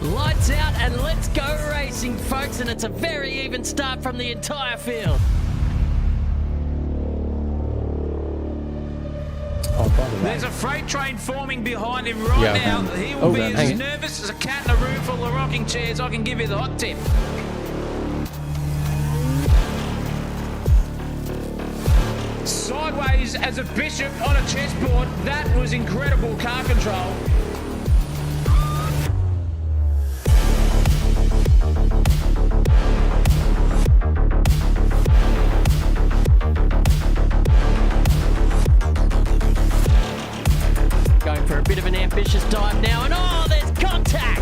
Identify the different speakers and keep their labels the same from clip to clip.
Speaker 1: Lights out and let's go racing, folks, and it's a very even start from the entire field.
Speaker 2: There's a freight train forming behind him right now. He will be as nervous as a cat in a room full of rocking chairs. I can give you the hot tip. Sideways as a bishop on a chessboard. That was incredible car control.
Speaker 1: For a bit of an ambitious dive now, and oh, there's contact!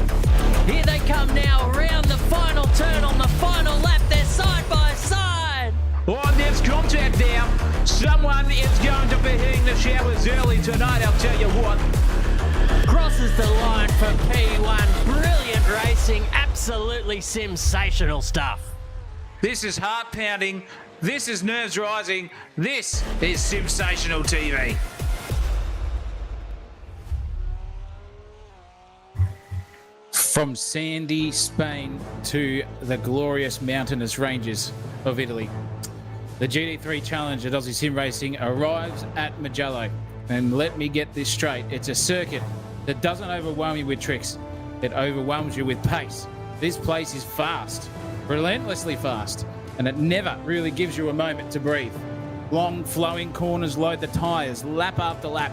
Speaker 1: Here they come now, around the final turn on the final lap, they're side by side!
Speaker 2: Oh, and there's contact now. Someone is going to be hitting the showers early tonight, I'll tell you what.
Speaker 1: Crosses the line for P1, brilliant racing, absolutely sensational stuff.
Speaker 2: This is heart-pounding, this is nerves-rising, this is sensational TV.
Speaker 3: From sandy Spain to the glorious mountainous ranges of Italy, the GT3 Challenge at Aussie Sim Racing arrives at Mugello. And let me get this straight, it's a circuit that doesn't overwhelm you with tricks, it overwhelms you with pace. This place is fast, relentlessly fast, and it never really gives you a moment to breathe. Long flowing corners load the tyres lap after lap.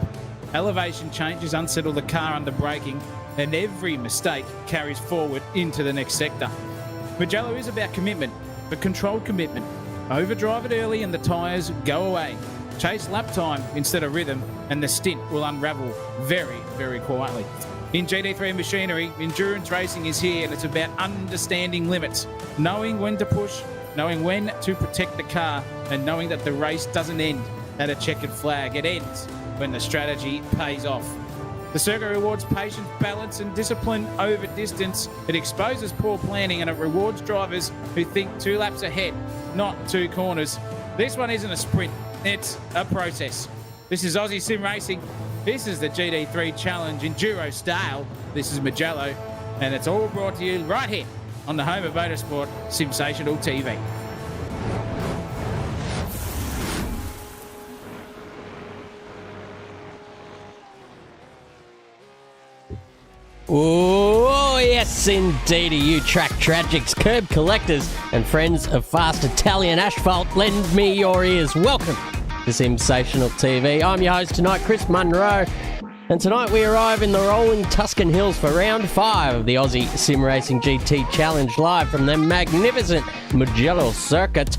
Speaker 3: Elevation changes unsettle the car under braking, and every mistake carries forward into the next sector. Mugello is about commitment, but controlled commitment. Overdrive it early and the tyres go away. Chase lap time instead of rhythm, and the stint will unravel very, very quietly. In GT3 machinery, endurance racing is here, and it's about understanding limits, knowing when to push, knowing when to protect the car, and knowing that the race doesn't end at a checkered flag. It ends when the strategy pays off. The circuit rewards patience, balance and discipline over distance. It exposes poor planning and it rewards drivers who think 2 laps ahead, not 2 corners. This one isn't a sprint, it's a process. This is Aussie Sim Racing. This is the GT3 Challenge Enduro style. This is Mugello, and it's all brought to you right here on the home of motorsport, Sensational TV.
Speaker 1: Oh, Yes, indeedy, you track tragics, curb collectors, and friends of fast Italian asphalt, lend me your ears. Welcome to Sensational TV. I'm your host tonight, Chris Munro, and tonight we arrive in the rolling Tuscan Hills for round 5 of the Aussie Sim Racing GT Challenge, live from the magnificent Mugello circuit.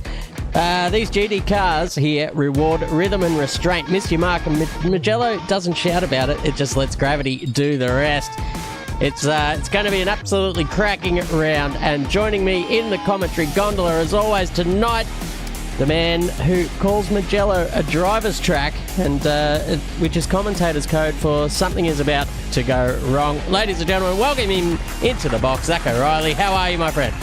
Speaker 1: These GT cars here reward rhythm and restraint. Miss your mark, and Mugello doesn't shout about it, it just lets gravity do the rest. It's going to be an absolutely cracking round, and joining me in the commentary gondola as always tonight, the man who calls Mugello a driver's track, and which is commentator's code for something is about to go wrong. Ladies and gentlemen, welcome him into the box, Zach O'Reilly. How are you, my friend?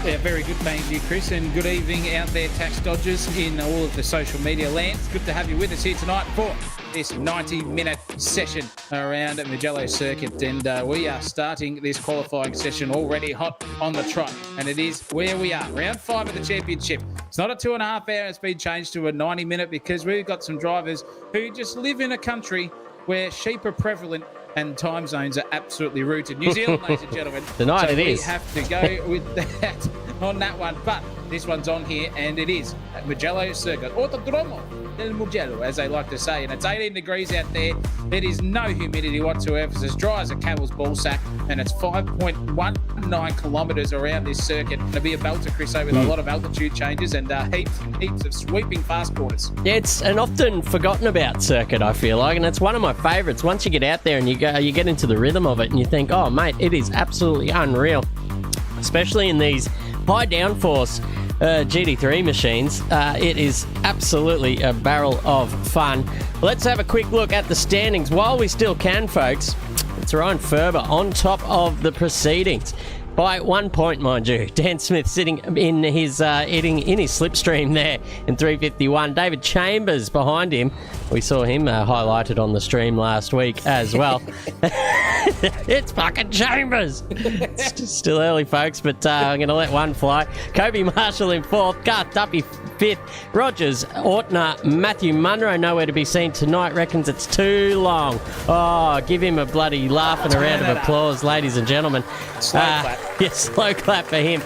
Speaker 3: Yeah, very good, thank you, Chris, and good evening out there, tax dodgers in all of the social media lands. Good to have you with us here tonight for this 90-minute session around Mugello circuit, and we are starting this qualifying session already hot on the trot, and it is where we are, round 5 of the championship. It's not a 2.5 hour, it's been changed to a 90-minute because we've got some drivers who just live in a country where sheep are prevalent and time zones are absolutely rooted. New Zealand, ladies and gentlemen.
Speaker 1: Tonight
Speaker 3: so
Speaker 1: it is.
Speaker 3: We have to go with that on that one. But this one's on here, and it is at Mugello Circuit. Autodromo del Mugello, as they like to say. And it's 18 degrees out there. There is no humidity whatsoever. It's as dry as a camel's ball sack. And it's 5.19 kilometres around this circuit. It'll be a belter, Chris, with a lot of altitude changes and heaps and heaps of sweeping fast corners.
Speaker 1: Yeah, it's an often forgotten about circuit, I feel like, and it's one of my favourites. Once you get out there and you get into the rhythm of it, and you think, oh, mate, it is absolutely unreal, especially in these high downforce GT3 machines. It is absolutely a barrel of fun. Let's have a quick look at the standings while we still can, folks. It's Ryan Ferber on top of the proceedings by 1 point, mind you. Dan Smith sitting in his slipstream there in 351. David Chambers behind him. We saw him highlighted on the stream last week as well. It's fucking Chambers. It's still early, folks, but I'm going to let one fly. Kobe Marshall in 4th. Garth Duffy 5th. Rogers, Ortner, Matthew Munro nowhere to be seen tonight. Reckons it's too long. Oh, give him a bloody laugh and a round of applause, ladies and gentlemen.
Speaker 3: Slow clap.
Speaker 1: Yes, slow clap for him.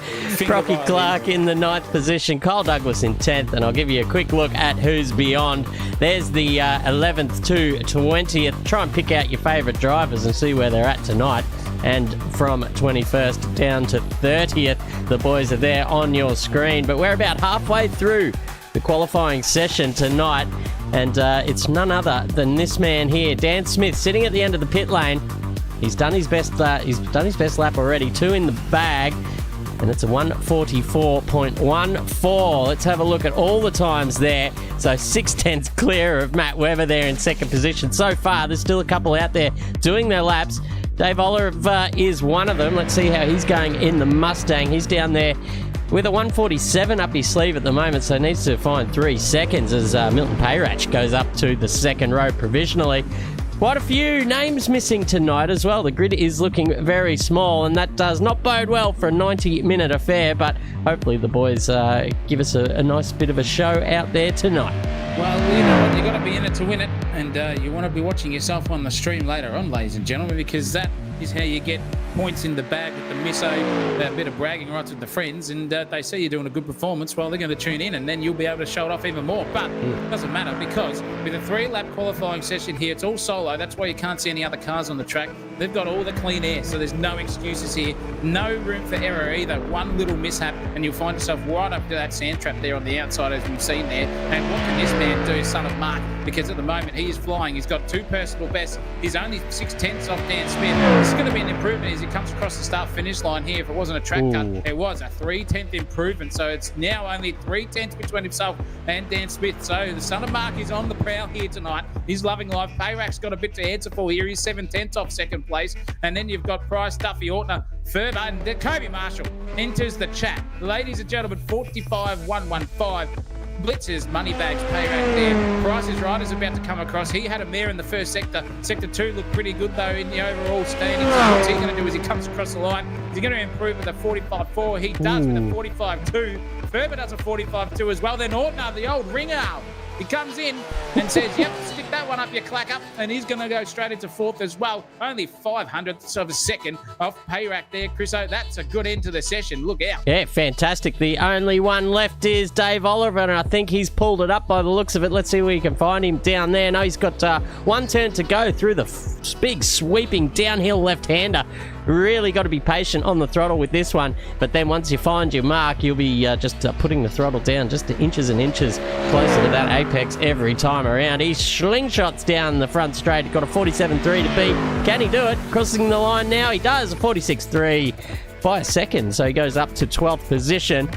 Speaker 1: Brocky Clark in the 9th position. Kyle Douglas in 10th. And I'll give you a quick look at who's beyond. There's the 11th to 20th. Try and pick out your favourite drivers and see where they're at tonight. And from 21st down to 30th, the boys are there on your screen. But we're about halfway through the qualifying session tonight. And it's none other than this man here, Dan Smith, sitting at the end of the pit lane. He's done his best. He's done his best lap already. 2 in the bag, and it's a 1:44.14. Let's have a look at all the times there. So 6/10 clear of Matt Webber there in 2nd position so far. There's still a couple out there doing their laps. Dave Oliver is one of them. Let's see how he's going in the Mustang. He's down there with a 1:47 up his sleeve at the moment, so needs to find 3 seconds as Milton Payrach goes up to the 2nd row provisionally. Quite a few names missing tonight as well. The grid is looking very small, and that does not bode well for a 90-minute affair, but hopefully the boys give us a nice bit of a show out there tonight.
Speaker 3: Well, you know what, you got to be in it to win it, and you want to be watching yourself on the stream later on, ladies and gentlemen, because that is how you get points in the bag with the misso, a bit of bragging rights with the friends, and they see you're doing a good performance, well, they're going to tune in, and then you'll be able to show it off even more. But it doesn't matter, because with a 3-lap qualifying session here, it's all solo. That's why you can't see any other cars on the track. They've got all the clean air, so there's no excuses here. No room for error either. One little mishap, and you'll find yourself right up to that sand trap there on the outside, as we've seen there. And what can this man do, son of Mark? Because at the moment, he is flying. He's got 2 personal bests. He's only 6/10 off Dan Smith. This is going to be an improvement as he comes across the start-finish line here. If it wasn't a track cut, it was a 3/10 improvement. So it's now only 3/10 between himself and Dan Smith. So the son of Mark is on the prowl here tonight. He's loving life. Payrach's got a bit to answer for here. He's 7/10 off 2nd place. And then you've got Price, Duffy, Ortner, Ferber, and Kobe Marshall enters the chat. Ladies and gentlemen, 45.115. Blitzers, Moneybags, Payrach there. Price's rider's about to come across. He had a mare in the first sector. Sector 2 looked pretty good, though, in the overall standings. So what's he going to do as he comes across the line? Is he going to improve with a 45.4? He does with a 45.2. Ferber does a 45.2 as well. Then Ortner, the old ringer, He comes in and says, yep, stick that one up your clacker, and he's going to go straight into fourth as well. Only 500ths of a second off Payrack there, Chriso. That's a good end to the session. Look out.
Speaker 1: Yeah, fantastic. The only one left is Dave Oliver, and I think he's pulled it up by the looks of it. Let's see where you can find him down there. No, he's got one turn to go through the big sweeping downhill left-hander. Really got to be patient on the throttle with this one, but then once you find your mark, you'll be just putting the throttle down just to inches and inches closer to that apex every time around. He slingshots down the front straight. Got a 47.3 to beat. Can he do it? Crossing the line now. He does. A 46.3 by a second, so he goes up to 12th position.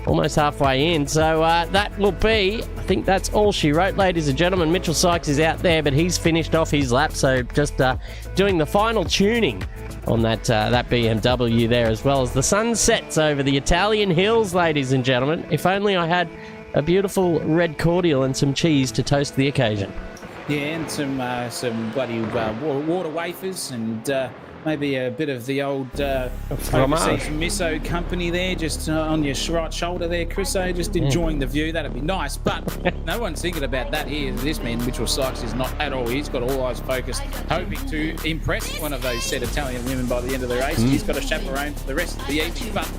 Speaker 1: Almost halfway in, so that will be, I think that's all she wrote, ladies and gentlemen. Mitchell Sykes is out there, but he's finished off his lap, so just doing the final tuning on that BMW there, as well as the sun sets over the Italian hills, ladies and gentlemen. If only I had a beautiful red cordial and some cheese to toast the occasion.
Speaker 3: Yeah, and some bloody water wafers and maybe a bit of the old overseas miso company there, just on your right shoulder there, Chriso, just enjoying the view. That'd be nice, but no one's thinking about that here. This man, Mitchell Sykes, is not at all. He's got all eyes focused, hoping to impress one of those said Italian women by the end of the race. He's got a chaperone for the rest of the evening, but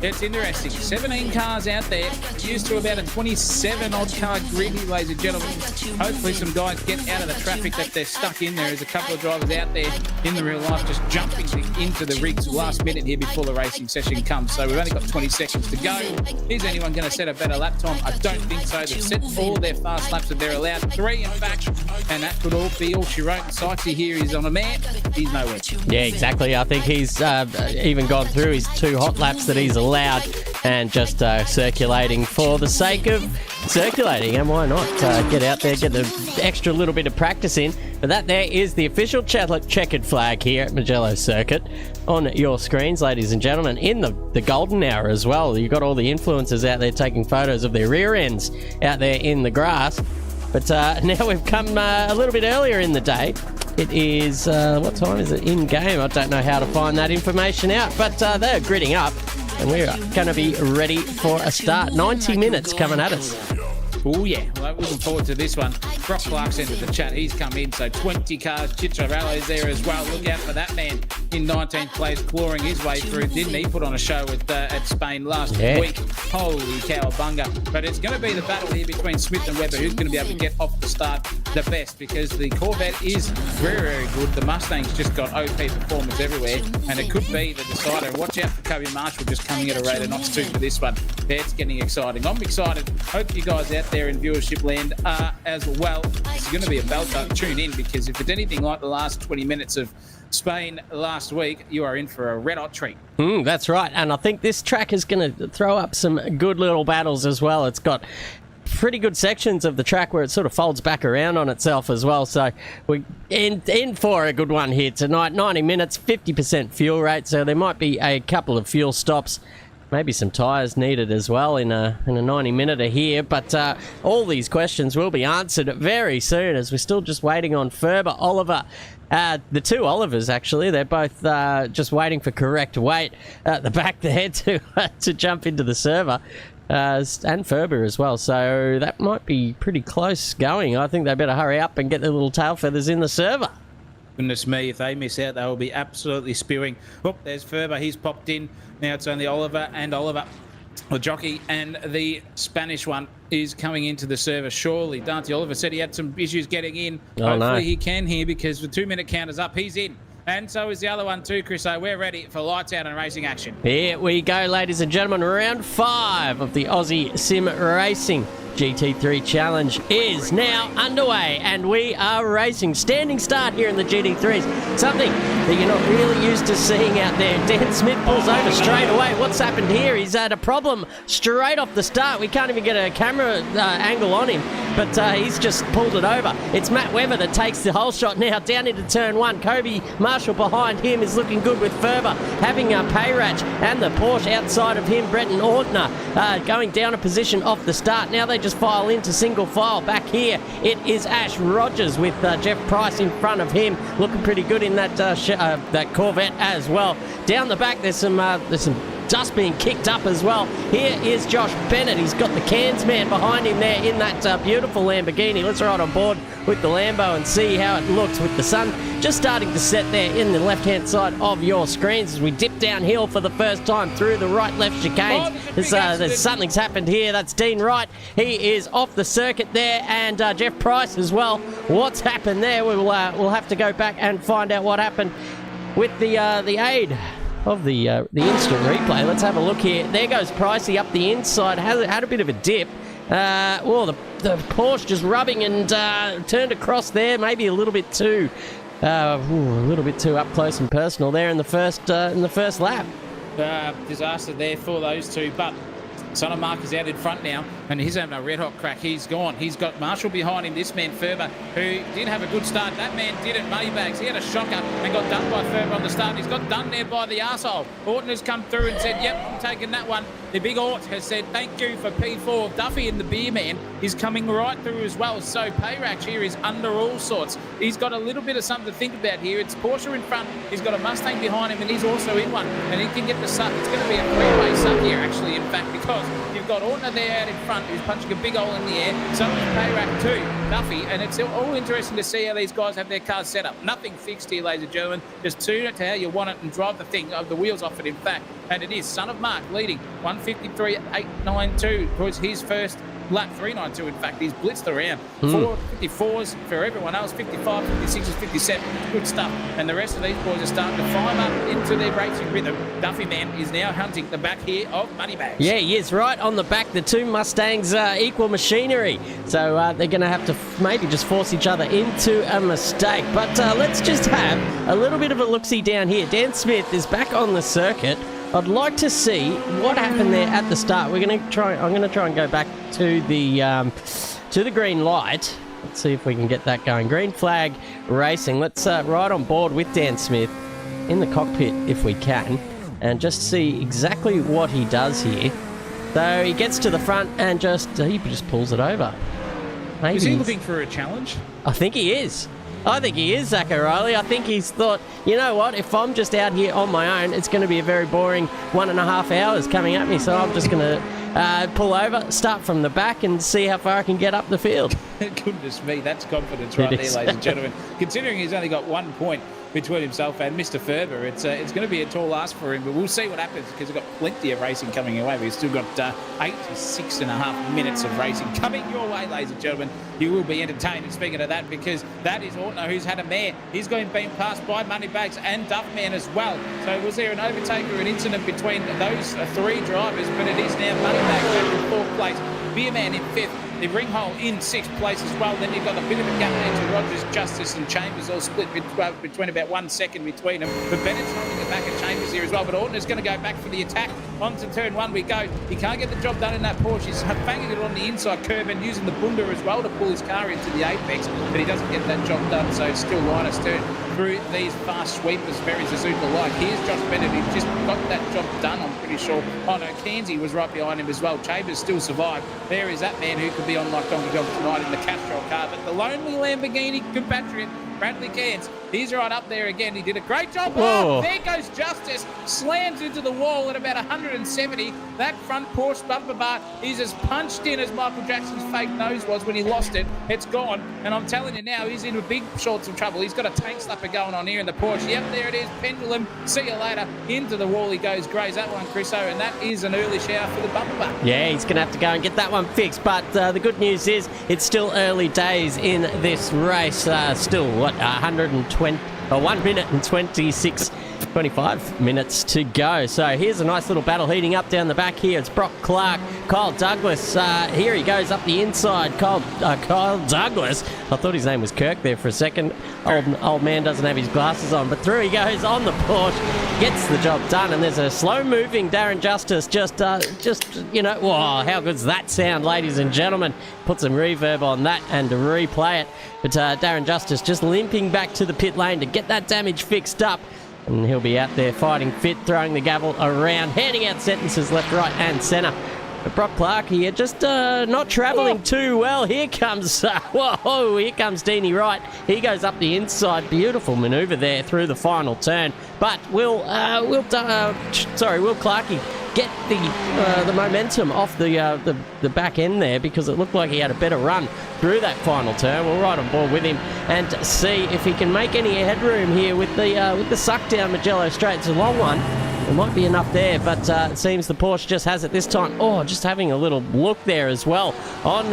Speaker 3: it's interesting. 17 cars out there, used to about a 27-odd car grid here, ladies and gentlemen. Hopefully some guys get out of the traffic that they're stuck in. There is a couple of drivers out there in the real life just jumping into the rigs last minute here before the racing session comes. So we've only got 20 seconds to go. Is anyone going to set a better lap time? I don't think so. They've set all their fast laps that they're allowed. 3, in fact, and that could all be all she wrote. Sykesy here is on a man. He's nowhere.
Speaker 1: Yeah, exactly. I think he's even gone through his 2 hot laps that he's allowed and just circulating for the sake of circulating, and why not get out there, get the extra little bit of practice in. But that there is the official checkered flag here at Mugello Circuit on your screens, ladies and gentlemen, in the golden hour as well. You've got all the influencers out there taking photos of their rear ends out there in the grass. But now we've come a little bit earlier in the day. It is, what time is it in game? I don't know how to find that information out, but they're gridding up, and we're going to be ready for a start. 90 minutes coming at us.
Speaker 3: Oh, yeah. Well, looking forward to this one. Brock Clark's entered the chat. He's come in, so 20 cars. Chicharello's there as well. Look out for that man in 19th place, clawing his way through. Didn't he put on a show at Spain last week? Holy cowabunga. But it's going to be the battle here between Smith and Webber. Who's going to be able to get off the start the best? Because the Corvette is very, very good. The Mustang's just got OP performance everywhere, and it could be the decider. Watch out for Kobe Marshall just coming at a rate of knots 2 for this one. Yeah, it's getting exciting. I'm excited. Hope you guys out there in viewership land are as well. It's going to be a belter. Tune in, because if it's anything like the last 20 minutes of Spain last week, you are in for a red hot treat.
Speaker 1: That's right, and I think this track is going to throw up some good little battles as well. It's got pretty good sections of the track where it sort of folds back around on itself as well, so we're in for a good one here tonight. 90 minutes, 50% fuel rate, so there might be a couple of fuel stops, maybe some tyres needed as well in a 90-minute here, but all these questions will be answered very soon, as we're still just waiting on Ferber, Oliver. The 2 Olivers, actually, they're both just waiting for correct weight at the back there to jump into the server, and Ferber as well, so that might be pretty close going. I think they better hurry up and get their little tail feathers in the server.
Speaker 3: Goodness me, if they miss out, they will be absolutely spewing. Oh, there's Ferber. He's popped in. Now it's only Oliver and Oliver, the jockey, and the Spanish one is coming into the server. Surely, Dante Oliver said he had some issues getting in. Hopefully he can here, because the 2-minute count is up. He's in. And so is the other one too, Chris. So we're ready for lights out and racing action.
Speaker 1: Here we go, ladies and gentlemen. Round 5 of the Aussie Sim Racing GT3 Challenge is now underway, and we are racing. Standing start here in the GT3s. Something that you're not really used to seeing out there. Dan Smith pulls over straight away. What's happened here? He's had a problem straight off the start. We can't even get a camera angle on him, but he's just pulled it over. It's Matt Webber that takes the whole shot now down into turn 1. Kobe Marshall behind him is looking good with Ferber, having a Payratch and the Porsche outside of him. Brenton Ortner going down a position off the start. Now they just file into single file. Back here it is Ash Rogers with Jeff Price in front of him, looking pretty good in that that Corvette as well. Down the back there's some dust being kicked up as well. Here is Josh Bennett. He's got the cans man behind him there in that beautiful Lamborghini. Let's ride on board with the Lambo and see how it looks with the sun just starting to set there in the left-hand side of your screens as we dip downhill for the first time through the right-left chicanes. There's something's happened here. That's Dean Wright. He is off the circuit there, and Jeff Price as well. What's happened there? We'll have to go back and find out what happened with the aid of the instant replay. Let's have a look here. There goes Pricey up the inside. Had a bit of a dip. The Porsche just rubbing and turned across there. Maybe a little bit too up close and personal there in the first lap.
Speaker 3: Disaster there for those two, but Son of Mark is out in front now, and he's having a red-hot crack. He's gone. He's got Marshall behind him, this man Ferber, who did have a good start. That man didn't. Moneybags, he had a shocker and got done by Ferber on the start. He's got done there by the arsehole. Orton has come through and said, yep, I'm taking that one. The big Ort has said, thank you for P4. Duffy and the beer man is coming right through as well. So Payrac here is under all sorts. He's got a little bit of something to think about here. It's Porsche in front. He's got a Mustang behind him, and he's also in one. And he can get the suck. It's going to be a three-way suck here, actually, in fact, because you've got Orton there out in front who's punching a big hole in the air. So is Payrac too, Duffy. And it's all interesting to see how these guys have their cars set up. Nothing fixed here, ladies and gentlemen. Just tune it to how you want it and drive the thing, the wheels off it, in fact. And it is Son of Mark leading 153.892 towards his first lap. 392, in fact. He's blitzed around. 454s for everyone else. 55, 56s, 57. Good stuff. And the rest of these boys are starting to climb up into their racing rhythm. Duffy man is now hunting the back here of Moneybags.
Speaker 1: Yeah, he is right on the back. The two Mustangs equal machinery. So they're going to have to maybe just force each other into a mistake. But let's just have a little bit of a look-see down here. Dan Smith is back on the circuit. I'd like to see what happened there at the start. I'm going to try and go back to the green light. Let's see if we can get that going. Green flag racing. Let's ride on board with Dan Smith in the cockpit if we can, and just see exactly what he does here. So he gets to the front and he just pulls it over. Maybe
Speaker 3: is he looking for a challenge?
Speaker 1: I think he is. I think he is, Zach O'Reilly. I think he's thought, you know what, if I'm just out here on my own, it's going to be a very boring 1.5 hours coming at me, so I'm just going to pull over, start from the back and see how far I can get up the field.
Speaker 3: Goodness me, that's confidence right there, ladies and gentlemen. Considering he's only got 1 point between himself and Mr. Ferber, it's going to be a tall ask for him, but we'll see what happens because we've got plenty of racing coming away. We've still got 86.5 minutes of racing coming your way, ladies and gentlemen. You will be entertained. And speaking of that, because that is Ortner who's had a mare. He's going being passed by Moneybags and Duffman as well. So was there an overtake or an incident between those three drivers? But it is now Moneybags back in 4th place, Beerman in 5th. The Ringhole in 6th place as well. Then you've got a bit of a gap there to Rogers, Justice and Chambers, all split between about 1 second between them. But Bennett's holding the back of Chambers here as well. But Ortner's going to go back for the attack. Onto turn 1 we go. He can't get the job done in that Porsche. He's banging it on the inside curb and using the bunda as well to pull his car into the apex. But he doesn't get that job done, so it's still Linus turn through these fast sweepers, very Suzuka-like. Here's Josh Bennett, who just got that job done, I'm pretty sure. Oh no, Kanzi was right behind him as well. Chambers still survived. There is that man who could be on like Donkey Dog tonight in the Castrol car. But the lonely Lamborghini compatriot, Bradley Cairns, he's right up there again. He did a great job. Oh, there goes Justice. Slams into the wall at about 170. That front Porsche bumper bar is as punched in as Michael Jackson's fake nose was when he lost it. It's gone. And I'm telling you now, he's in a big shorts of trouble. He's got a tank slapper going on here in the Porsche. Yep, there it is. Pendulum. See you later. Into the wall he goes. Graze that one, Chriso. And that is an early shower for the bumper bar.
Speaker 1: Yeah, he's going to have to go and get that one fixed. But the good news is it's still early days in this race. Still, 1 minute and 25 minutes to go. So here's a nice little battle heating up down the back here. It's Brock Clark, Kyle Douglas. Here he goes up the inside. Kyle Douglas. I thought his name was Kirk there for a second. Old man doesn't have his glasses on, but through he goes on the Porsche, gets the job done. And there's a slow-moving Darren Justice. Wow, how good's that sound, ladies and gentlemen? Put some reverb on that and to replay it. But Darren Justice just limping back to the pit lane to get that damage fixed up. And he'll be out there fighting fit, throwing the gavel around, handing out sentences left, right, and centre. But Brock Clark here just not travelling too well. Here comes, here comes Deanie Wright. He goes up the inside. Beautiful manoeuvre there through the final turn. But Will Clarkey get the momentum off the back end there, because it looked like he had a better run through that final turn. We'll ride on board with him and see if he can make any headroom here with the suck down Mugello straight. It's a long one. There might be enough there, but it seems the Porsche just has it this time. Oh, just having a little look there as well on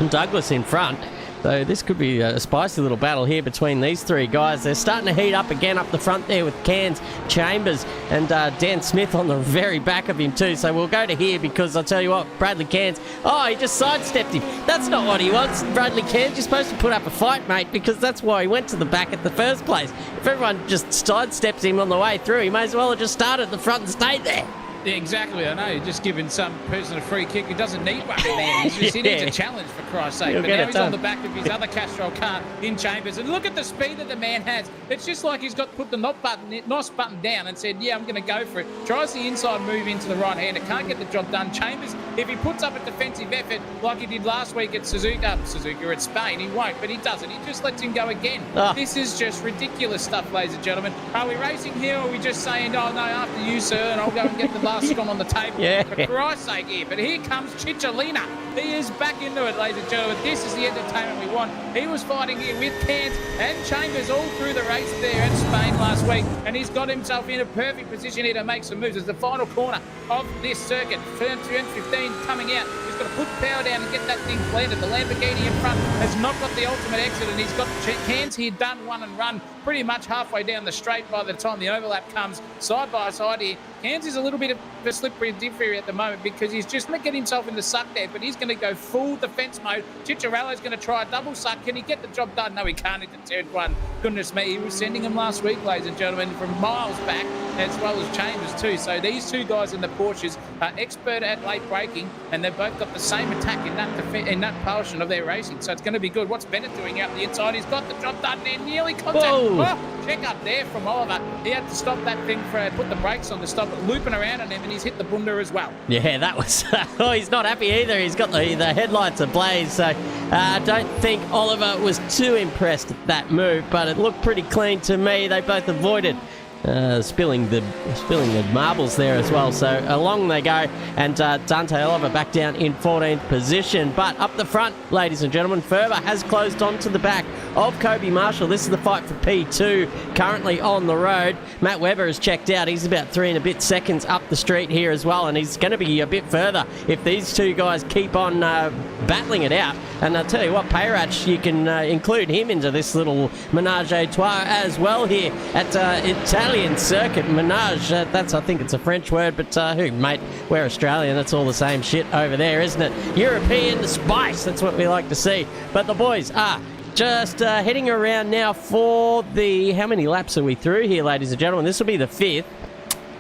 Speaker 1: Douglas in front. So this could be a spicy little battle here between these three guys. They're starting to heat up again up the front there with Cairns, Chambers, and Dan Smith on the very back of him too. So we'll go to here, because I'll tell you what, Bradley Cairns, oh, he just sidestepped him. That's not what he wants, Bradley Cairns. You're supposed to put up a fight, mate, because that's why he went to the back at the first place. If everyone just sidesteps him on the way through, he may as well have just started at the front and stayed there.
Speaker 3: Yeah, exactly. I know. You're just giving some person a free kick who doesn't need one, man. He needs a challenge, for Christ's sake. But now he's on the back of his other Castrol car in Chambers. And look at the speed that the man has. It's just like he's got put the NOS button down and said, yeah, I'm going to go for it. Tries the inside move into the right hand. It can't get the job done. Chambers, if he puts up a defensive effort like he did last week at Suzuka at Spain, he won't, but he doesn't. He just lets him go again. This is just ridiculous stuff, ladies and gentlemen. Are we racing here, or are we just saying, oh, no, after you, sir, and I'll go and get the last scone on the table?
Speaker 1: Yeah.
Speaker 3: For Christ's sake here. But here comes Cicciolina. He is back into it, ladies and gentlemen. This is the entertainment we want. He was fighting here with Cairns and Chambers all through the race there in Spain last week, and he's got himself in a perfect position here to make some moves. It's the final corner of this circuit. Turn 15 coming out. He's got to put power down and get that thing planted. The Lamborghini in front has not got the ultimate exit, and he's got Cairns here done one and run pretty much halfway down the straight by the time the overlap comes side by side here. Cairns is a little bit of a slippery differ at the moment, because he's just going to get himself in the suck there, but he's going to go full defence mode. Cicciolina's going to try a double suck. Can he get the job done? No, he can't into turn one. Goodness me, he was sending him last week, ladies and gentlemen, from miles back, as well as Chambers too. So these two guys in the Porsches are expert at late braking, and they've both got the same attack in that portion of their racing. So it's going to be good. What's Bennett doing out the inside? He's got the job done there. Nearly contact. Oh, check up there from Oliver. He had to stop that thing put the brakes on to stop it looping around on him, and he's hit the bunda as well.
Speaker 1: Yeah, that was... oh, he's not happy either. He's got the headlights ablaze, so I don't think Oliver was too impressed at that move, but it looked pretty clean to me. They both avoided spilling the marbles there as well. So along they go, and Dante Oliver back down in 14th position. But up the front, ladies and gentlemen, Ferber has closed on to the back of Kobe Marshall. This is the fight for P2 currently on the road. Matt Webber has checked out. He's about 3 and a bit seconds up the street here as well, and he's going to be a bit further if these two guys keep on battling it out. And I'll tell you what, Payrach, you can include him into this little menage a trois as well here at Italian circuit. Menage, that's, I think it's a French word, but who, mate? We're Australian. That's all the same shit over there, isn't it? European spice, that's what we like to see. But the boys are just heading around now for the... How many laps are we through here, ladies and gentlemen? This will be the 5th.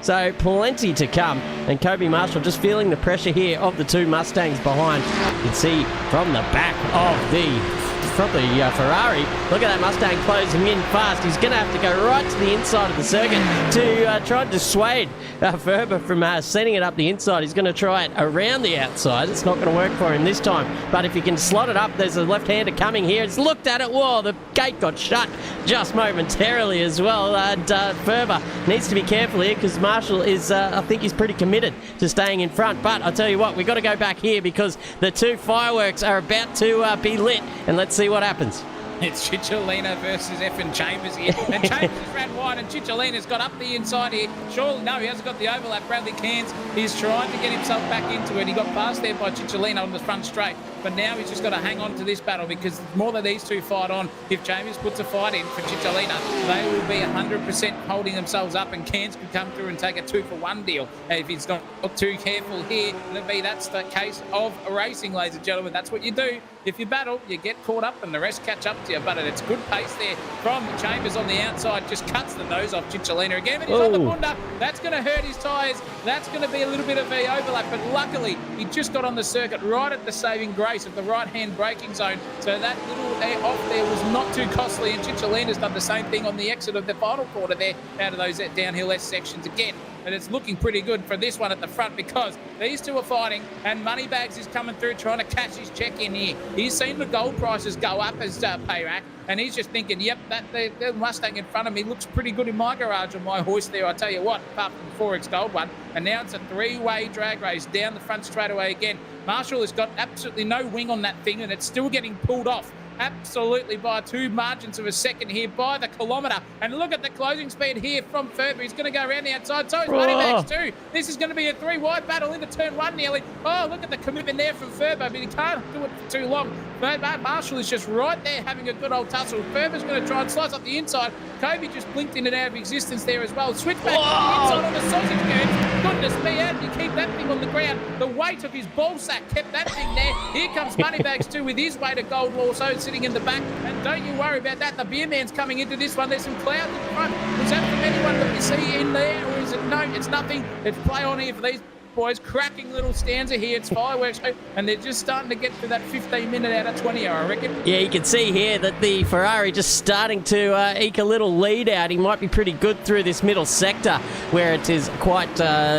Speaker 1: So plenty to come, and Kobe Marshall just feeling the pressure here of the two Mustangs behind. You can see from the back of the Ferrari. Look at that Mustang closing in fast. He's going to have to go right to the inside of the circuit to try and dissuade Ferber from sending it up the inside. He's going to try it around the outside. It's not going to work for him this time. But if he can slot it up, there's a left-hander coming here. It's looked at it. Whoa, the gate got shut just momentarily as well. And Ferber needs to be careful here, because Marshall is, I think he's pretty committed to staying in front. But I'll tell you what, we've got to go back here, because the two fireworks are about to be lit. And let's see what happens.
Speaker 3: It's Cicciolina versus Effin Chambers here. And Chambers ran wide, and Cicciolina's got up the inside here. Surely, no, he hasn't got the overlap. Bradley Cairns, he's trying to get himself back into it. He got passed there by Cicciolina on the front straight. But now he's just got to hang on to this battle, because the more that these two fight on, if Chambers puts a fight in for Cicciolina, they will be 100% holding themselves up, and Cairns could come through and take a 2-for-1 deal. And if he's not too careful here, that's the case of racing, ladies and gentlemen. That's what you do. If you battle, you get caught up and the rest catch up to you. But it's good pace there from Chambers on the outside. Just cuts the nose off Cicciolina again. And he's on the bunda. That's going to hurt his tyres. That's going to be a little bit of a overlap. But luckily, he just got on the circuit right at the saving grace of the right-hand braking zone. So that little off there was not too costly. And Cicciolina's done the same thing on the exit of the final quarter there out of those downhill S sections again. And it's looking pretty good for this one at the front, because these two are fighting, and Moneybags is coming through trying to cash his check in here. He's seen the gold prices go up as Payrach, and he's just thinking, yep, the Mustang in front of me looks pretty good in my garage on my hoist there, I tell you what, apart from the 4X Gold one. And now it's a three-way drag race down the front straightaway again. Marshall has got absolutely no wing on that thing, and it's still getting pulled off absolutely by 2 margins of a second here by the kilometre. And look at the closing speed here from Ferber. He's going to go around the outside. So is Moneybags too. This is going to be a 3-wide battle into turn 1 nearly. Oh, look at the commitment there from Ferber, but he can't do it for too long. But Marshall is just right there having a good old tussle. Ferber's going to try and slice up the inside. Kobe just blinked in and out of existence there as well. Switch back on the inside on the sausage curve. Goodness me, how did you keep that thing on the ground? The weight of his ball sack kept that thing there. Here comes Moneybags too with his weight of gold also sitting in the back. And don't you worry about that. The beer man's coming into this one. There's some clouds in front. Was that from anyone that we see in there? Or is it? No, it's nothing. It's play on here for these boys. Cracking little stanza here. It's fireworks. And they're just starting to get to that 15 minute out of 20, I reckon.
Speaker 1: Yeah, you can see here that the Ferrari just starting to eke a little lead out. He might be pretty good through this middle sector where it is quite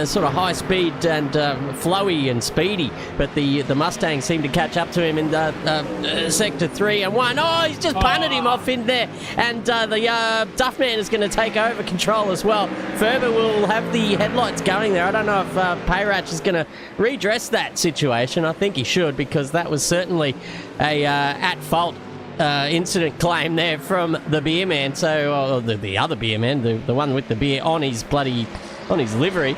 Speaker 1: sort of high speed and flowy and speedy. But the Mustangs seem to catch up to him in sector 3 and 1. Oh, he's just punted him off in there. And the Duffman is going to take over control as well. Ferber will have the headlights going there. I don't know if Payratch is going to redress that situation. I think he should, because that was certainly a at-fault incident claim there from the beer man. So the other beer man, the one with the beer on his livery,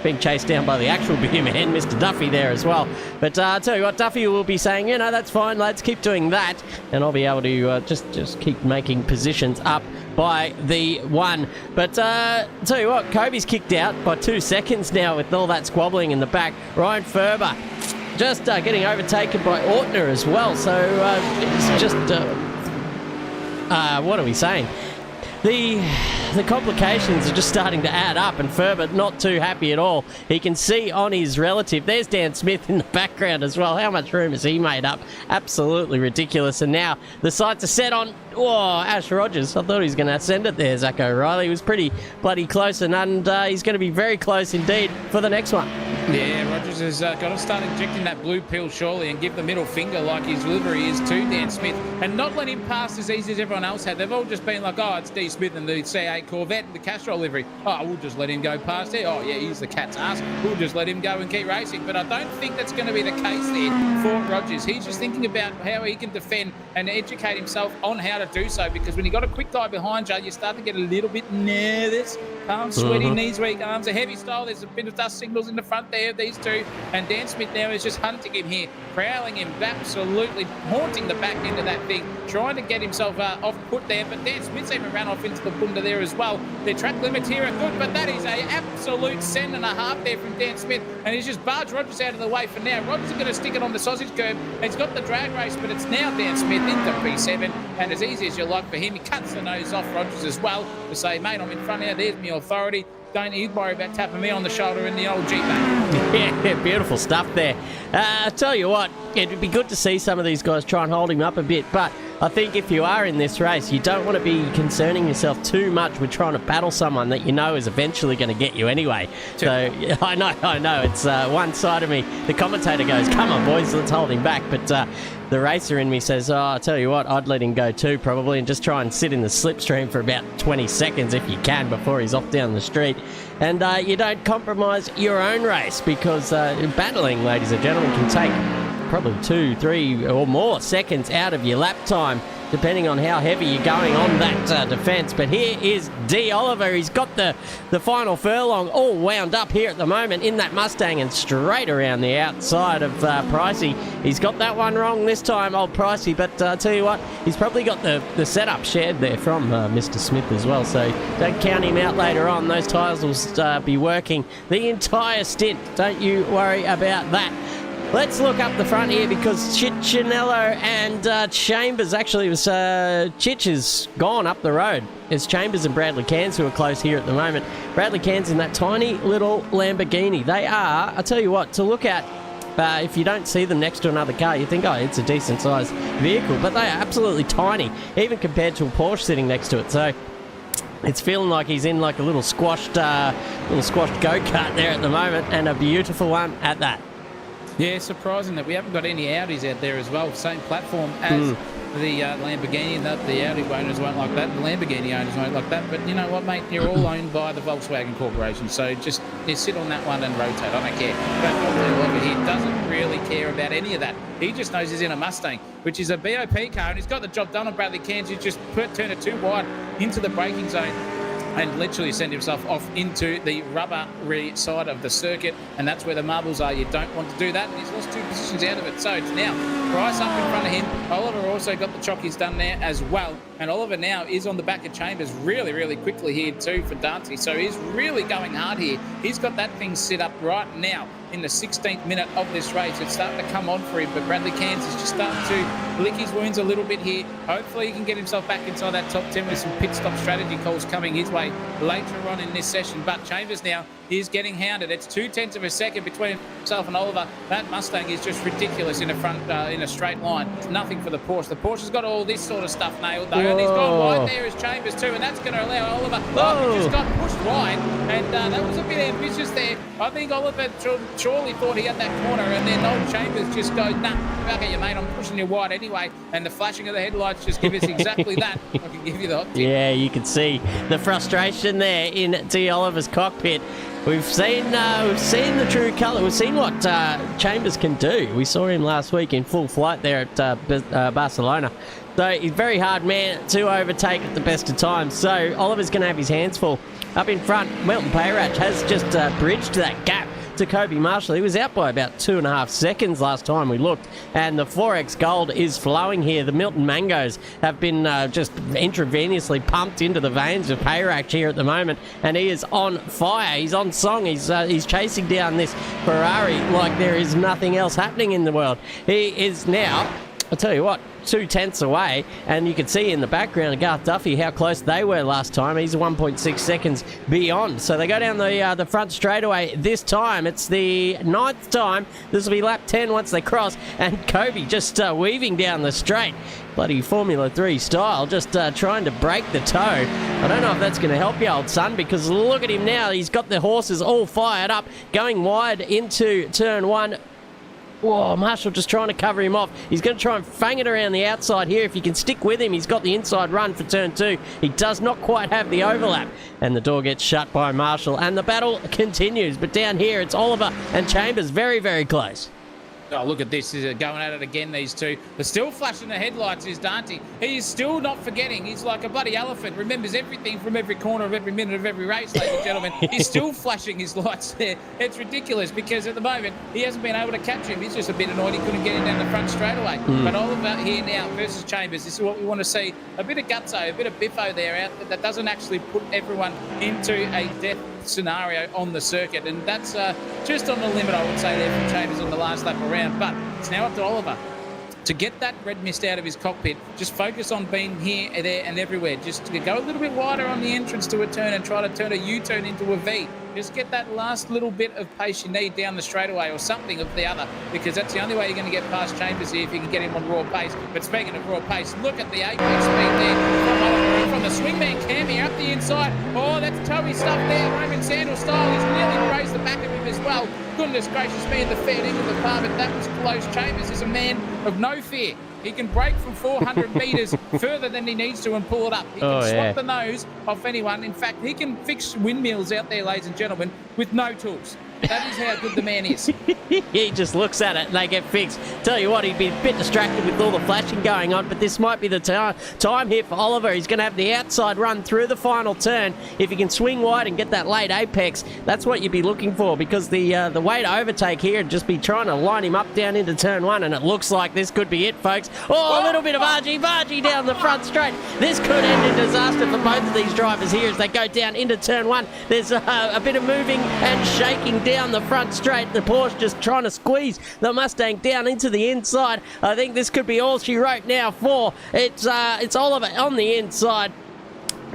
Speaker 1: being chased down by the actual beer man, Mr. Duffy there as well. But I'll tell you what, Duffy will be saying, that's fine, lads, keep doing that, and I'll be able to just keep making positions up by the 1. But tell you what, Kobe's kicked out by 2 seconds now with all that squabbling in the back. Ryan Ferber just getting overtaken by Ortner as well. So it's just what are we saying? The complications are just starting to add up, and Ferber not too happy at all. He can see on his relative, there's Dan Smith in the background as well. How much room has he made up? Absolutely ridiculous. And now the sights are set on Ash Rogers. I thought he was going to send it there, Zach O'Reilly. He was pretty bloody close, and he's going to be very close indeed for the next one.
Speaker 3: Yeah, Rogers has got to start injecting that blue pill surely and give the middle finger like his livery is to Dan Smith, and not let him pass as easy as everyone else had. They've all just been like, it's D. Smith and the C8 Corvette and the Castrol livery. We'll just let him go past there. He's the cat's ass. We'll just let him go and keep racing. But I don't think that's going to be the case there for Rogers. He's just thinking about how he can defend and educate himself on how to do so, because when you got a quick guy behind you, you start to get a little bit nervous. Palms sweaty, knees weak, arms a heavy style. There's a bit of dust signals in the front there of these two, and Dan Smith now is just hunting him here, prowling him, absolutely haunting the back end of that thing, trying to get himself off put there. But Dan Smith's even ran off into the bunda there as well. Their track limits here are good, but that is a absolute cent and a half there from Dan Smith, and he's just barged Rogers out of the way for now. Rogers is going to stick it on the sausage curb. He's got the drag race, but it's now Dan Smith into P7, and as easy as you like for him, he cuts the nose off Rogers as well to say, mate, I'm in front now, there's my authority. Don't you worry about tapping me on the shoulder in the old Jeep, mate.
Speaker 1: Yeah, beautiful stuff there. I tell you what, it'd be good to see some of these guys try and hold him up a bit, but I think if you are in this race, you don't want to be concerning yourself too much with trying to battle someone that you know is eventually going to get you anyway. So, I know, it's one side of me, the commentator goes, come on boys, let's hold him back, but the racer in me says, I tell you what, I'd let him go too probably, and just try and sit in the slipstream for about 20 seconds if you can before he's off down the street. And you don't compromise your own race, because battling, ladies and gentlemen, can take probably 2, 3 or more seconds out of your lap time, depending on how heavy you're going on that defence. But here is D. Oliver. He's got the final furlong all wound up here at the moment in that Mustang, and straight around the outside of Pricey. He's got that one wrong this time, old Pricey, but I tell you what, he's probably got the setup shared there from Mr. Smith as well, so don't count him out later on. Those tyres will be working the entire stint. Don't you worry about that. Let's look up the front here, because Ciccinello and Chambers, actually it was Chich has gone up the road. It's Chambers and Bradley Cairns who are close here at the moment. Bradley Cairns in that tiny little Lamborghini. They are, I tell you what, to look at, if you don't see them next to another car, you think, it's a decent sized vehicle, but they are absolutely tiny, even compared to a Porsche sitting next to it. So it's feeling like he's in like a little squashed go-kart there at the moment, and a beautiful one at that.
Speaker 3: Yeah, surprising that we haven't got any Audis out there as well. Same platform as the Lamborghini. The Audi owners won't like that. The Lamborghini owners won't like that. But you know what, mate? You're all owned by the Volkswagen Corporation. So just sit on that one and rotate. I don't care. But over here doesn't really care about any of that. He just knows he's in a Mustang, which is a BOP car, and he's got the job done on Bradley Cairns. He just turned it too wide into the braking zone and literally send himself off into the rubbery side of the circuit, and that's where the marbles are. You don't want to do that, and he's lost 2 positions out of it. So it's now Bryce up in front of him. Oliver also got the chockies done there as well, and Oliver now is on the back of Chambers really, really quickly here too for Dante. So he's really going hard here. He's got that thing set up right now in the 16th minute of this race. It's starting to come on for him, but Bradley Cairns is just starting to lick his wounds a little bit here. Hopefully he can get himself back inside that top 10 with some pit stop strategy calls coming his way later on in this session. But Chambers now is getting hounded. It's 0.2 of a second between himself and Oliver. That Mustang is just ridiculous in the front, in a straight line. It's nothing for the Porsche. The Porsche's got all this sort of stuff nailed though, and he's gone wide there as Chambers too, and that's going to allow Oliver. Oh, he just got pushed wide, and that was a bit ambitious there. I think Oliver surely thought he had that corner, and then old Chambers just goes, nah, back at you, mate. I'm pushing you wide anyway. And the flashing of the headlights just give us exactly that. I can give you the hot tip.
Speaker 1: Yeah, you can see the frustration there in D. Oliver's cockpit. We've seen the true colour. We've seen what Chambers can do. We saw him last week in full flight there at Barcelona. So he's a very hard man to overtake at the best of times. So Oliver's going to have his hands full. Up in front, Milton Payrach has just bridged that gap to Kobe Marshall. He was out by about 2.5 seconds last time we looked, and the 4X Gold is flowing here. The Milton Mangoes have been just intravenously pumped into the veins of Payrach here at the moment, and he is on fire. He's on song. He's chasing down this Ferrari like there is nothing else happening in the world. He is now, I'll tell you what, 0.2 away, and you can see in the background Garth Duffy how close they were last time. He's 1.6 seconds beyond. So they go down the front straightaway this time. It's the 9th time. This will be lap 10 once they cross, and Kobe just weaving down the straight. Bloody Formula 3 style, just trying to break the toe. I don't know if that's going to help you, old son, because look at him now. He's got the horses all fired up, going wide into turn 1. Whoa, Marshall just trying to cover him off. He's going to try and fang it around the outside here. If you can stick with him, he's got the inside run for turn 2. He does not quite have the overlap. And the door gets shut by Marshall. And the battle continues. But down here, it's Oliver and Chambers very, very close.
Speaker 3: Oh, look at this. Going at it again, these two. They're still flashing the headlights, is Dante. He is still not forgetting. He's like a bloody elephant. Remembers everything from every corner of every minute of every race, ladies and gentlemen. He's still flashing his lights there. It's ridiculous because at the moment, he hasn't been able to catch him. He's just a bit annoyed he couldn't get him down the front straight away. But Oliver here now versus Chambers. This is what we want to see. A bit of gutso, a bit of biffo there out that doesn't actually put everyone into a death scenario on the circuit, and that's just on the limit, I would say, there from Chambers on the last lap around. But it's now up to Oliver to get that red mist out of his cockpit. Just focus on being here, there and everywhere. Just to go a little bit wider on the entrance to a turn and try to turn a U-turn into a V. Just get that last little bit of pace you need down the straightaway or something of the other, because that's the only way you're going to get past Chambers here if you can get him on raw pace. But speaking of raw pace, look at the apex speed there from the swingman cam here up the inside. Oh, that's Toby stuff there, Roman Sandal style. He's nearly grazed the back of him as well. Goodness gracious me, in the fair end of the bar, but that was close. Chambers is a man of no fear. He can break from 400 metres further than he needs to and pull it up. He can swap the nose off anyone. In fact, he can fix windmills out there, ladies and gentlemen, with no tools. That is how good the man is.
Speaker 1: He just looks at it and they get fixed. Tell you what, he'd be a bit distracted with all the flashing going on, but this might be the time here for Oliver. He's going to have the outside run through the final turn. If he can swing wide and get that late apex, that's what you'd be looking for, because the way to overtake here would just be trying to line him up down into turn 1, and it looks like this could be it, folks. Oh, a little bit of argy-bargy down the front straight. This could end in disaster for both of these drivers here as they go down into turn 1. There's a bit of moving and shaking down the front straight. The Porsche just trying to squeeze the Mustang down into the inside. I think this could be all she wrote now for it's Oliver on the inside.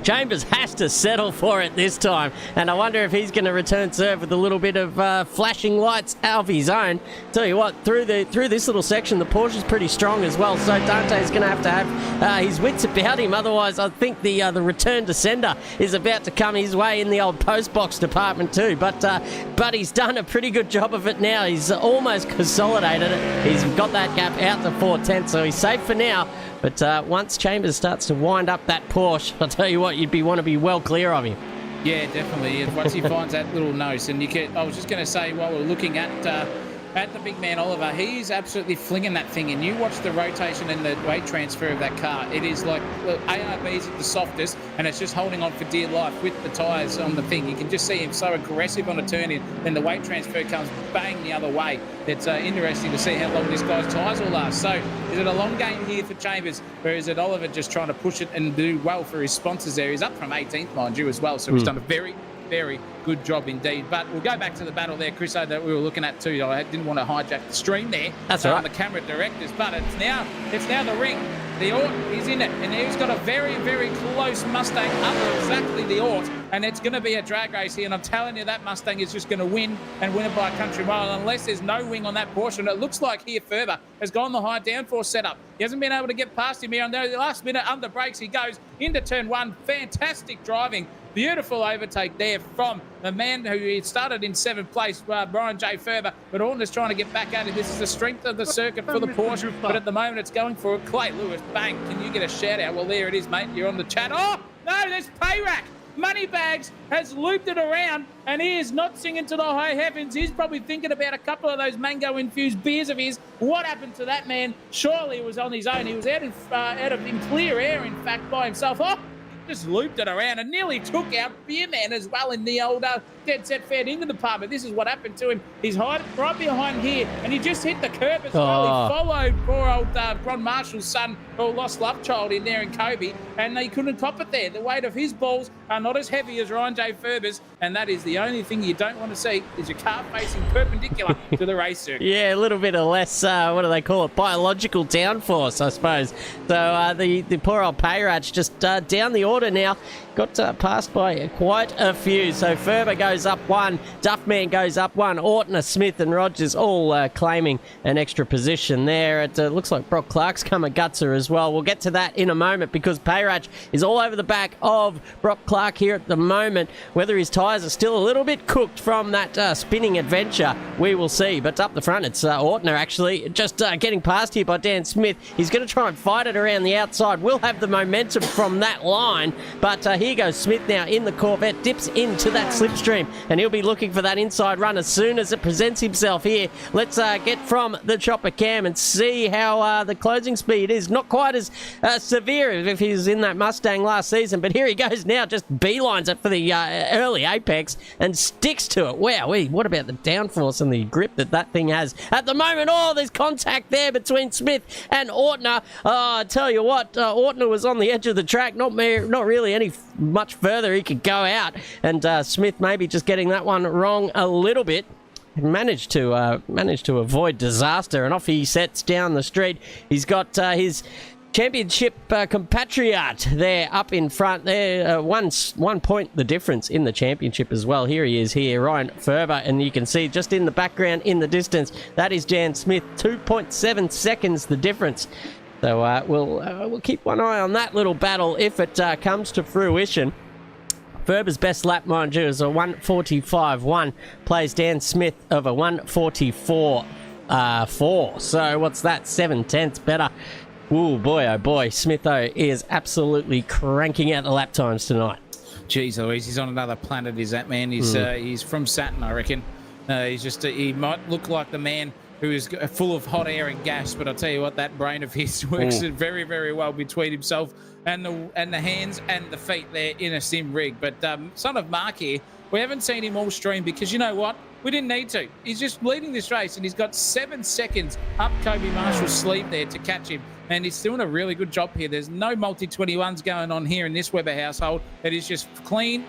Speaker 1: Chambers has to settle for it this time, and I wonder if he's going to return serve with a little bit of flashing lights of his own. Tell you what, through this little section, the Porsche's pretty strong as well, so Dante's going to have his wits about him. Otherwise, I think the return to sender is about to come his way in the old postbox department too. But he's done a pretty good job of it now. He's almost consolidated it. He's got that gap out to 4/10, so he's safe for now. But once Chambers starts to wind up that Porsche, I'll tell you what, you'd want to be well clear of him.
Speaker 3: Yeah, definitely. And once he finds that little nose, and I was just going to say, while we're looking at the big man Oliver, he's absolutely flinging that thing. And you watch the rotation and the weight transfer of that car. It is like ARB's at the softest, and it's just holding on for dear life with the tyres on the thing. You can just see him so aggressive on a turn-in, then the weight transfer comes bang the other way. It's interesting to see how long this guy's tyres will last. So is it a long game here for Chambers, or is it Oliver just trying to push it and do well for his sponsors there? He's up from 18th, mind you, as well. So he's done a very, very good job indeed. But we'll go back to the battle there, Chris, that we were looking at too. I didn't want to hijack the stream there.
Speaker 1: That's all right.
Speaker 3: On the camera directors, but it's now the ring. The Ort is in it, and he's got a very, very close Mustang under exactly the Ort, and it's going to be a drag race here, and I'm telling you that Mustang is just going to win and win it by a country mile unless there's no wing on that portion. It looks like here Ferber has gone the high downforce setup. He hasn't been able to get past him here on the last minute under brakes. He goes into turn one. Fantastic driving. Beautiful overtake there from the man who started in 7th place, Brian J. Ferber. But Orton is trying to get back at it. This is the strength of the circuit for the Porsche. But at the moment, it's going for it. Clay Lewis, bang. Can you get a shout out? Well, there it is, mate. You're on the chat. Oh, no, there's Payrack. Moneybags has looped it around, and he is not singing to the high heavens. He's probably thinking about a couple of those mango-infused beers of his. What happened to that man? Surely it was on his own. He was out in clear air, in fact, by himself. Oh! Just looped it around and nearly took out Beerman as well in the old dead set fair into the department. This is what happened to him. He's hiding right behind here, and he just hit the curb as well. He followed poor old Bron Marshall's son, who lost love child in there in Kobe, and they couldn't cop it there. The weight of his balls are not as heavy as Ryan J. Ferber's, and that is the only thing you don't want to see is your car facing perpendicular to the race circuit.
Speaker 1: Yeah, a little bit of less, what do they call it, biological downforce, I suppose. So the poor old Payrach just down the order now, got passed by quite a few. So Ferber goes up 1, Duffman goes up 1, Ortner, Smith and Rogers all claiming an extra position there. It looks like Brock Clark's come a gutser as well. We'll get to that in a moment because Payrach is all over the back of Brock Clark here at the moment. Whether his tyres are still a little bit cooked from that spinning adventure, we will see. But up the front, it's Ortner actually just getting past here by Dan Smith. He's going to try and fight it around the outside. We'll have the momentum from that line, but here goes Smith now in the Corvette, dips into that slipstream, and he'll be looking for that inside run as soon as it presents himself here. Let's get from the chopper cam and see how the closing speed is. Not quite as severe as if he was in that Mustang last season, but here he goes now, just beelines it for the early apex and sticks to it. Wow, what about the downforce and the grip that thing has at the moment? Oh, there's contact there between Smith and Ortner. Oh, I tell you what, Ortner was on the edge of the track, not really any much further he could go out, and Smith maybe just getting that one wrong a little bit. Managed to avoid disaster, and off he sets down the street. He's got his championship compatriot there up in front there. 1 point the difference in the championship as well. Here he is here, Ryan Ferber, and you can see just in the background in the distance, that is Dan Smith. 2.7 seconds the difference. So we'll keep one eye on that little battle if it comes to fruition. Ferber's best lap, mind you, is a 1:45.1. Plays Dan Smith of a 1:44.4. So what's that? 7/10 better. Ooh, boy, oh boy. Smitho is absolutely cranking out the lap times tonight.
Speaker 3: Jeez Louise, he's on another planet, is that man? He's from Saturn, I reckon. He might look like the man who is full of hot air and gas, but I'll tell you what, that brain of his works very, very well between himself and the hands and the feet there in a sim rig. But son of Mark here, we haven't seen him all stream because you know what? We didn't need to. He's just leading this race, and he's got 7 seconds up Kobe Marshall's sleeve there to catch him. and he's doing a really good job here. There's no multi-21s going on here in this Webber household. It is just clean,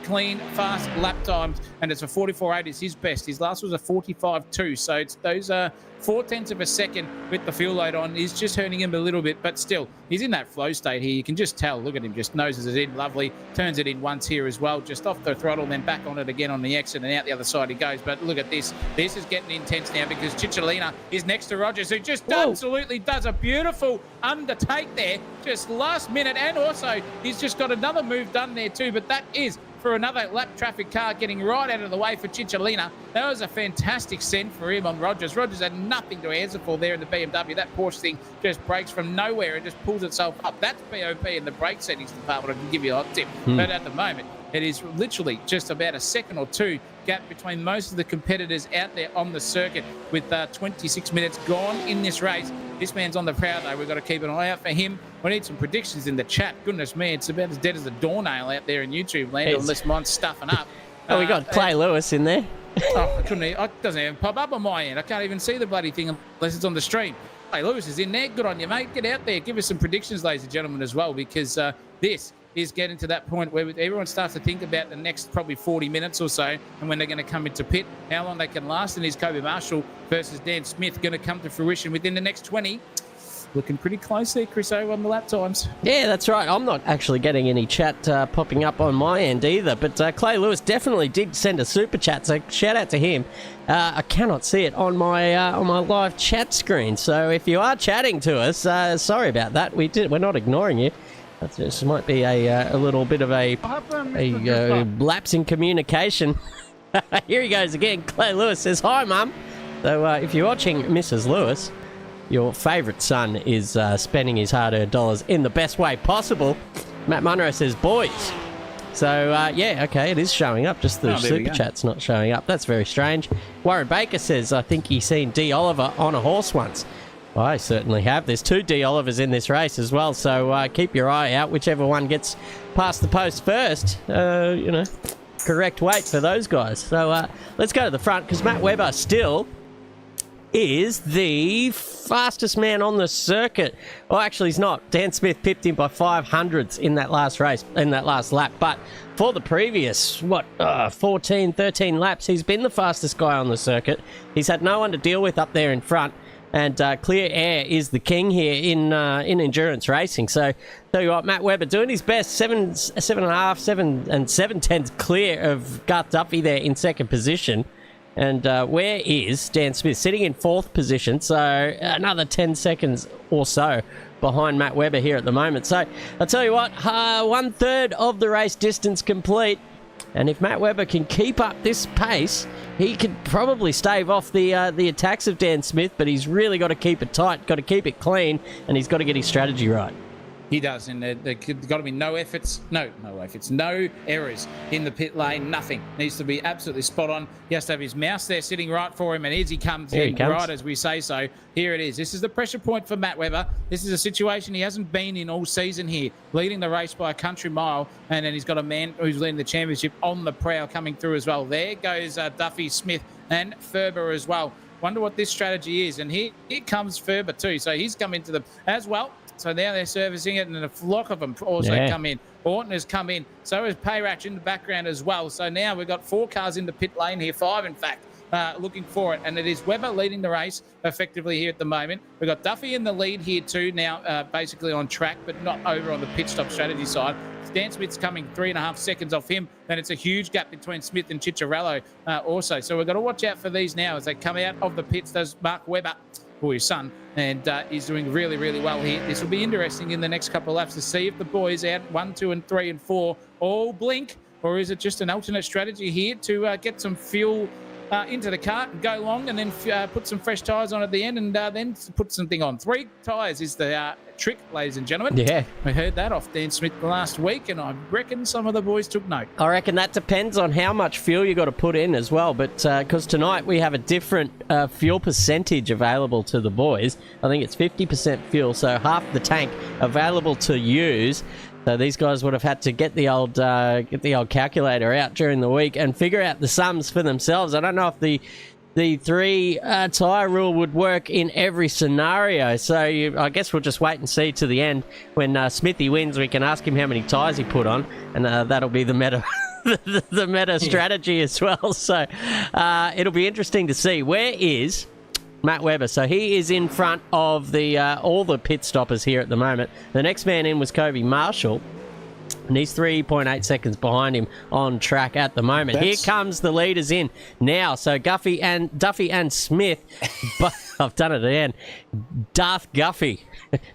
Speaker 3: fast lap times, and it's a 44.8 is his best. His last was a 45.2, so it's those 0.4 of a second with the fuel load on is just hurting him a little bit, but still, he's in that flow state here. You can just tell. Look at him, just noses it in, lovely. Turns it in once here as well, just off the throttle, then back on it again on the exit, and out the other side he goes. But look at this. This is getting intense now because Cicciolina is next to Rogers, who just absolutely does a beautiful undertake there, just last minute, and also he's just got another move done there too, but that is for another lap traffic car getting right out of the way for Cicciolina. That was a fantastic send for him on Rogers. Rogers had nothing to answer for there in the BMW. That Porsche thing just breaks from nowhere and just pulls itself up. That's BOP in the brake settings department. I can give you a hot tip. But at the moment, it is literally just about a second or two gap between most of the competitors out there on the circuit with 26 minutes gone in this race. This man's on the prowl, though. We've got to keep an eye out for him. We need some predictions in the chat. Goodness me, it's about as dead as a doornail out there in YouTube land, unless mine's stuffing up.
Speaker 1: Oh, we got Clay Lewis in there.
Speaker 3: It doesn't even pop up on my end. I can't even see the bloody thing unless it's on the stream. Clay Lewis is in there. Good on you, mate. Get out there. Give us some predictions, ladies and gentlemen, as well, because this is getting to that point where everyone starts to think about the next probably 40 minutes or so and when they're going to come into pit, how long they can last, and is Kobe Marshall versus Dan Smith going to come to fruition within the next 20? Looking pretty close there, Chris O, on the lap times.
Speaker 1: Yeah, that's right. I'm not actually getting any chat popping up on my end either, but Clay Lewis definitely did send a super chat, so shout out to him. I cannot see it on my live chat screen, so if you are chatting to us, sorry about that. We're not ignoring you. This might be a little bit of a lapse in communication. Here he goes again. Clay Lewis says, "Hi, Mum." So if you're watching Mrs. Lewis, your favourite son is spending his hard-earned dollars in the best way possible. Matt Munro says, "Boys." So, yeah, okay, it is showing up. Just the super chat's not showing up. That's very strange. Warren Baker says, "I think he's seen D. Oliver on a horse once." I certainly have. There's 2 D. Olivers in this race as well, so keep your eye out. Whichever one gets past the post first, correct weight for those guys. So let's go to the front, because Matt Webber still is the fastest man on the circuit. Well, actually, he's not. Dan Smith pipped him by 500ths in that last race, in that last lap. But for the previous, 14, 13 laps, he's been the fastest guy on the circuit. He's had no one to deal with up there in front. And clear air is the king here in endurance racing. So, tell you what, Matt Webber doing his best, 7.5, 7 and 7/10 clear of Garth Duffy there in second position. And where is Dan Smith? Sitting in 4th position, so another 10 seconds or so behind Matt Webber here at the moment. So, I'll tell you what, 1/3 of the race distance complete. And if Matt Webber can keep up this pace, he could probably stave off the attacks of Dan Smith, but he's really got to keep it tight, got to keep it clean, and he's got to get his strategy right.
Speaker 3: He does, and there's got to be no errors in the pit lane, nothing. Needs to be absolutely spot on. He has to have his mouse there sitting right for him, and as he comes right as we say so. Here it is. This is the pressure point for Matt Webber. This is a situation he hasn't been in all season here, leading the race by a country mile, and then he's got a man who's leading the championship on the prowl coming through as well. There goes Duffy, Smith, and Ferber as well. Wonder what this strategy is, and here comes Ferber too. So he's come into the as well. So now they're servicing it, and a flock of them also come in. Orton has come in. So is Payrach in the background as well. So now we've got 4 cars in the pit lane here, 5 in fact, looking for it. And it is Webber leading the race effectively here at the moment. We've got Duffy in the lead here too now, basically on track, but not over on the pit stop strategy side. Dan Smith's coming 3.5 seconds off him. Then it's a huge gap between Smith and Cicciarello also. So we've got to watch out for these now as they come out of the pits. Does Mark Webber, or his son, and he's doing really, really well here. This will be interesting in the next couple of laps to see if the boys out 1, 2, and 3, and 4 all blink, or is it just an alternate strategy here to get some fuel into the cart and go long, and then put some fresh tyres on at the end, and then put something on. 3 tyres is the trick, ladies and gentlemen.
Speaker 1: Yeah.
Speaker 3: We heard that off Dan Smith last week, and I reckon some of the boys took note.
Speaker 1: I reckon that depends on how much fuel you got to put in as well, but because tonight we have a different fuel percentage available to the boys. I think it's 50% fuel, so half the tank available to use. So these guys would have had to get the old calculator out during the week and figure out the sums for themselves. I don't know if the the three tyre rule would work in every scenario. So I guess we'll just wait and see to the end. When Smithy wins, we can ask him how many tyres he put on, and that'll be the meta. the meta strategy as well. So it'll be interesting to see. Where is Matt Webber? So he is in front of the all the pit stoppers here at the moment. The next man in was Kobe Marshall, and he's 3.8 seconds behind him on track at the moment. Here comes the leaders in now. So Duffy and Smith. But I've done it again. Darth Guffey.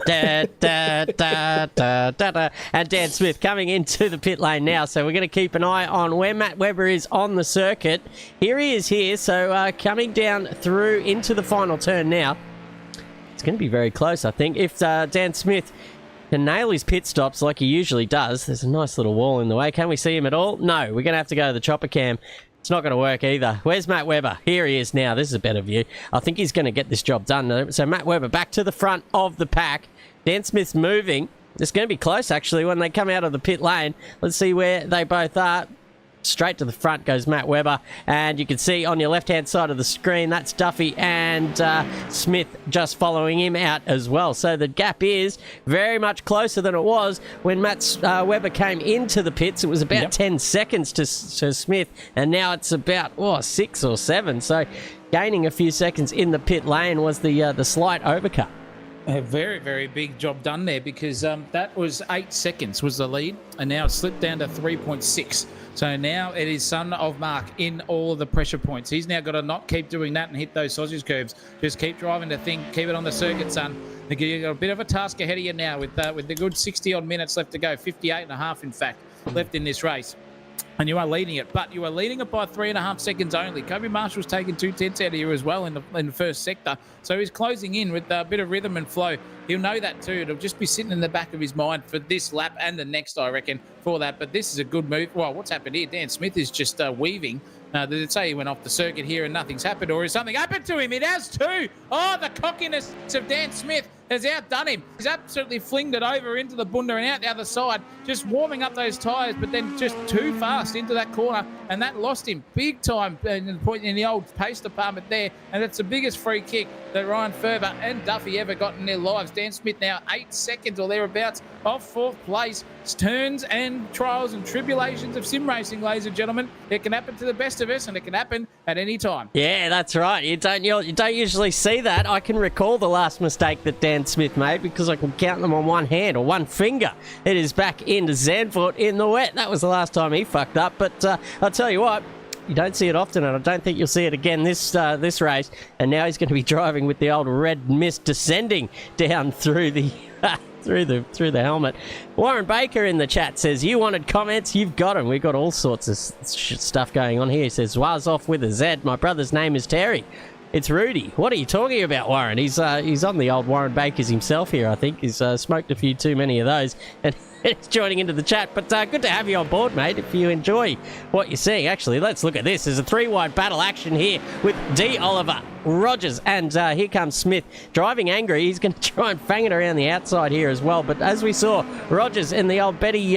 Speaker 1: Da, da, da, da, da, da. And Dan Smith coming into the pit lane now. So we're going to keep an eye on where Matt Webber is on the circuit. Here he is here. So coming down through into the final turn now. It's going to be very close, I think. If Dan Smith can nail his pit stops like he usually does. There's a nice little wall in the way. Can we see him at all? No, we're going to have to go to the chopper cam. It's not going to work either. Where's Matt Webber? Here he is now. This is a better view. I think he's going to get this job done. So Matt Webber back to the front of the pack. Dan Smith's moving. It's going to be close, actually, when they come out of the pit lane. Let's see where they both are. Straight to the front goes Matt Webber, and you can see on your left-hand side of the screen, that's Duffy and Smith just following him out as well. So the gap is very much closer than it was when Matt Webber came into the pits. It was about 10 seconds to Smith, and now it's about 6 or 7. So gaining a few seconds in the pit lane was the slight overcut.
Speaker 3: A very, very big job done there, because that was 8 seconds was the lead, and now it's slipped down to 3.6. So now it is son of Mark in all of the pressure points. He's now got to not keep doing that and hit those sausage curves. Just keep driving the thing, keep it on the circuit, son. You've got a bit of a task ahead of you now with the good 60-odd minutes left to go, 58 and a half, in fact, left in this race. And you are leading it, but you are leading it by 3.5 seconds only. Kobe Marshall's taken 2/10 out of you as well in the first sector. So he's closing in with a bit of rhythm and flow. He'll know that too. It'll just be sitting in the back of his mind for this lap and the next, I reckon, for that. But this is a good move. Well, what's happened here? Dan Smith is just weaving. Did it say he went off the circuit here and nothing's happened, or is something happened to him? It has too. Oh, the cockiness of Dan Smith has outdone him. He's absolutely flinged it over into the bunda and out the other side, just warming up those tyres, but then just too fast into that corner, and that lost him big time in the old pace department there. And it's the biggest free kick that Ryan Ferber and Duffy ever got in their lives. Dan Smith now 8 seconds or thereabouts off fourth place. It's turns and trials and tribulations of sim racing, ladies and gentlemen. It can happen to the best of us, and it can happen at any time.
Speaker 1: Yeah, that's right. You don't usually see that. I can recall the last mistake that Dan Smith made because I can count them on one hand or one finger. It is back into Zandvoort in the wet. That was the last time he fucked up. But I'll tell you what, you don't see it often, and I don't think you'll see it again this race. And now he's going to be driving with the old red mist descending down through the through the helmet. Warren Baker in the chat says, you wanted comments, you've got them. We've got all sorts of stuff going on here. He says, was off with a Z. My brother's name is Terry. It's Rudy. What are you talking about, Warren? He's on the old Warren Bakers himself here, I think. He's smoked a few too many of those, and he's joining into the chat. But good to have you on board, mate, if you enjoy what you're seeing. Actually, let's look at this. There's a 3-wide battle action here with D. Oliver, Rogers, and here comes Smith driving angry. He's going to try and fang it around the outside here as well. But as we saw, Rogers and the old Betty,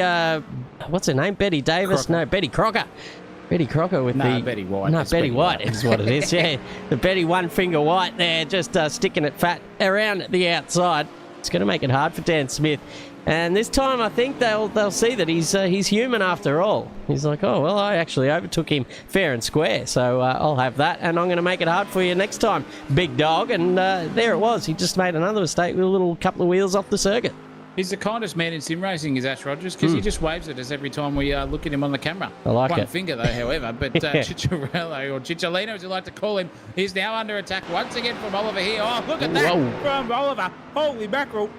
Speaker 1: what's her name? Betty Davis? Crocker. No, Betty Crocker. Betty Crocker with
Speaker 3: Betty White.
Speaker 1: No, Betty White is what it is, yeah. The Betty One Finger White there, just sticking it fat around the outside. It's going to make it hard for Dan Smith. And this time I think they'll see that he's human after all. He's like, oh, well, I actually overtook him fair and square, so I'll have that, and I'm going to make it hard for you next time, big dog. And there it was. He just made another mistake with a little couple of wheels off the circuit.
Speaker 3: He's the kindest man in sim racing, is Ash Rogers, because he just waves at us every time we look at him on the camera.
Speaker 1: I like
Speaker 3: One
Speaker 1: it.
Speaker 3: finger, though, however. But Cicciarello, or Cicciolino, as you like to call him, is now under attack once again from Oliver here. Oh, look at that from Oliver. Holy mackerel.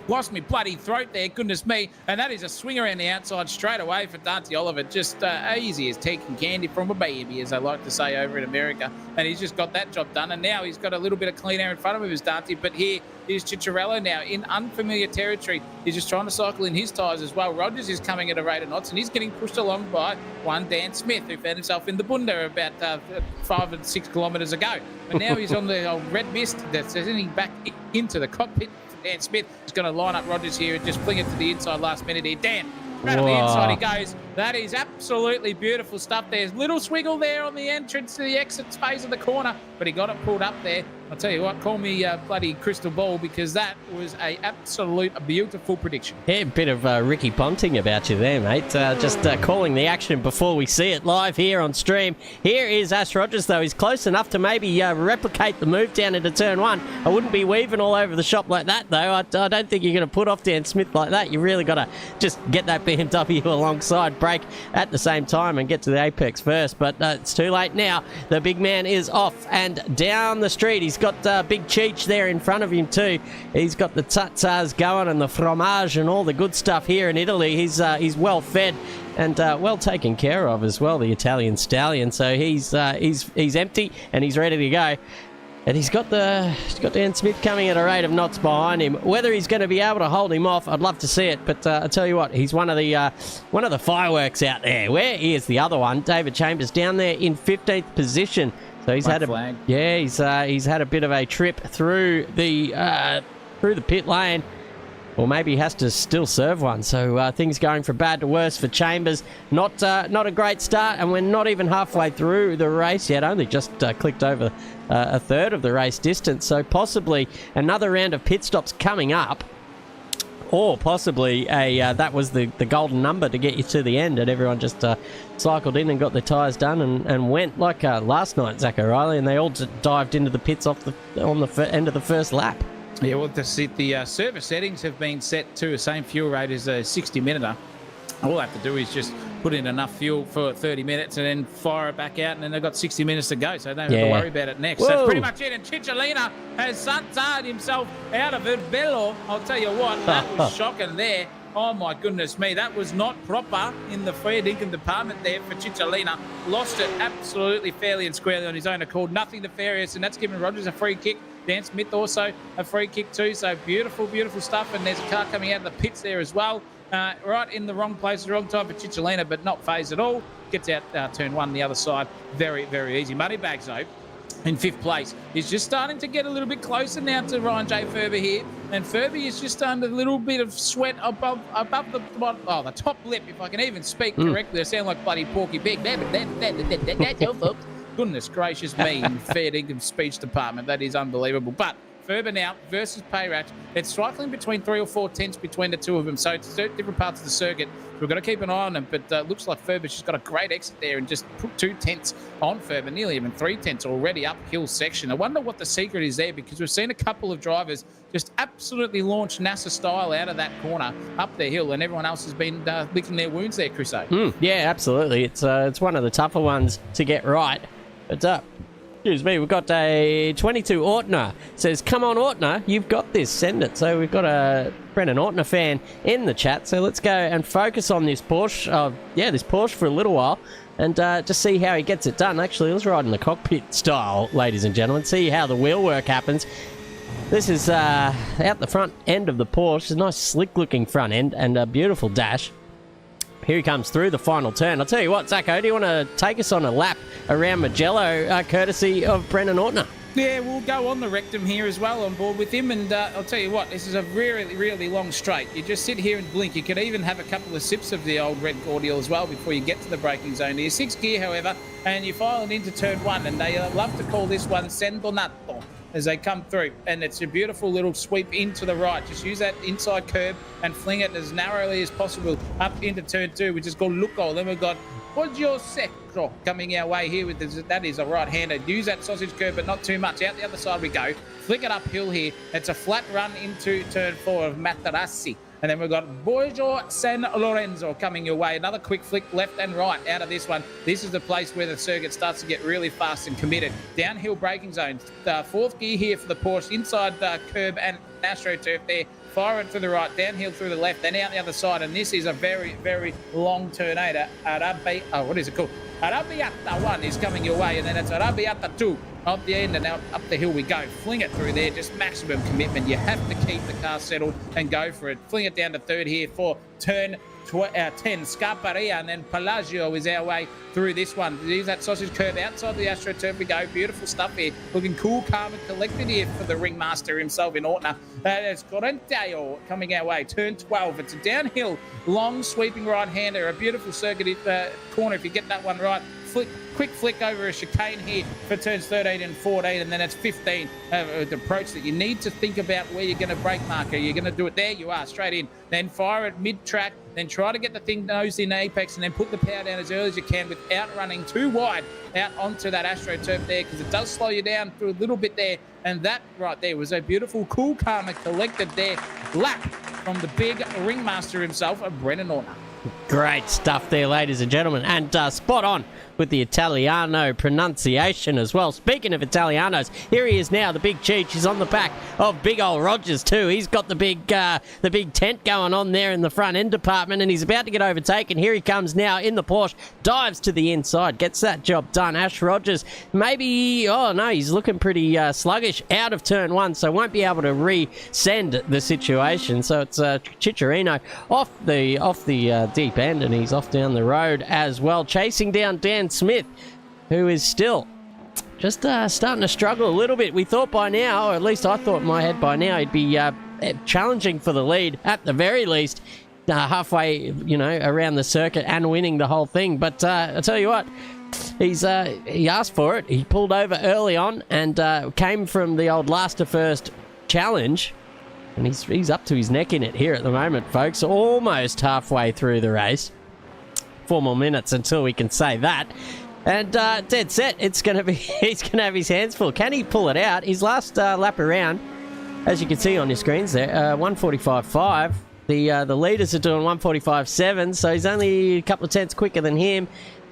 Speaker 3: Lost me bloody throat there, goodness me. And that is a swing around the outside straight away for Dante Oliver. Just easy as taking candy from a baby, as they like to say over in America. And he's just got that job done. And now he's got a little bit of clean air in front of him, as Dante. But here is Cicciarello now in unfamiliar territory. He's just trying to cycle in his tyres as well. Rogers is coming at a rate of knots, and he's getting pushed along by one Dan Smith, who found himself in the bunda about 5 and 6 kilometres ago. But now he's on the old red mist that's heading back into the cockpit. Dan Smith is going to line up Rogers here and just fling it to the inside last minute here. Dan, Right on the inside he goes. That is absolutely beautiful stuff. There's little swiggle there on the entrance to the exit space of the corner, but he got it pulled up there. I'll tell you what, call me bloody crystal ball, because that was a absolute beautiful prediction.
Speaker 1: Yeah, a bit of Ricky Ponting about you there, mate. Just calling the action before we see it live here on stream. Here is Ash Rogers, though. He's close enough to maybe replicate the move down into turn one. I wouldn't be weaving all over the shop like that, though. I don't think you're going to put off Dan Smith like that. You really got to just get that BMW alongside, brake at the same time and get to the apex first. But it's too late now. The big man is off and down the street. He's got Big Cheech there in front of him too. He's got the tatas going and the fromage and all the good stuff here in Italy. He's well fed and well taken care of as well, the Italian stallion. So he's empty and he's ready to go. And he's got Dan Smith coming at a rate of knots behind him. Whether he's going to be able to hold him off, I'd love to see it. But I tell you what, he's one of the fireworks out there. Where is the other one? David Chambers down there in 15th position. So he's had he's had a bit of a trip through the pit lane. Or maybe he has to still serve one. So things going from bad to worse for Chambers. Not a great start, and we're not even halfway through the race yet. Only just clicked over a third of the race distance. So possibly another round of pit stops coming up. Or possibly that was the golden number to get you to the end, and everyone just cycled in and got their tyres done and went like last night, Zach O'Reilly, and they all dived into the pits on the end of the first lap.
Speaker 3: Yeah, well, the service settings have been set to the same fuel rate as a 60-minute. All I have to do is just put in enough fuel for 30 minutes and then fire it back out, and then they've got 60 minutes to go, so they don't have to worry about it next. Whoa. So that's pretty much it. And Cicciolina has santified himself out of Mugello. I'll tell you what, that was shocking there. Oh, my goodness me. That was not proper in the fair dinkum department there for Cicciolina. Lost it absolutely fairly and squarely on his own accord. Nothing nefarious, and that's given Rogers a free kick. Dan Smith also a free kick too. So beautiful, beautiful stuff. And there's a car coming out of the pits there as well. Right in the wrong place, the wrong time for Cicciolina, but not phased at all. Gets out turn one, the other side. Very, very easy. Moneybags, though, in 5th place. He's just starting to get a little bit closer now to Ryan J. Ferber here. And Ferber is just under a little bit of sweat above the top lip, if I can even speak correctly. I sound like bloody Porky Pig. That's your fault. Goodness gracious me, in fair dinkum speech department. That is unbelievable. But Ferber now versus Payratch. It's cycling between 3 or 4 tenths between the two of them. So it's different parts of the circuit. We've got to keep an eye on them. But looks like Ferber's just got a great exit there and just put 2 tenths on Ferber, nearly even 3 tenths already uphill section. I wonder what the secret is there, because we've seen a couple of drivers just absolutely launch NASA style out of that corner up the hill, and everyone else has been licking their wounds there, Crusoe.
Speaker 1: Yeah, absolutely. It's one of the tougher ones to get right. But excuse me, we've got a 22 Ortner. Says, come on, Ortner, you've got this, send it. So we've got a Brendan Ortner fan in the chat. So let's go and focus on this Porsche. This Porsche for a little while and just see how he gets it done. Actually, let's ride in the cockpit style, ladies and gentlemen. See how the wheel work happens. This is out the front end of the Porsche. It's a nice slick-looking front end and a beautiful dash. Here he comes through the final turn. I'll tell you what, Zacko, do you want to take us on a lap around Mugello, courtesy of Brendan Ortner?
Speaker 3: Yeah, we'll go on the rectum here as well, on board with him. And I'll tell you what, this is a really, really long straight. You just sit here and blink. You could even have a couple of sips of the old red cordial as well before you get to the braking zone. You're 6th gear, however, and you're filing into turn 1. And they love to call this one San Donato as they come through, and it's a beautiful little sweep into the right. Just use that inside curb and fling it as narrowly as possible up into turn 2, which is called Lucco. Then we've got Poggio Secco coming our way here with this. That is a right-hander. Use that sausage curb, but not too much. Out the other side we go. Flick it uphill here. It's a flat run into turn 4 of Materassi. And then we've got Borgio San Lorenzo coming your way. Another quick flick left and right out of this one. This is the place where the circuit starts to get really fast and committed. Downhill braking zone. 4th gear here for the Porsche. Inside curb and AstroTurf there. Fire it to the right, downhill through the left, then out the other side. And this is a very, very long turn 8. What is it called? Arrabbiata 1 is coming your way, and then it's Arrabbiata 2 up the end, and now up the hill we go. Fling it through there, just maximum commitment. You have to keep the car settled and go for it. Fling it down to 3rd here for turn 10. Scarparia, and then Pelagio is our way through this one. Use that sausage curve outside the AstroTurf we go. Beautiful stuff here. Looking cool, calm, and collected here for the ringmaster himself in Ortner. It's Correnteo coming our way. Turn 12. It's a downhill, long sweeping right-hander. A beautiful circuit corner if you get that one right. Quick flick over a chicane here for turns 13 and 14, and then it's 15. The approach that you need to think about where you're going to brake marker. You're going to do it there. You are straight in. Then fire it mid-track. Then try to get the thing nose in apex, and then put the power down as early as you can without running too wide out onto that AstroTurf there, because it does slow you down through a little bit there. And that right there was a beautiful, cool, calm, and collected there lap from the big ringmaster himself, Brennan Ortner.
Speaker 1: Great stuff there, ladies and gentlemen, and spot on with the Italiano pronunciation as well. Speaking of Italianos, here he is now, the big Cheech. He's on the back of big old Rogers too. He's got the big tent going on there in the front end department, and he's about to get overtaken. Here he comes now in the Porsche, dives to the inside, gets that job done. Ash Rogers, maybe, oh no, he's looking pretty sluggish out of turn 1, so won't be able to resend the situation. So it's Chicharino off the deep end, and he's off down the road as well, chasing down Dan Smith, who is still just starting to struggle a little bit. We thought by now, or at least I thought in my head by now, he'd be challenging for the lead at the very least, halfway, around the circuit and winning the whole thing. But I tell you what, he asked for it. He pulled over early on and came from the old last to first challenge. And he's up to his neck in it here at the moment, folks. Almost halfway through the race. 4 more minutes until we can say that. And dead set, it's going to be, he's going to have his hands full. Can he pull it out? His last lap around, as you can see on your screens there, 1:45.5. The leaders are doing 1:45.7, so he's only a couple of tenths quicker than him.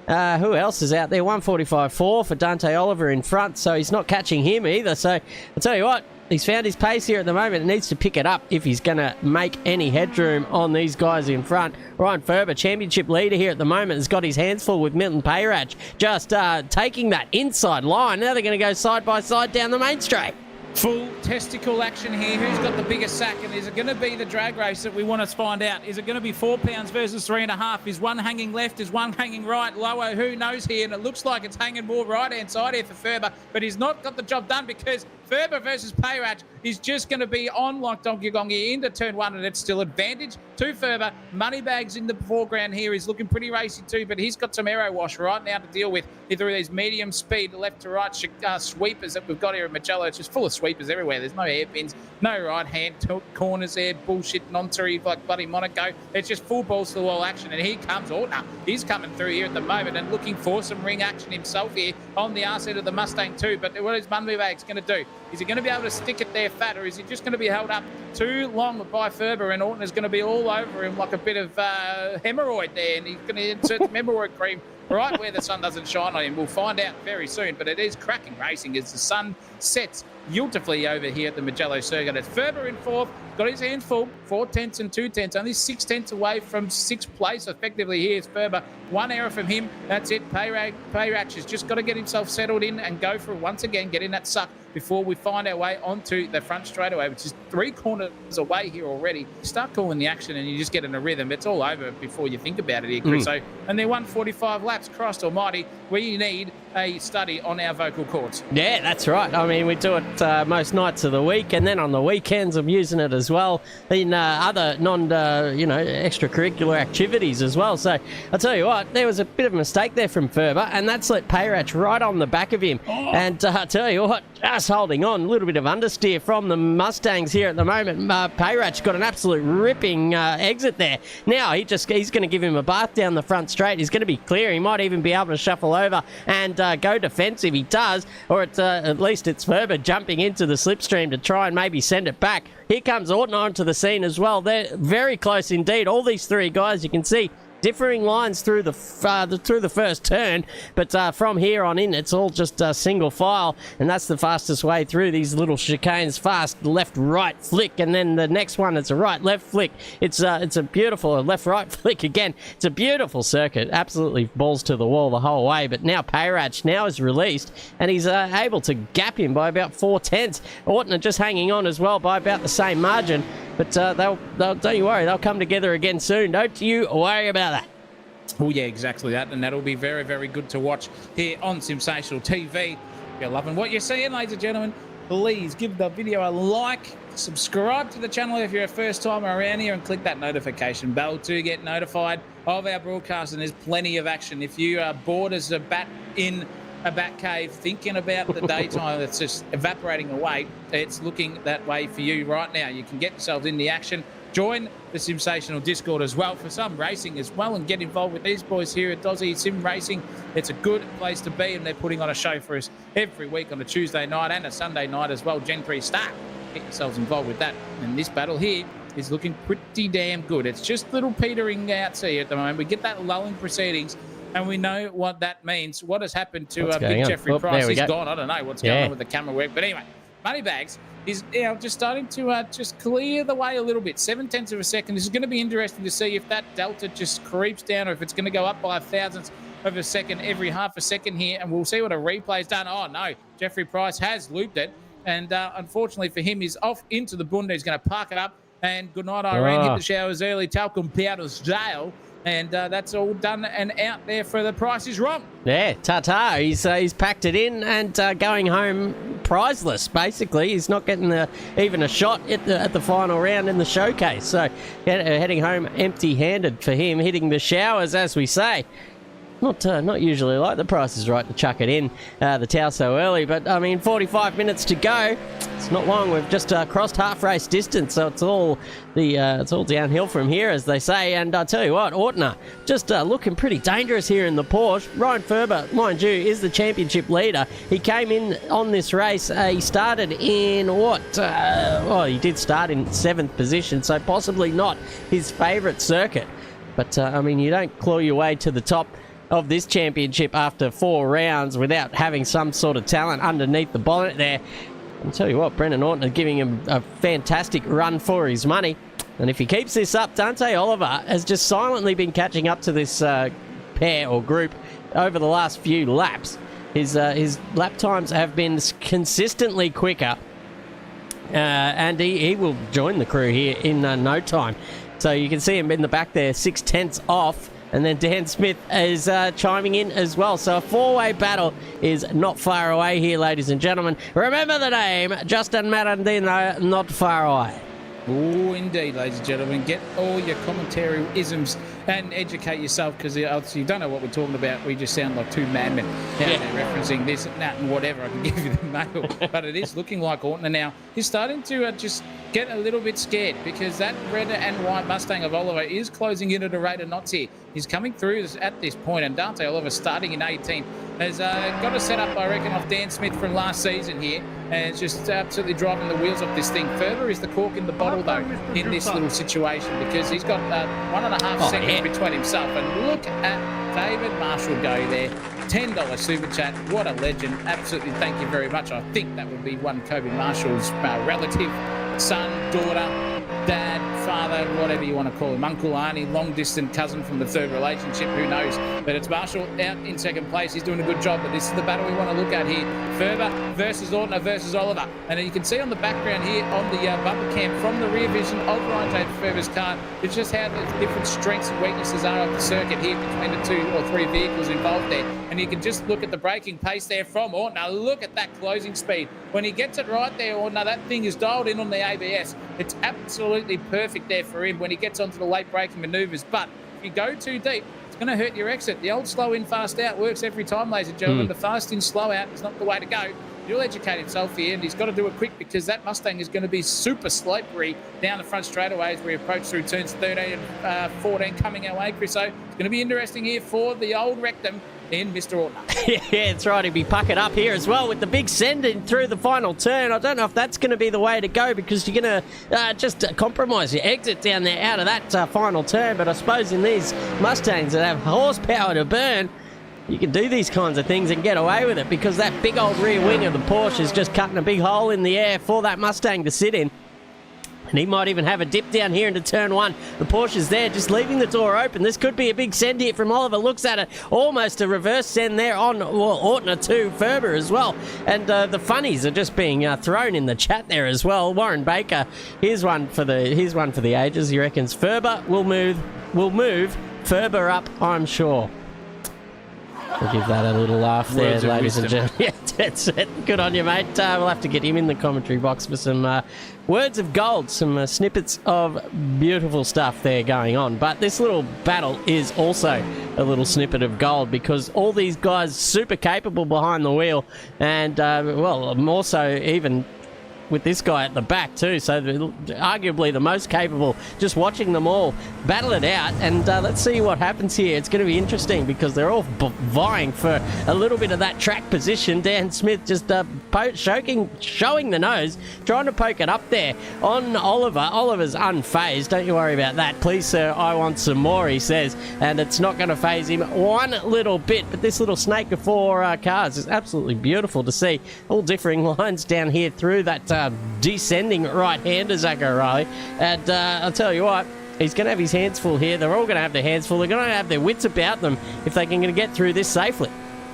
Speaker 1: Who else is out there? 1:45.4 for Dante Oliver in front, so he's not catching him either. So I'll tell you what, he's found his pace here at the moment and needs to pick it up if he's going to make any headroom on these guys in front. Ryan Ferber, championship leader here at the moment, has got his hands full with Milton Payrach, just taking that inside line. Now they're going to go side by side down the main straight.
Speaker 3: Full testicle action here. Who's got the biggest sack? And is it going to be the drag race that we want to find out? Is it going to be 4 pounds versus 3.5? Is one hanging left? Is one hanging right? Lower? Who knows here? And it looks like it's hanging more right-hand side here for Ferber, but he's not got the job done because Ferber versus Payrach is just going to be on like Donkey Gongi into turn 1, and it's still advantage to Ferber. Moneybags in the foreground here. He's looking pretty racy too, but he's got some aero wash right now to deal with through these medium speed left to right sweepers that we've got here at Mugello. It's just full of sweepers everywhere. There's no hairpins, no right hand corners there, bullshit non-turi like bloody Monaco. It's just full balls to the wall action, and here comes Ortner. He's coming through here at the moment and looking for some ring action himself here on the arse end of the Mustang too. But what is Moneybags going to do? Is he going to be able to stick it there fat, or is he just going to be held up too long by Ferber, and Ortner's going to be all over him like a bit of hemorrhoid there, and he's going to insert some hemorrhoid cream right where the sun doesn't shine on him. We'll find out very soon, but it is cracking racing as the sun sets beautifully over here at the Mugello circuit. It's Ferber in 4th, got his hands full, 4 tenths and 2 tenths, only 6 tenths away from 6th place. Effectively, here's Ferber. 1 error from him, that's it. Payrach has just got to get himself settled in and go for it once again, get in that suck before we find our way onto the front straightaway, which is 3 corners away here already. Start calling the action and you just get in a rhythm. It's all over before you think about it here, Chris. So, and they're 145 laps. Christ almighty, we need a study on our vocal cords.
Speaker 1: Yeah, that's right. I mean, we do it most nights of the week, and then on the weekends I'm using it as well in other extracurricular activities as well. So I'll tell you what, there was a bit of a mistake there from Ferber, and that's let Payrach right on the back of him. And I'll tell you what, just holding on, a little bit of understeer from the Mustangs here at the moment. Payrach got an absolute ripping exit there. Now he's going to give him a bath down the front straight. He's going to be clear. He might even be able to shuffle over and go defensive. He does, or at least it's Ferber jumping into the slipstream to try and maybe send it back. Here comes Ortner onto the scene as well. They're very close indeed. All these 3 guys, you can see differing lines through the first turn, but from here on in, it's all just a single file, and that's the fastest way through these little chicanes. Fast left-right flick, and then the next one, it's a right-left flick. It's a beautiful left-right flick again. It's a beautiful circuit, absolutely balls to the wall the whole way. But now Payrach now is released, and he's able to gap him by about 4 tenths. Ortner just hanging on as well by about the same margin. But they'll don't you worry, they'll come together again soon. Don't you worry about that.
Speaker 3: Oh, yeah, exactly that. And that'll be very, very good to watch here on Sensational TV. If you're loving what you're seeing, ladies and gentlemen, please give the video a like, subscribe to the channel if you're a first time around here, and click that notification bell to get notified of our broadcast. And there's plenty of action. If you are bored as a bat in a bat cave, thinking about the daytime that's just evaporating away, it's looking that way for you right now. You can get yourselves in the action. Join the Sensational Discord as well for some racing as well, and get involved with these boys here at Dozzy Sim Racing. It's a good place to be, and they're putting on a show for us every week on a Tuesday night and a Sunday night as well. Gen 3 start. Get yourselves involved with that. And this battle here is looking pretty damn good. It's just little petering out here at the moment. We get that lull in proceedings, and we know what that means. What has happened to Big Jeffrey Price? He's gone. I don't know what's going on with the camera work. But anyway, Moneybags is just starting to just clear the way a little bit. 0.7 of a second. This is going to be interesting to see if that delta just creeps down, or if it's going to go up by 1,000th of a second every half a second here. And we'll see what a replay's done. Oh, no. Jeffrey Price has looped it. And unfortunately for him, he's off into the bunda. He's going to park it up. And good night, Irene. Hit the showers early. Talcum Powder's jail. And that's all done and out there for the Price is Wrong.
Speaker 1: Yeah, ta-ta. He's packed it in and going home prizeless, basically. He's not getting even a shot at the final round in the showcase. So heading home empty-handed for him, hitting the showers, as we say. Not usually like the Price is Right to chuck it in the towel so early, but I mean 45 minutes to go. It's not long. We've just crossed half race distance, so it's all downhill from here, as they say. And I tell you what, Ortner just looking pretty dangerous here in the Porsche. Ryan Ferber, mind you, is the championship leader. He came in on this race. He started in he did start in 7th position, so possibly not his favourite circuit. But I mean, you don't claw your way to the top of this championship after 4 rounds without having some sort of talent underneath the bonnet there. I'll tell you what, Brendan Ortner giving him a fantastic run for his money. And if he keeps this up, Dante Oliver has just silently been catching up to this pair or group over the last few laps. His lap times have been consistently quicker, and he will join the crew here in no time. So you can see him in the back there, 0.6 off. And then Dan Smith is chiming in as well. So a 4-way battle is not far away here, ladies and gentlemen. Remember the name, Justin Marandino, not far away.
Speaker 3: Oh, indeed, ladies and gentlemen. Get all your commentary isms and educate yourself, because you don't know what we're talking about. We just sound like two madmen out there referencing this and that and whatever. I can give you the mail. But it is looking like Ortner now is starting to just get a little bit scared, because that red and white Mustang of Oliver is closing in at a rate of knots here. He's coming through at this point, and Dante Oliver, starting in 18, has got a set up, I reckon, off Dan Smith from last season here, and it's just absolutely driving the wheels off this thing. Further is the cork in the bottle, though, in this little situation, because he's got 1.5 seconds between himself. And look at David Marshall go there. $10 super chat. What a legend. Absolutely, thank you very much. I think that would be one Kobe Marshall's relative, son, daughter, dad, father, whatever you want to call him, uncle, auntie, long-distance cousin from the third relationship, who knows. But it's Marshall out in second place. He's doing a good job, but this is the battle we want to look at here. Ferber versus Ortner versus Oliver. And you can see on the background here on the bumper cam from the rear vision of Ryan J. Ferber's car, it's just how the different strengths and weaknesses are of the circuit here between the 2 or 3 vehicles involved there. And you can just look at the braking pace there from Ortner. Look at that closing speed. When he gets it right there, Ortner, that thing is dialed in on the ABS. It's absolutely perfect there for him when he gets onto the late braking manoeuvres. But if you go too deep, it's going to hurt your exit. The old slow in, fast out works every time, ladies and gentlemen. The fast in, slow out is not the way to go. He'll educate himself here, and he's got to do it quick, because that Mustang is going to be super slippery down the front straightaway as we approach through turns 13 and 14 coming our way, Chris. So it's going to be interesting here for the old rectum in Mr. Ortner.
Speaker 1: Yeah, that's right. He'll be puckered up here as well with the big send in through the final turn. I don't know if that's going to be the way to go, because you're going to just compromise your exit down there out of that final turn. But I suppose in these Mustangs that have horsepower to burn, you can do these kinds of things and get away with it, because that big old rear wing of the Porsche is just cutting a big hole in the air for that Mustang to sit in. And he might even have a dip down here into turn 1. The Porsche's there, just leaving the door open. This could be a big send here from Oliver. Looks at it, almost a reverse send there on Ortner to Ferber as well. And the funnies are just being thrown in the chat there as well. Warren Baker, here's one for the ages. He reckons Ferber will move Ferber up, I'm sure. We'll give that a little laugh there, ladies and gentlemen. Yeah, that's it. Good on you, mate. We'll have to get him in the commentary box for some words of gold, some snippets of beautiful stuff there going on. But this little battle is also a little snippet of gold because all these guys super capable behind the wheel and, well, more so even with this guy at the back too, so arguably the most capable. Just watching them all battle it out, and let's see what happens here. It's going to be interesting because they're all vying for a little bit of that track position. Dan Smith just showing the nose, trying to poke it up there on Oliver. Oliver's unfazed. Don't you worry about that. Please, sir, I want some more, he says, and it's not going to faze him one little bit. But this little snake of 4 cars is absolutely beautiful to see. All differing lines down here through that descending right-hander, Zach O'Reilly. And I'll tell you what, he's going to have his hands full here. They're all going to have their hands full. They're going to have their wits about them if they can get through this safely.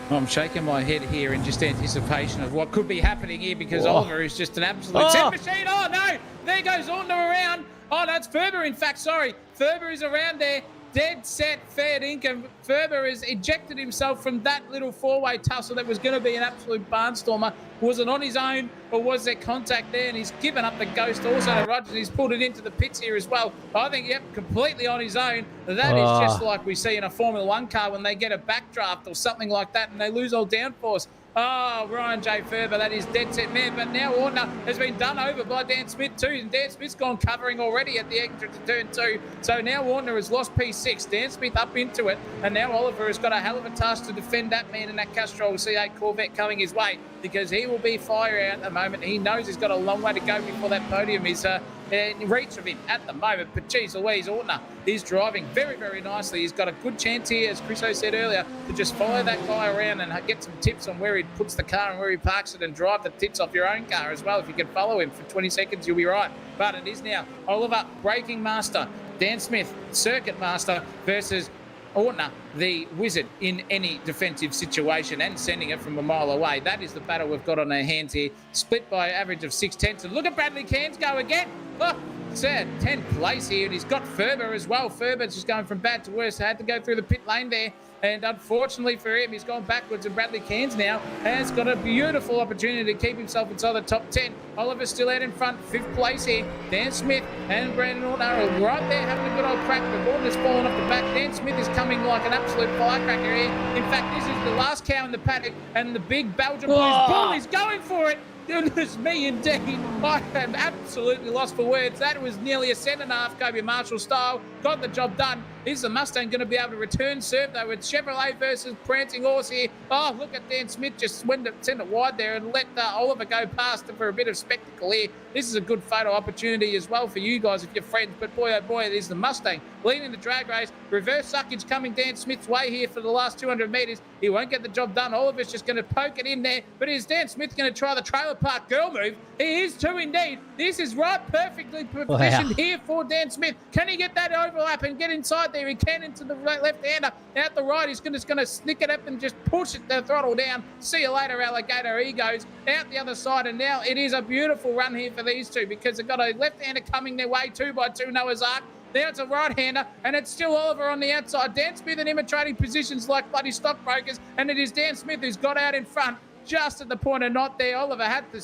Speaker 3: I'm shaking my head here in just anticipation of what could be happening here because Oliver is just an absolute set machine. Oh, no! There goes Ortner around. Oh, that's Ferber, in fact. Sorry. Ferber is around there. Dead set, fair dinkum. Ferber has ejected himself from that little 4-way tussle that was going to be an absolute barnstormer. Was it on his own or was there contact there? And he's given up the ghost also to Rogers. He's pulled it into the pits here as well. I think, yep, completely on his own. That is just like we see in a Formula 1 car when they get a backdraft or something like that and they lose all downforce. Oh, Ryan J. Ferber, that is dead set man. But now Ortner has been done over by Dan Smith too. And Dan Smith's gone covering already at the exit to turn 2. So now Ortner has lost P6. Dan Smith up into it. And now Oliver has got a hell of a task to defend that man in that Castrol C8 Corvette coming his way because he will be firing at the moment. He knows he's got a long way to go before that podium is in reach of him at the moment. But geez Louise, Ortner is driving very, very nicely. He's got a good chance here, as Chriso said earlier, to just follow that guy around and get some tips on where he puts the car and where he parks it and drive the tips off your own car as well. If you can follow him for 20 seconds, you'll be right. But it is now Oliver, braking master, Dan Smith, circuit master versus Ortner, the wizard in any defensive situation and sending it from a mile away. That is the battle we've got on our hands here. Split by average of 6/10. And look at Bradley Cairns go again. Oh, sad 10th place here. And he's got Ferber as well. Ferber's just going from bad to worse. Had to go through the pit lane there. And unfortunately for him, he's gone backwards. And Bradley Cairns now has got a beautiful opportunity to keep himself inside the top 10. Oliver's still out in front, 5th place here. Dan Smith and Brandon Ortner are right there having a good old crack. But Ortner's fallen off the back. Dan Smith is coming like an absolute firecracker here. In fact, this is the last cow in the paddock. And the big Belgian Blues bull is going for it. Goodness me, indeed. I am absolutely lost for words. That was nearly a 1.5 Kobe Marshall style. Got the job done. Is the Mustang going to be able to return serve, though, with Chevrolet versus Prancing Horse here? Oh, look at Dan Smith just send it wide there and let Oliver go past for a bit of spectacle here. This is a good photo opportunity as well for you guys if you're friends. But boy, oh boy, it is the Mustang leading the drag race. Reverse suckage coming Dan Smith's way here for the last 200 metres. He won't get the job done. Oliver's just going to poke it in there. But is Dan Smith going to try the trailer park girl move? He is too indeed. This is right perfectly positioned here for Dan Smith. Can he get that overlap and get inside there? He can into the left-hander. Out the right, he's just going to snick it up and just push it, the throttle down. See you later, alligator. He goes out the other side. And now it is a beautiful run here for these two because they've got a left-hander coming their way 2x2 Noah's Ark. Now it's a right-hander, and it's still Oliver on the outside. Dan Smith and him are trading positions like bloody stockbrokers, and it is Dan Smith who's got out in front just at the point of not there. Oliver had to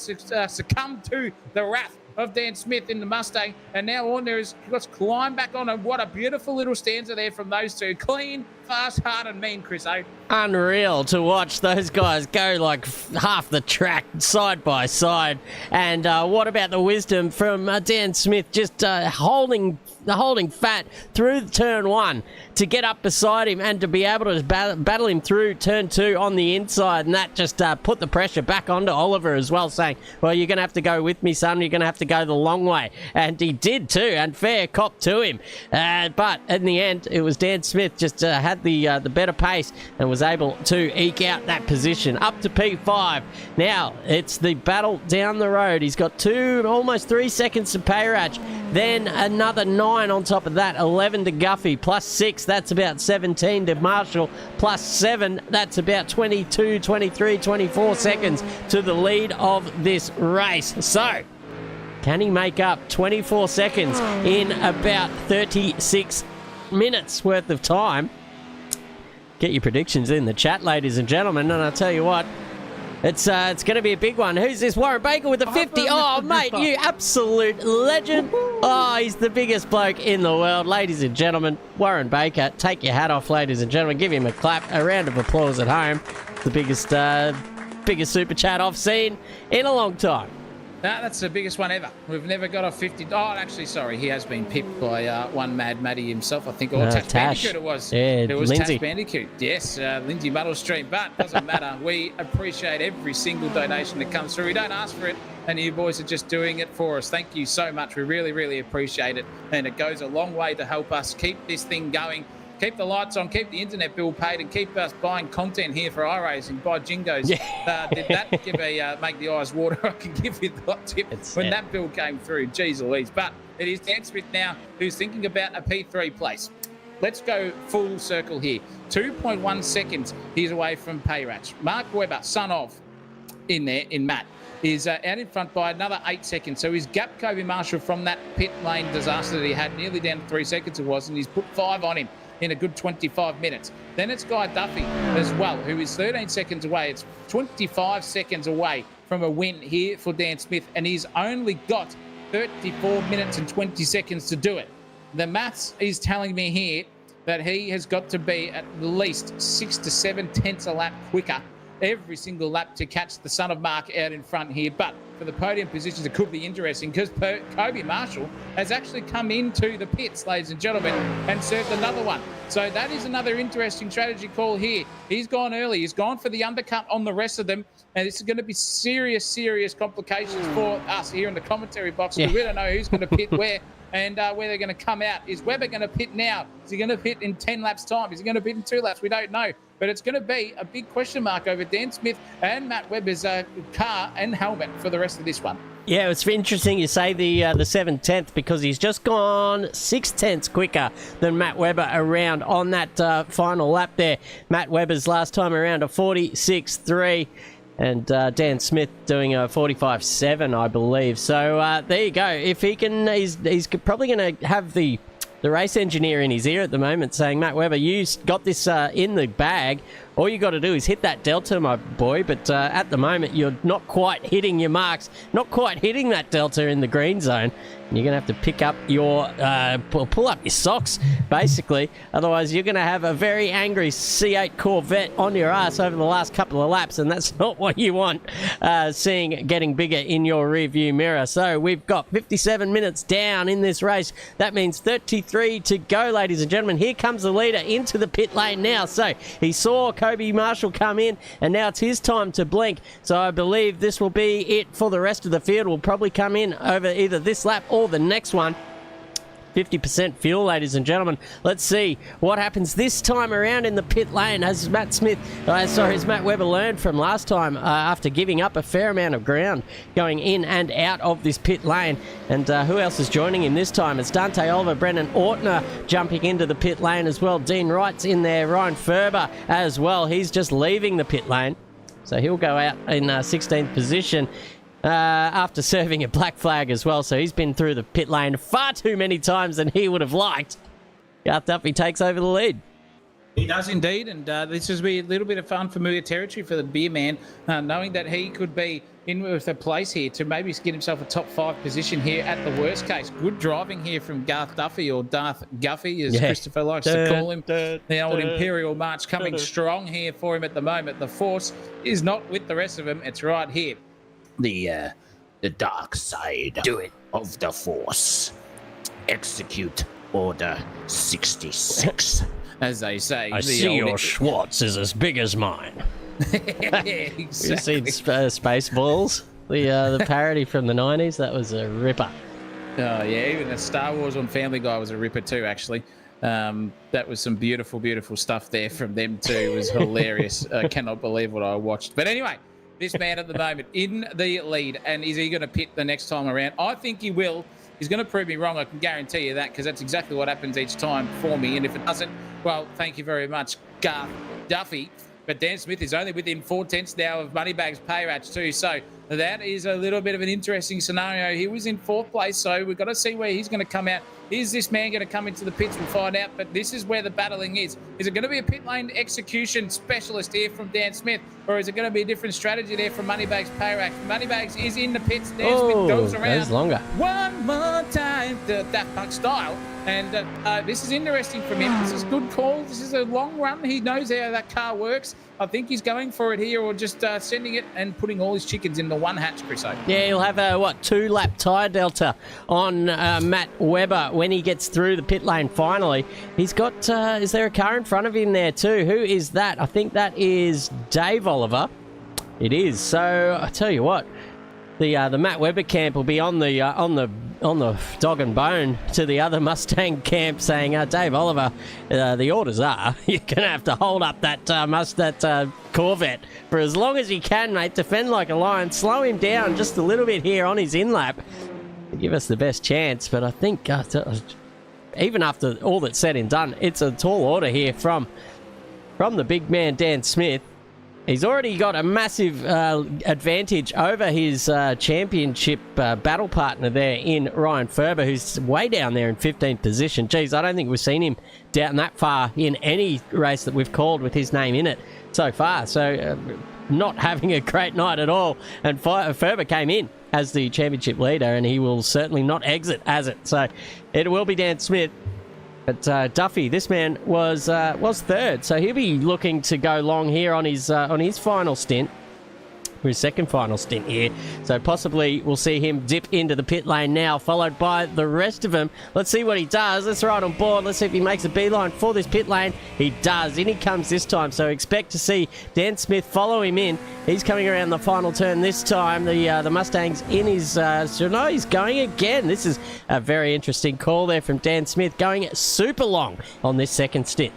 Speaker 3: succumb to the wrath of Dan Smith in the Mustang, and now Ortner has got to climb back on. And what a beautiful little stanza there from those two. Clean, fast, hard, and mean, Chris O.
Speaker 1: Unreal to watch those guys go like half the track side by side. And what about the wisdom from Dan Smith just holding fat through turn 1 to get up beside him and to be able to battle him through turn 2 on the inside. And that just put the pressure back onto Oliver as well, saying, well, you're going to have to go with me, son. You're going to have to go the long way, and he did too, and fair cop to him. But in the end, it was Dan Smith just had the better pace and was able to eke out that position up to P5. Now it's the battle down the road. He's got almost 3 seconds to Payrach, then another 9 on top of that, 11 to Guffey, plus 6, that's about 17 to Marshall, plus 7, that's about 22, 23, 24 seconds to the lead of this race. So, can he make up 24 seconds in about 36 minutes worth of time? Get your predictions in the chat, ladies and gentlemen, and I'll tell you what, it's going to be a big one. Who's this? Warren Baker with the 50. Oh, mate, you absolute legend. Oh, he's the biggest bloke in the world. Ladies and gentlemen, Warren Baker, take your hat off, ladies and gentlemen. Give him a clap, a round of applause at home. The biggest super chat I've seen in a long time.
Speaker 3: That's the biggest one ever. We've never got a 50. Oh, actually, sorry. He has been pipped by one Mad Matty himself, I think. Or Tash Bandicoot it was.
Speaker 1: Yeah,
Speaker 3: it was
Speaker 1: Lindsay.
Speaker 3: Tash Bandicoot. Yes, Lindsay Muddle Stream. But doesn't matter. We appreciate every single donation that comes through. We don't ask for it, and you boys are just doing it for us. Thank you so much. We really, really appreciate it. And it goes a long way to help us keep this thing going. Keep the lights on, keep the internet bill paid, and keep us buying content here for iRacing. Buy Jingos. Yeah. Did that give make the eyes water? I can give you the hot tip when that bill came through. Jeez Louise. But it is Dan Smith now who's thinking about a P3 place. Let's go full circle here. 2.1 seconds he's away from Payrach. Mark Webber, son of, in Matt, is out in front by another 8 seconds. So he's gapped Kobe Marshall from that pit lane disaster that he had, nearly down to 3 seconds it was, and he's put 5 on him in a good 25 minutes. Then it's Guy Duffy as well, who is 13 seconds away. It's 25 seconds away from a win here for Dan Smith, and he's only got 34 minutes and 20 seconds to do it. The maths is telling me here that he has got to be at least 6 to 7 tenths a lap quicker every single lap to catch the son of Mark out in front here. But for the podium positions, it could be interesting because Kobe Marshall has actually come into the pits, ladies and gentlemen, and served another one. So that is another interesting strategy call here. He's gone early. He's gone for the undercut on the rest of them. And this is going to be serious complications for us here in the commentary box. Yeah. We don't know who's going to pit where and where they're going to come out. Is Webber going to pit now? Is he going to pit in 10 laps time? Is he going to pit in 2 laps? We don't know. But it's going to be a big question mark over Dan Smith and Matt Webber's car and helmet for the rest of this one.
Speaker 1: Yeah, it's interesting you say the 7/10 because he's just gone 6/10 quicker than Matt Webber around on that final lap there. Matt Webber's last time around a 46.3. And Dan Smith doing a 45.7, I believe. So there you go. If he can, he's probably going to have the race engineer in his ear at the moment saying, Matt Webber, you got this in the bag. All you got to do is hit that delta, my boy. But at the moment, you're not quite hitting your marks, not quite hitting that delta in the green zone. And you're going to have to pick up your, pull up your socks, basically. Otherwise, you're going to have a very angry C8 Corvette on your ass over the last couple of laps. And that's not what you want, seeing getting bigger in your rearview mirror. So we've got 57 minutes down in this race. That means 33 to go, ladies and gentlemen. Here comes the leader into the pit lane now. So he saw Kobe Marshall come in, and now it's his time to blink. So I believe this will be it for the rest of the field. Will probably come in over either this lap or the next one. 50% fuel, ladies and gentlemen. Let's see what happens this time around in the pit lane. Has Matt Webber learned from last time after giving up a fair amount of ground going in and out of this pit lane? And who else is joining him this time? It's Dante Oliver, Brendan Ortner jumping into the pit lane as well. Dean Wright's in there, Ryan Ferber as well. He's just leaving the pit lane. So he'll go out in 16th position. After serving a black flag as well. So he's been through the pit lane far too many times than he would have liked. Garth Duffy takes over the lead.
Speaker 3: He does indeed, and this will be a little bit of unfamiliar territory for the beer man, knowing that he could be in with a place here to maybe get himself a top 5 position here at the worst case. Good driving here from Garth Duffy, or Darth Guffey, as Christopher likes to call him. The old Imperial March coming strong here for him at the moment. The force is not with the rest of them. It's right here. The dark side of the force. Execute Order 66. As they say.
Speaker 1: I see your Schwartz is as big as mine.
Speaker 3: Exactly.
Speaker 1: You seen Spaceballs? The parody from the 90s. That was a ripper.
Speaker 3: Oh, yeah. Even the Star Wars on Family Guy was a ripper too, actually. That was some beautiful, beautiful stuff there from them too. It was hilarious. I cannot believe what I watched. But anyway, this man at the moment in the lead. And is he going to pit the next time around? I think he will. He's going to prove me wrong. I can guarantee you that, because that's exactly what happens each time for me. And if it doesn't, well, thank you very much, Garth Duffy. But Dan Smith is only within 4/10 now of Moneybags Pay Ratch too. So that is a little bit of an interesting scenario. He was in 4th place, so we've got to see where he's going to come out. Is this man going to come into the pits? We'll find out. But this is where the battling is. Is it going to be a pit lane execution specialist here from Dan Smith, or is it going to be a different strategy there from Moneybags Pay Ratch? Moneybags is in the pits. Dan Smith goes around.
Speaker 1: Goes longer.
Speaker 3: One more time, the Daft Punk style. And this is interesting from him. This is a good call. This is a long run. He knows how that car works. I think he's going for it here, or just sending it and putting all his chickens in the one hatch, Chris.
Speaker 1: Yeah, he'll have a, 2-lap tyre delta on Matt Webber when he gets through the pit lane finally. He's got, is there a car in front of him there too? Who is that? I think that is Dave Oliver. It is. So, I tell you what, the Matt Webber camp will be on the dog and bone to the other Mustang camp, saying, Dave Oliver, the orders are you're gonna have to hold up that Corvette for as long as you can, mate. Defend like a lion. Slow him down just a little bit here on his in-lap to give us the best chance. But I think even after all that's said and done, it's a tall order here from the big man Dan Smith. He's already got a massive advantage over his championship battle partner there in Ryan Ferber, who's way down there in 15th position. Geez, I don't think we've seen him down that far in any race that we've called with his name in it so far. So not having a great night at all. And Ferber came in as the championship leader, and he will certainly not exit as it. So it will be Dan Smith. But Duffy, this man was 3rd, so he'll be looking to go long here on his final stint, for his second final stint here. So possibly we'll see him dip into the pit lane now, followed by the rest of them. Let's see what he does. Let's ride on board. Let's see if he makes a beeline for this pit lane. He does. In he comes this time. So expect to see Dan Smith follow him in. He's coming around the final turn this time. The Mustang's in his... so no, he's going again. This is a very interesting call there from Dan Smith, going super long on this second stint.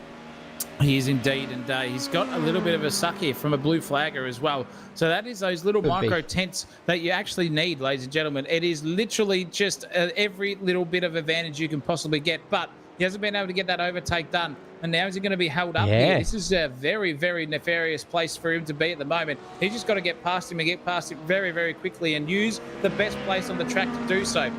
Speaker 3: He is indeed, and he's got a little bit of a suck here from a blue flagger as well. So that is those little micro tents that you actually need, ladies and gentlemen. It is literally just every little bit of advantage you can possibly get, but he hasn't been able to get that overtake done. And now is he going to be held up here? This is a very, very nefarious place for him to be at the moment. He's just got to get past him and get past it very, very quickly and use the best place on the track to do so,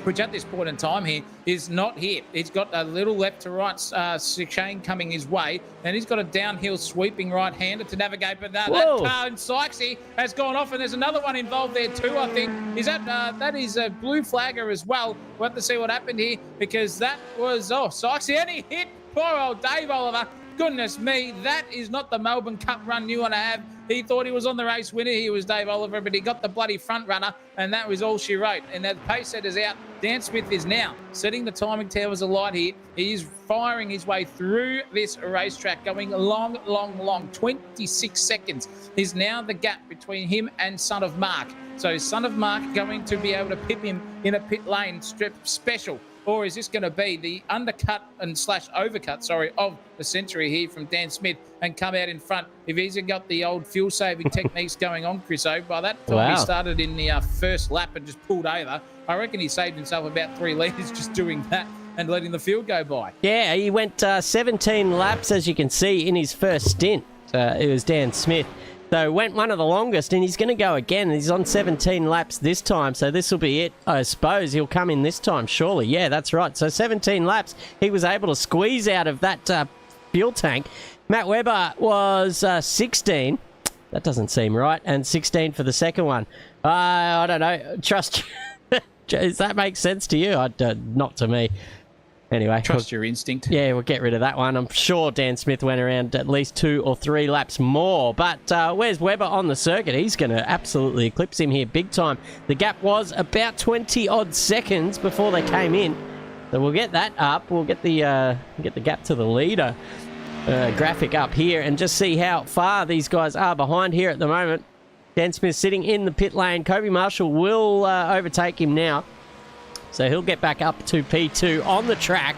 Speaker 3: which at this point in time here is not here. He's got a little left to right chicane coming his way, and he's got a downhill sweeping right-hander to navigate. But that car in Sykesy has gone off, and there's another one involved there too, I think. Is that is a blue flagger as well. We'll have to see what happened here, because that was, Sykesy, and he hit poor old Dave Oliver. Goodness me, that is not the Melbourne Cup run you want to have. He thought he was on the race winner. He was Dave Oliver, but he got the bloody front runner, and that was all she wrote. And the pace setter's out. Dan Smith is now setting the timing towers alight here. He is firing his way through this racetrack, going long, long, long. 26 seconds is now the gap between him and Son of Mark. So Son of Mark going to be able to pip him in a pit lane strip special. Or is this going to be the undercut and overcut, of the century here from Dan Smith and come out in front? If he's got the old fuel-saving techniques going on, Chriso, by that time he started in the first lap and just pulled over, I reckon he saved himself about 3 litres just doing that and letting the field go by. Yeah,
Speaker 1: he went 17 laps, as you can see, in his first stint. It was Dan Smith. So went one of the longest, and he's going to go again. He's on 17 laps this time, so this will be it. I suppose he'll come in this time, surely. Yeah, that's right. So 17 laps, he was able to squeeze out of that fuel tank. Matt Webber was 16. That doesn't seem right. And 16 for the second one. I don't know. Trust. Does that make sense to you? Not to me. Anyway,
Speaker 3: trust your instinct.
Speaker 1: Yeah, we'll get rid of that one. I'm sure Dan Smith went around at least 2 or 3 laps more. But where's Webber on the circuit? He's going to absolutely eclipse him here big time. The gap was about 20-odd seconds before they came in. So we'll get that up. We'll get the gap to the leader graphic up here and just see how far these guys are behind here at the moment. Dan Smith sitting in the pit lane. Kobe Marshall will overtake him now. So he'll get back up to P2 on the track.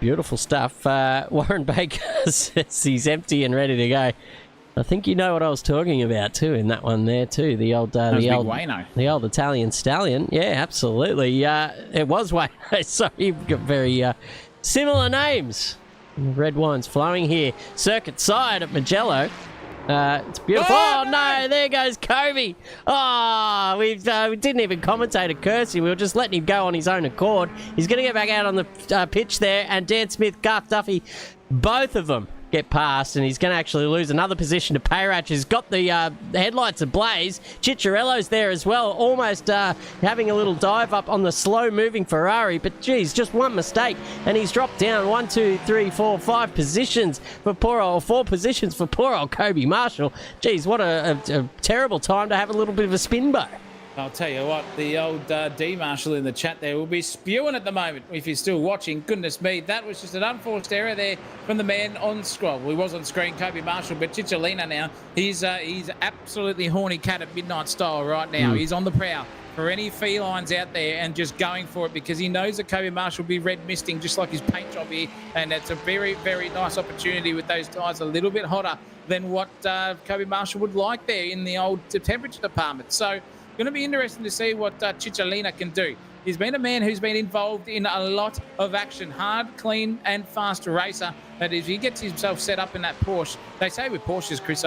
Speaker 1: Beautiful stuff. Warren Baker says he's empty and ready to go. I think you know what I was talking about too in that one there too. The old Italian stallion. Yeah, absolutely. It was Wayno. So you've got very similar names. Red wine's flowing here. Circuit side at Mugello. It's beautiful. Oh, no, there goes Kobe. Oh, we didn't even commentate a curse. We were just letting him go on his own accord. He's going to get back out on the pitch there, and Dan Smith, Garth Duffy, both of them get past, and he's going to actually lose another position to Payrach, who's got the headlights ablaze. Cicciarello's there as well, almost having a little dive up on the slow-moving Ferrari, but geez, just one mistake, and he's dropped down 1, 2, 3, 4, 5 positions for poor old Kobe Marshall. Geez, what a terrible time to have a little bit of a spin bow.
Speaker 3: I'll tell you what, the old D Marshall in the chat there will be spewing at the moment if you're still watching. Goodness me, that was just an unforced error there from the man on scroll. He was on screen, Kobe Marshall, but Cicciolina now, he's absolutely horny cat at midnight style right now. He's on the prowl for any felines out there and just going for it because he knows that Kobe Marshall will be red misting just like his paint job here, and it's a very, very nice opportunity with those tyres a little bit hotter than what Kobe Marshall would like there in the old temperature department. So going to be interesting to see what Cicciolina can do. He's been a man who's been involved in a lot of action, hard, clean and fast racer. That is, he gets himself set up in that Porsche. They say with Porsches, Chris,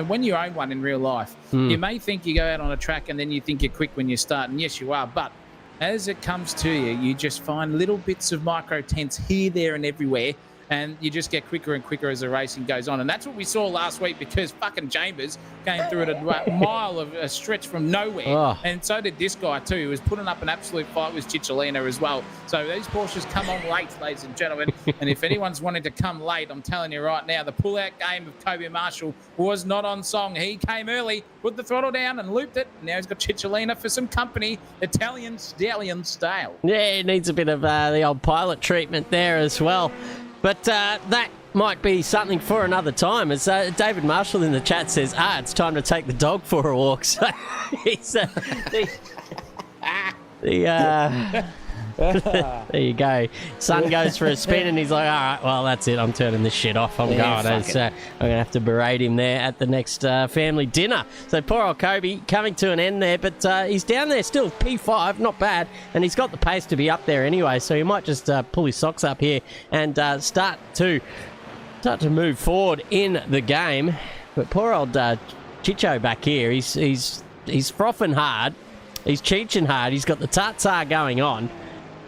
Speaker 3: when you own one in real life, you may think you go out on a track and then you think you're quick when you start, and yes, you are, but as it comes to you, you just find little bits of micro tents here, there and everywhere, and you just get quicker and quicker as the racing goes on. And that's what we saw last week because fucking Chambers came through at a mile of a stretch from nowhere. Oh. And so did this guy too, who was putting up an absolute fight with Cicciolina as well. So these Porsches come on late, ladies and gentlemen. And if anyone's wanting to come late, I'm telling you right now, the pull-out game of Kobe Marshall was not on song. He came early, put the throttle down and looped it. Now he's got Cicciolina for some company, Italian stallion style.
Speaker 1: Yeah, he needs a bit of the old pilot treatment there as well. But that might be something for another time. As David Marshall in the chat says, it's time to take the dog for a walk. So he's there you go. Son goes for a spin and he's like, all right, well, that's it. I'm turning this shit off. I'm going. I'm going to have to berate him there at the next family dinner. So poor old Kobe coming to an end there, but he's down there still, P5, not bad. And he's got the pace to be up there anyway, so he might just pull his socks up here and start to move forward in the game. But poor old Chicho back here, he's frothing hard. He's cheeching hard. He's got the tartar going on.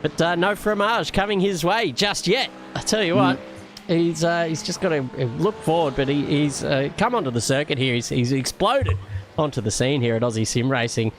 Speaker 1: But no fromage coming his way just yet. I tell you what, he's just got to look forward, but he's come onto the circuit here. He's exploded onto the scene here at Aussie Sim Racing.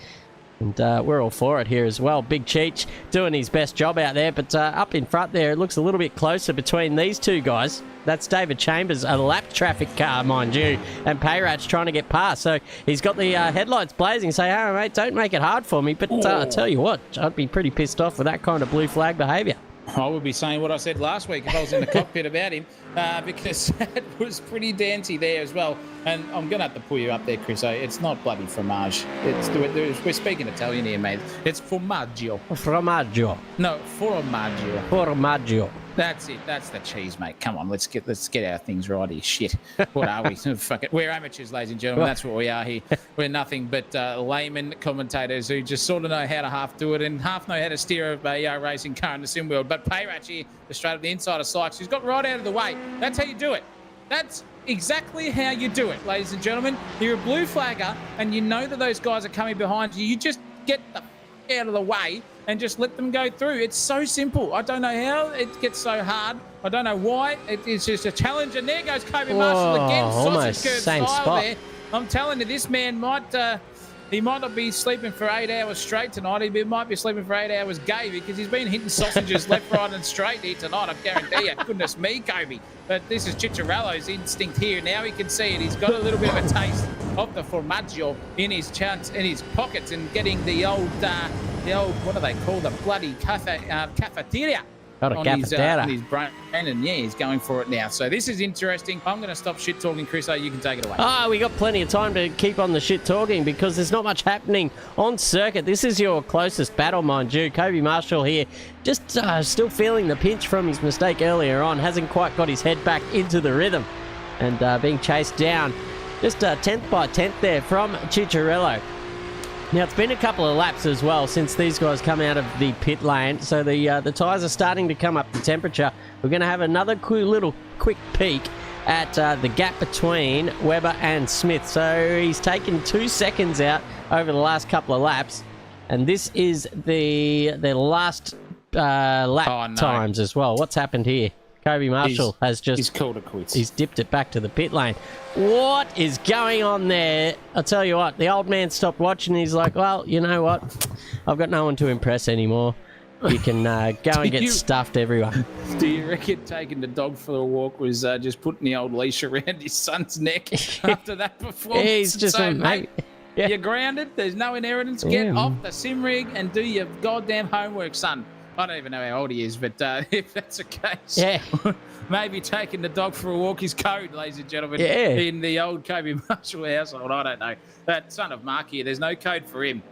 Speaker 1: And we're all for it here as well. Big Cheech doing his best job out there, but up in front there, it looks a little bit closer between these two guys. That's David Chambers, a lap traffic car, mind you, and Payrach trying to get past. So he's got the headlights blazing, say, hey, mate, don't make it hard for me. But I tell you what, I'd be pretty pissed off with that kind of blue flag behaviour.
Speaker 3: I would be saying what I said last week if I was in the cockpit about him, because it was pretty dancy there as well. And I'm going to have to pull you up there, Chris. It's not bloody fromage. We're speaking Italian here, mate. It's formaggio.
Speaker 1: Formaggio.
Speaker 3: No, formaggio.
Speaker 1: Formaggio.
Speaker 3: That's it. That's the cheese, mate. Come on, let's get our things right here. Shit. What are we? Fuck it. We're amateurs, ladies and gentlemen. That's what we are here. We're nothing but layman commentators who just sort of know how to half do it and half know how to steer a racing car in the sim world. But Payrach here, straight up the inside of Sykes, who's got right out of the way. That's how you do it. That's exactly how you do it, ladies and gentlemen. You're a blue flagger and you know that those guys are coming behind you. You just get the out of the way and just let them go through. It's so simple. I don't know how it gets so hard. I don't know why. It's just a challenge. And there goes Kobe Marshall again.
Speaker 1: Almost
Speaker 3: sausage curd
Speaker 1: same
Speaker 3: style
Speaker 1: spot.
Speaker 3: there. I'm telling you, this man might not be sleeping for 8 hours straight tonight. He might be sleeping for 8 hours gay because he's been hitting sausages left, right and straight here tonight. I guarantee you. Goodness me, Kobe. But this is Cicciarello's instinct here. Now he can see it. He's got a little bit of a taste of the formaggio in his pockets and getting the old what do they call the bloody cafeteria on his brain, and yeah, he's going for it now. So this is interesting. I'm going to stop shit talking, Chris. So you can take it away.
Speaker 1: We got plenty of time to keep on the shit talking because there's not much happening on circuit. This is your closest battle, mind you. Kobe Marshall here, just still feeling the pinch from his mistake earlier on. Hasn't quite got his head back into the rhythm, and being chased down. Just 10th by 10th there from Cicciarello. Now, it's been a couple of laps as well since these guys come out of the pit lane, so the tyres are starting to come up to temperature. We're going to have another quick peek at the gap between Webber and Smith. So he's taken 2 seconds out over the last couple of laps, and this is the last lap times as well. What's happened here? Kobe Marshall he's
Speaker 3: called it quits.
Speaker 1: He's dipped it back to the pit lane. What is going on there? I'll tell you what, the old man stopped watching. He's like, well, you know what? I've got no one to impress anymore. You can go and get stuffed, everyone.
Speaker 3: Do you reckon taking the dog for a walk was just putting the old leash around his son's neck after that performance?
Speaker 1: He's just
Speaker 3: mate, you're grounded. There's no inheritance. Get off the sim rig and do your goddamn homework, son. I don't even know how old he is, but if that's the case, maybe taking the dog for a walk is code, ladies and gentlemen, in the old Kobe Marshall household. I don't know. That son of Mark here, there's no code for him.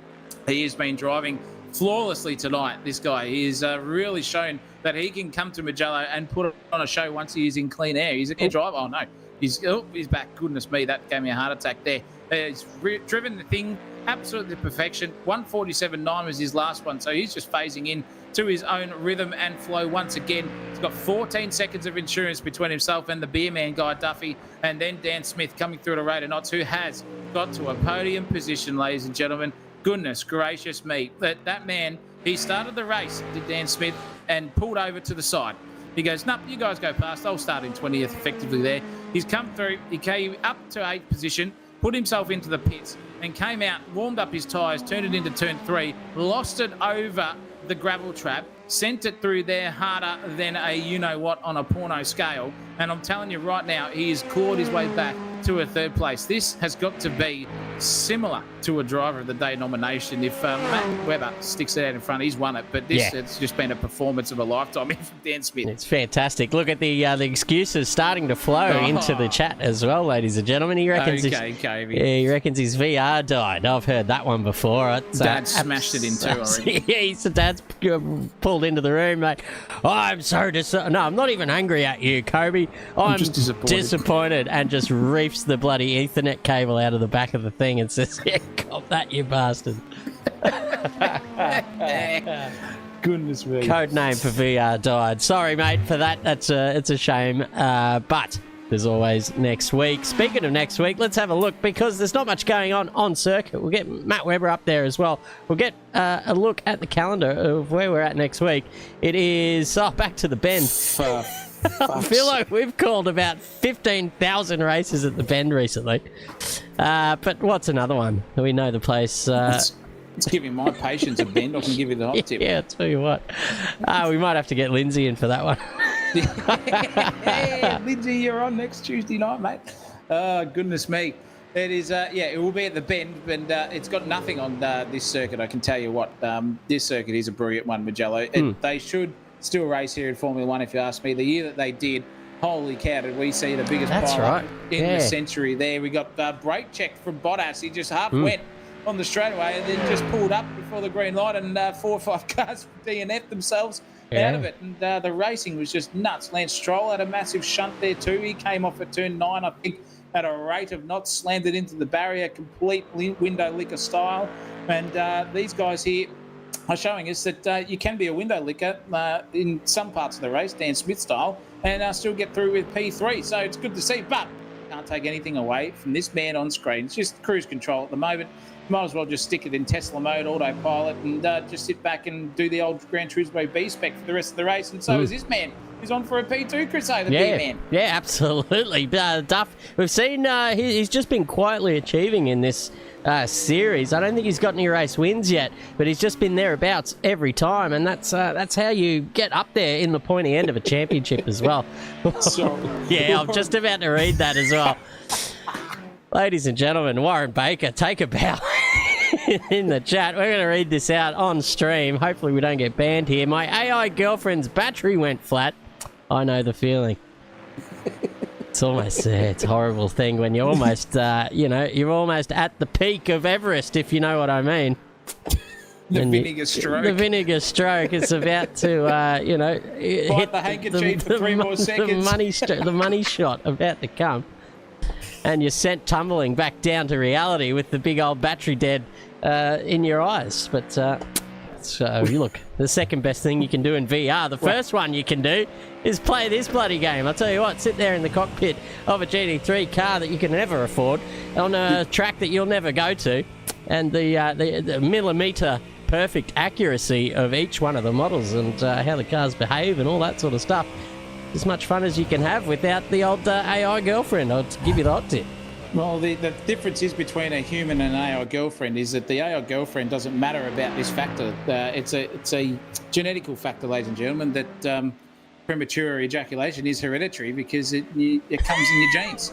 Speaker 3: He has been driving flawlessly tonight, this guy. He has really shown that he can come to Mugello and put on a show once he is in clean air. He's a good driver. Oh, no. He's back. Goodness me, that gave me a heart attack there. He's driven the thing absolutely to perfection. 147.9 was his last one, so he's just phasing in to his own rhythm and flow once again. He's got 14 seconds of insurance between himself and the beer man guy Duffy, and then Dan Smith coming through to Raider Knots, who has got to a podium position, ladies and gentlemen. Goodness gracious me. That man, he started the race, did Dan Smith, and pulled over to the side. He goes, no, you guys go past. I'll start in 20th effectively there. He's come through. He came up to 8th position, put himself into the pits, and came out, warmed up his tyres, turned it into turn 3, lost it over the gravel trap, sent it through there harder than a you-know-what on a porno scale. And I'm telling you right now, he has clawed his way back to a 3rd place. This has got to be similar to a Driver of the Day nomination. If Matt Webber sticks it out in front, he's won it. But this, it's just been a performance of a lifetime from Dan Smith.
Speaker 1: It's fantastic. Look at the excuses starting to flow into the chat as well, ladies and gentlemen. He reckons he reckons his VR died. I've heard that one before.
Speaker 3: Dad smashed it in two already.
Speaker 1: Yeah, Dad's pulled into the room, mate. Oh, I'm so disappointed. No, I'm not even angry at you, Kobe. I'm just disappointed and just reefs the bloody Ethernet cable out of the back of the thing and says, yeah, cop that, you bastard.
Speaker 3: Goodness me.
Speaker 1: Code name for VR died. Sorry, mate, for that. It's a shame. But there's always next week. Speaking of next week, let's have a look because there's not much going on circuit. We'll get Matt Webber up there as well. We'll get a look at the calendar of where we're at next week. It is back to the Bend. I feel like we've called about 15,000 races at the Bend recently. But what's another one? We know the place.
Speaker 3: Let's give him my patience a bend. I can give you the hot tip.
Speaker 1: Yeah, I'll tell you what. We might have to get Lindsay in for that one.
Speaker 3: Hey, Lindsay, you're on next Tuesday night, mate. Goodness me. It is, it will be at the Bend, and it's got nothing on this circuit, I can tell you what. This circuit is a brilliant one, Mugello. They should still race here in Formula One, if you ask me. The year that they did, holy cow, did we see the biggest pile in the century there. We got brake check from Bottas. He just half went on the straightaway and then just pulled up before the green light, and 4 or 5 cars DNF'd themselves out of it. And the racing was just nuts. Lance Stroll had a massive shunt there too. He came off at turn 9, I think, at a rate of knots, slammed it into the barrier, complete window licker style. And these guys here are showing us that you can be a window licker in some parts of the race, Dan Smith style, and still get through with P3. So it's good to see, but can't take anything away from this man on screen. It's just cruise control at the moment. Might as well just stick it in Tesla mode, autopilot, and just sit back and do the old Gran Turismo B-spec for the rest of the race. And so is this man. He's on for a P2 crusade, the B-man.
Speaker 1: Yeah, absolutely. Duff, we've seen he's just been quietly achieving in this series. I don't think he's got any race wins yet, but he's just been thereabouts every time, and that's how you get up there in the pointy end of a championship as well. Yeah, I'm just about to read that as well. Ladies and gentlemen, Warren Baker, take a bow. in the chat. We're going to read this out on stream. Hopefully we don't get banned here. My AI girlfriend's battery went flat. I know the feeling. It's almost, it's a horrible thing when you're almost, you're almost at the peak of Everest, if you know what I mean.
Speaker 3: The vinegar stroke.
Speaker 1: The vinegar stroke is about to, hit
Speaker 3: the handkerchief for 3 more seconds.
Speaker 1: The money shot about to come. And you're sent tumbling back down to reality with the big old battery dead in your eyes. But you look, the second best thing you can do in VR, the first one you can do is play this bloody game. I'll tell you what, sit there in the cockpit of a GT3 car that you can never afford on a track that you'll never go to, and the millimetre perfect accuracy of each one of the models and how the cars behave and all that sort of stuff. As much fun as you can have without the old AI girlfriend. I'll give you the hot tip.
Speaker 3: Well, the difference is between a human and an AI girlfriend is that the AI girlfriend doesn't matter about this factor. It's a genetical factor, ladies and gentlemen, that premature ejaculation is hereditary because it comes in your genes.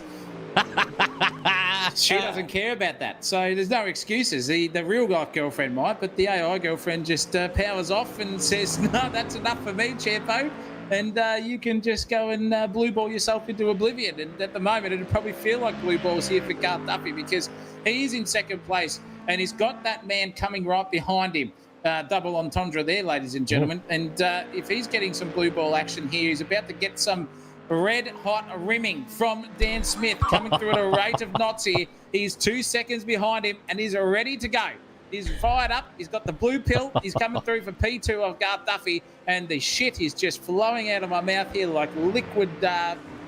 Speaker 3: She doesn't care about that, so there's no excuses. The real life girlfriend might, but the AI girlfriend just powers off and says, "No, that's enough for me, Champo." And you can just go and blue ball yourself into oblivion. And at the moment, it'd probably feel like blue balls here for Garth Duffy because he's in second place and he's got that man coming right behind him. Double entendre there, ladies and gentlemen. And if he's getting some blue ball action here, he's about to get some red hot rimming from Dan Smith coming through at a rate of knots here. He's 2 seconds behind him and he's ready to go. He's fired up. He's got the blue pill. He's coming through for P2 of Garth Duffy. And the shit is just flowing out of my mouth here like liquid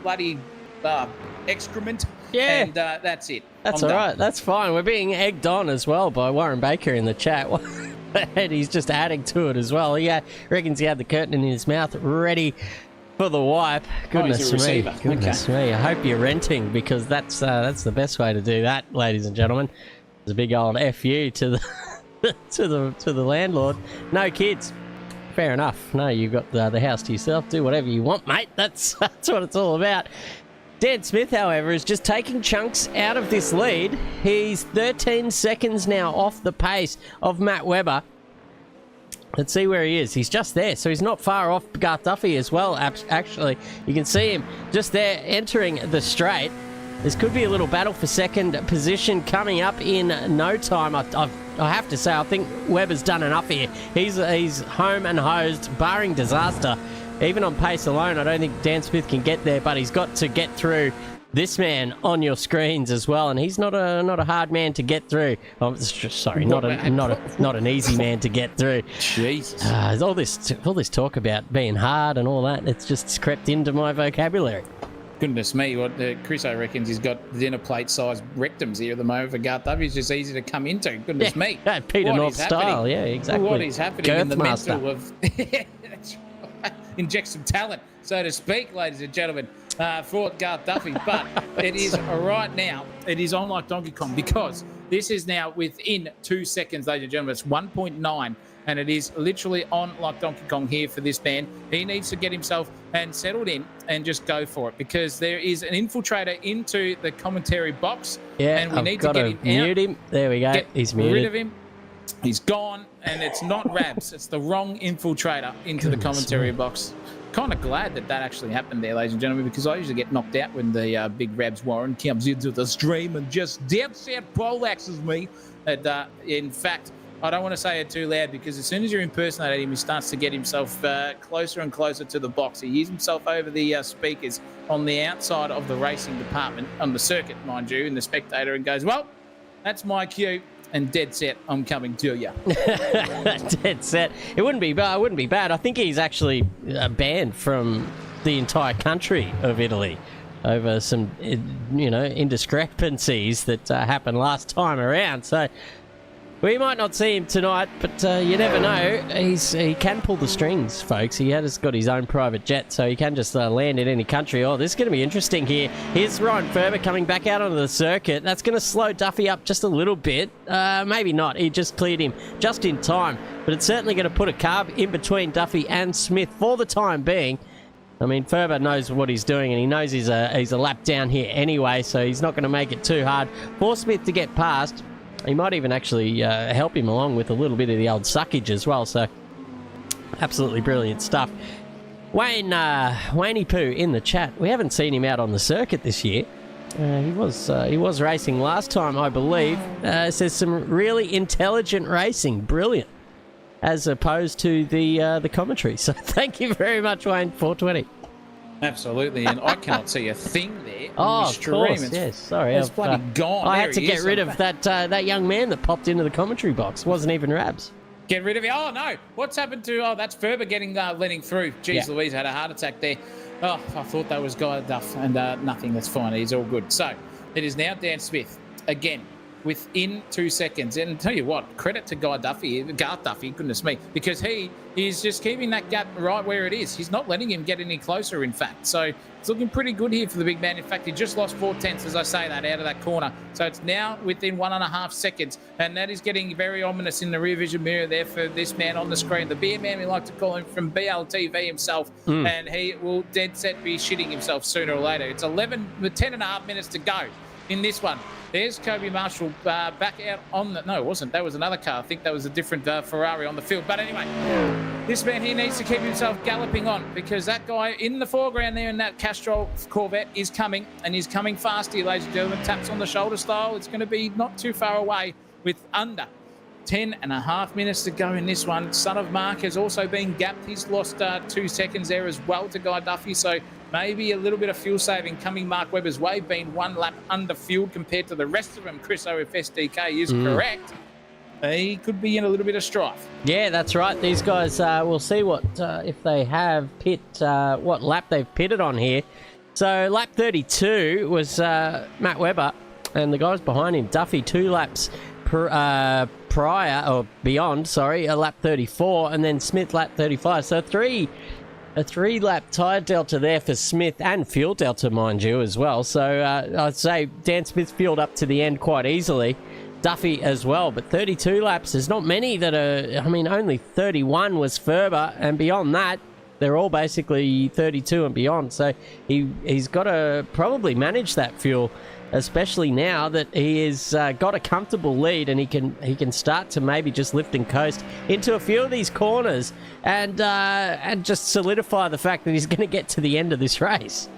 Speaker 3: bloody excrement. Yeah. And that's it.
Speaker 1: That's all right. That's fine. We're being egged on as well by Warren Baker in the chat. And he's just adding to it as well. He reckons he had the curtain in his mouth ready for the wipe. Goodness me. Goodness me. I hope you're renting because that's the best way to do that, ladies and gentlemen. There's a big old FU to the to the landlord. No kids. Fair enough. No, you've got the house to yourself. Do whatever you want, mate. That's what it's all about. Dan Smith, however, is just taking chunks out of this lead. He's 13 seconds now off the pace of Matt Webber. Let's see where he is. He's just there, so he's not far off Garth Duffy as well, actually. You can see him just there entering the straight. This could be a little battle for second position coming up in no time. I have to say, I think Webber's done enough here. He's home and hosed, barring disaster. Even on pace alone, I don't think Dan Smith can get there, but he's got to get through this man on your screens as well, and he's not a hard man to get through. Oh, sorry, not an easy man to get through.
Speaker 3: Jesus,
Speaker 1: all this talk about being hard and all that, it's just crept into my vocabulary.
Speaker 3: Goodness me, what Chris reckons he's got dinner plate sized rectums here at the moment for Garth Duffy. It's just easy to come into. Goodness me.
Speaker 1: Peter North style, yeah, exactly.
Speaker 3: What is happening in the mental of inject some talent, so to speak, ladies and gentlemen, for Garth Duffy. But it is right now, it is on like Donkey Kong because this is now within 2 seconds, ladies and gentlemen. It's 1.9. And it is literally on like Donkey Kong here for this man. He needs to get himself and settled in and just go for it because there is an infiltrator into the commentary box.
Speaker 1: Yeah,
Speaker 3: and we need to get him out.
Speaker 1: Mute him. There we go. He's muted.
Speaker 3: Get rid of him. He's gone, and it's not Rabs. It's the wrong infiltrator into the commentary box. Kind of glad that actually happened there, ladies and gentlemen, because I usually get knocked out when the big Rabs Warren comes into the stream and just dead set poleaxes me. And in fact, I don't want to say it too loud because as soon as you're impersonating him, he starts to get himself closer and closer to the box. He hears himself over the speakers on the outside of the racing department, on the circuit, mind you, in the spectator, and goes, well, that's my cue, and dead set, I'm coming to you.
Speaker 1: Dead set. It wouldn't be bad. I think he's actually banned from the entire country of Italy over some, indiscrepancies that happened last time around. So we might not see him tonight, but you never know. He can pull the strings, folks. He has got his own private jet, so he can just land in any country. Oh, this is going to be interesting here. Here's Ryan Ferber coming back out onto the circuit. That's going to slow Duffy up just a little bit. Maybe not. He just cleared him just in time. But it's certainly going to put a carb in between Duffy and Smith for the time being. I mean, Ferber knows what he's doing, and he knows he's a lap down here anyway, so he's not going to make it too hard for Smith to get past. He might even actually help him along with a little bit of the old suckage as well. So, absolutely brilliant stuff. Wayne Poo in the chat. We haven't seen him out on the circuit this year. He was racing last time, I believe. Says some really intelligent racing, brilliant, as opposed to the commentary. So thank you very much, Wayne. 420.
Speaker 3: Absolutely, and I cannot see a thing there.
Speaker 1: Oh, of course, yes. Sorry,
Speaker 3: it's bloody gone.
Speaker 1: I had to get rid of that young man that popped into the commentary box. Wasn't even Rabs.
Speaker 3: Get rid of it. Oh no! What's happened to? Oh, that's Ferber letting through. Jeez, yeah. Louise had a heart attack there. Oh, I thought that was Guy Duff, and nothing. That's fine. He's all good. So it is now Dan Smith again within 2 seconds. And I'll tell you what, credit to Garth Duffy, goodness me, because he is just keeping that gap right where it is. He's not letting him get any closer, in fact. So it's looking pretty good here for the big man. In fact, he just lost 4/10, as I say that, out of that corner. So it's now within 1.5 seconds, and that is getting very ominous in the rear vision mirror there for this man on the screen. The beer man, we like to call him, from BLTV himself, and he will dead set be shitting himself sooner or later. It's 10.5 minutes to go in this one. There's Kobe Marshall back out on the... No, it wasn't. That was another car. I think that was a different Ferrari on the field. But anyway, this man here needs to keep himself galloping on, because that guy in the foreground there in that Castrol Corvette is coming, and he's coming fast here, ladies and gentlemen. Taps on the shoulder style. It's going to be not too far away with under 10.5 minutes to go in this one. Son of Mark has also been gapped. He's lost 2 seconds there as well to Guy Duffy. So maybe a little bit of fuel saving coming Mark Webber's way, being 1 lap under fueled compared to the rest of them. Chris O, if SDK is correct, he could be in a little bit of strife.
Speaker 1: Yeah, that's right. These guys, we'll see what if they have what lap they've pitted on here. So lap 32 was Matt Webber, and the guys behind him, Duffy, 2 laps prior or beyond, a lap 34, and then Smith lap 35. So a 3-lap tyre delta there for Smith, and fuel delta, mind you, as well. So I'd say Dan Smith fueled up to the end quite easily. Duffy as well, but 32 laps, there's not many that are, only 31 was Ferber, and beyond that, they're all basically 32 and beyond. So he's got to probably manage that fuel, especially now that he has got a comfortable lead, and he can start to maybe just lift and coast into a few of these corners and just solidify the fact that he's going to get to the end of this race.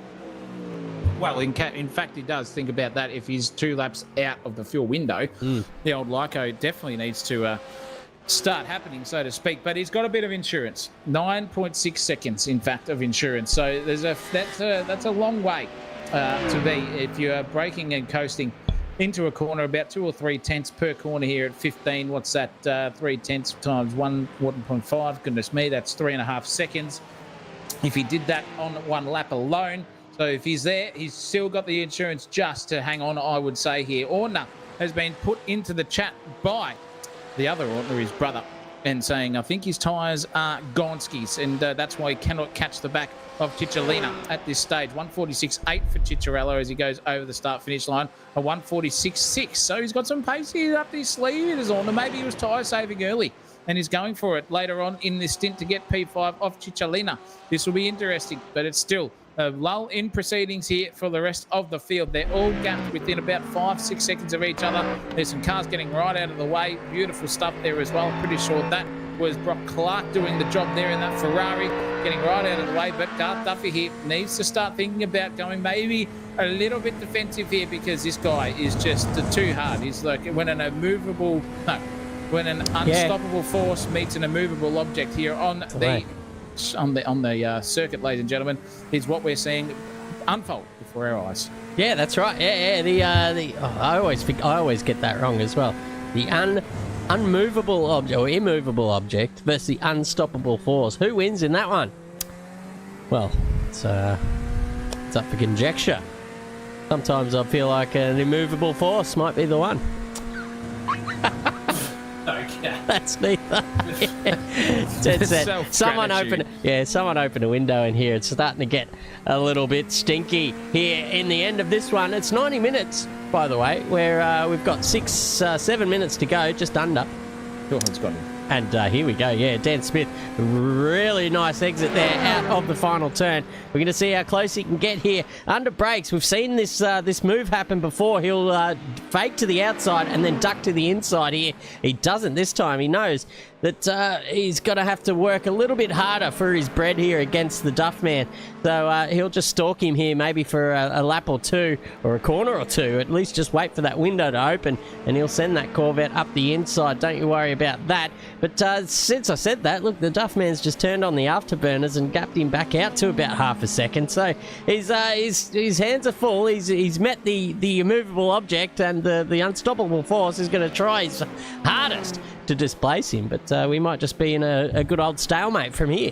Speaker 3: Well, in fact, he does think about that. If he's 2 laps out of the fuel window, the old Lyco definitely needs to start happening, so to speak. But he's got a bit of insurance, 9.6 seconds, in fact, of insurance. So that's a long way to be if you're braking and coasting into a corner, about 2 or 3 tenths per corner here at 15. What's that? 3 tenths times 1.5. Goodness me, that's 3.5 seconds. If he did that on 1 lap alone. So if he's there, he's still got the insurance just to hang on, I would say here. Ortner has been put into the chat by the other Ortner, his brother, and saying, I think his tyres are Gonskis, and that's why he cannot catch the back of Cicciolina at this stage. 146.8 for Cicciarello as he goes over the start-finish line. A 146.6. So he's got some pace here up his sleeve in his Ortner. Maybe he was tyre saving early, and he's going for it later on in this stint to get P5 off Cicciolina. This will be interesting, but it's still a lull in proceedings here for the rest of the field. They're all gapped within about 5-6 seconds of each other. There's some cars getting right out of the way. Beautiful stuff there as well. I'm pretty sure that was Brock Clark doing the job there in that Ferrari, getting right out of the way. But Garth Duffy here needs to start thinking about going maybe a little bit defensive here, because this guy is just too hard. He's like when an unstoppable force meets an immovable object here on the circuit, ladies and gentlemen, is what we're seeing unfold before our eyes.
Speaker 1: Yeah, that's right. I always get that wrong as well. The unmovable object or immovable object versus the unstoppable force. Who wins in that one? Well, it's up for conjecture. Sometimes I feel like an immovable force might be the one.
Speaker 3: Okay.
Speaker 1: That's neither. Someone open a window in here. It's starting to get a little bit stinky here in the end of this one. It's 90 minutes, by the way, where we've got 7 minutes to go, just under.
Speaker 3: Cool, it's got him.
Speaker 1: And here we go. Yeah, Dan Smith, really nice exit there out of the final turn. We're going to see how close he can get here. Under brakes, we've seen this this move happen before. He'll fake to the outside and then duck to the inside here. He doesn't this time. He knows that he's got to have to work a little bit harder for his bread here against the Duff man. So he'll just stalk him here maybe for a lap or two or a corner or two. At least just wait for that window to open and he'll send that Corvette up the inside. Don't you worry about that. But since I said that, look, the Duff man's just turned on the afterburners and gapped him back out to about half a second. So his hands are full. He's met the immovable object, and the unstoppable force is going to try his hardest to displace him. But we might just be in a good old stalemate from here.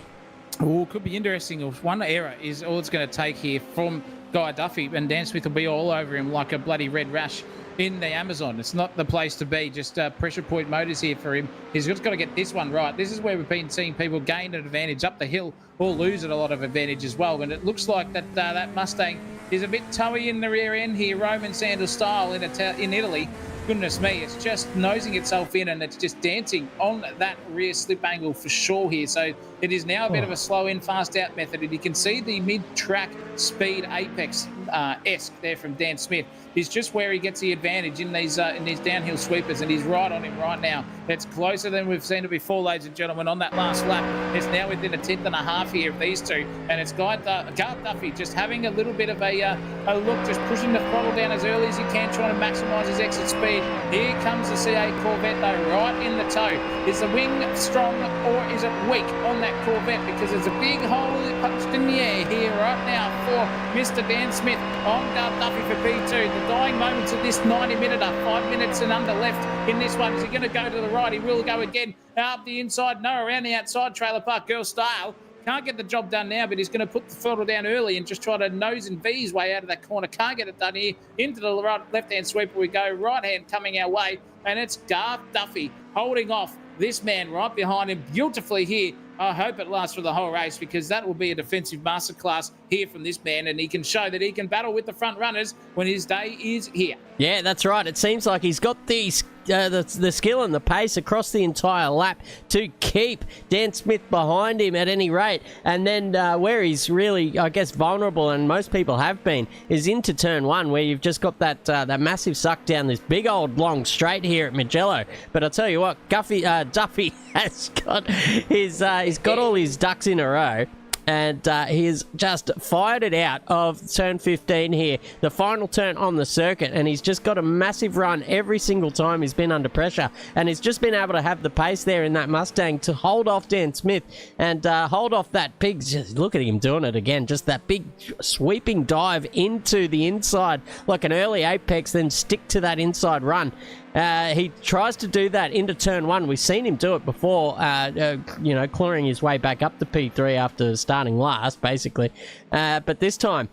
Speaker 3: Oh, could be interesting. If one error is all it's going to take here from Guy Duffy, and Dan Smith will be all over him like a bloody red rash in the Amazon. It's not the place to be. Just pressure point motors here for him. He's just got to get this one right. This is where we've been seeing people gain an advantage up the hill or lose a lot of advantage as well. And it looks like that that Mustang is a bit toey in the rear end here, Roman Sanders style in Italy. Goodness me, it's just nosing itself in and it's just dancing on that rear slip angle for sure here. So it is now a bit of a slow in, fast out method. And you can see the mid-track speed apex-esque there from Dan Smith is just where he gets the advantage in these downhill sweepers, and he's right on him right now. It's closer than we've seen it before, ladies and gentlemen, on that last lap. It's now within a tenth and a half here of these two, and it's Garth Duffy just having a little bit of a look, just pushing the throttle down as early as he can, trying to maximise his exit speed. Here comes the C8 Corvette, though, right in the toe. Is the wing strong or is it weak on that Corvette? Because there's a big hole punched in the air here right now for Mr. Dan Smith on Garth Duffy for P2. The dying moments of this 90-minute, 5 minutes and under left in this one. Is he going to go to the right? He will go again up the inside. No, around the outside, trailer park girl style. Can't get the job done now, but he's going to put the throttle down early and just try to nose and V his way out of that corner. Can't get it done here. Into the left-hand sweeper we go. Right-hand coming our way, and it's Garth Duffy holding off this man right behind him beautifully here. I hope it lasts for the whole race, because that will be a defensive masterclass here from this man, and he can show that he can battle with the front runners when his day is here. Yeah, that's right. It seems like he's got the skill and the pace across the entire lap to keep Dan Smith behind him at any rate. And then where he's really, I guess, vulnerable, and most people have been, is into turn one, where you've just got that massive suck down this big old long straight here at Mugello. But I'll tell you what, Duffy has got he's got all his ducks in a row. And he's just fired it out of turn 15 here, the final turn on the circuit, and he's just got a massive run every single time he's been under pressure, and he's just been able to have the pace there in that Mustang to hold off Dan Smith and hold off that big, just look at him doing it again, just that big sweeping dive into the inside like an early apex, then stick to that inside run. He tries to do that into turn one. We've seen him do it before, clawing his way back up to P3 after starting last, basically. But this time,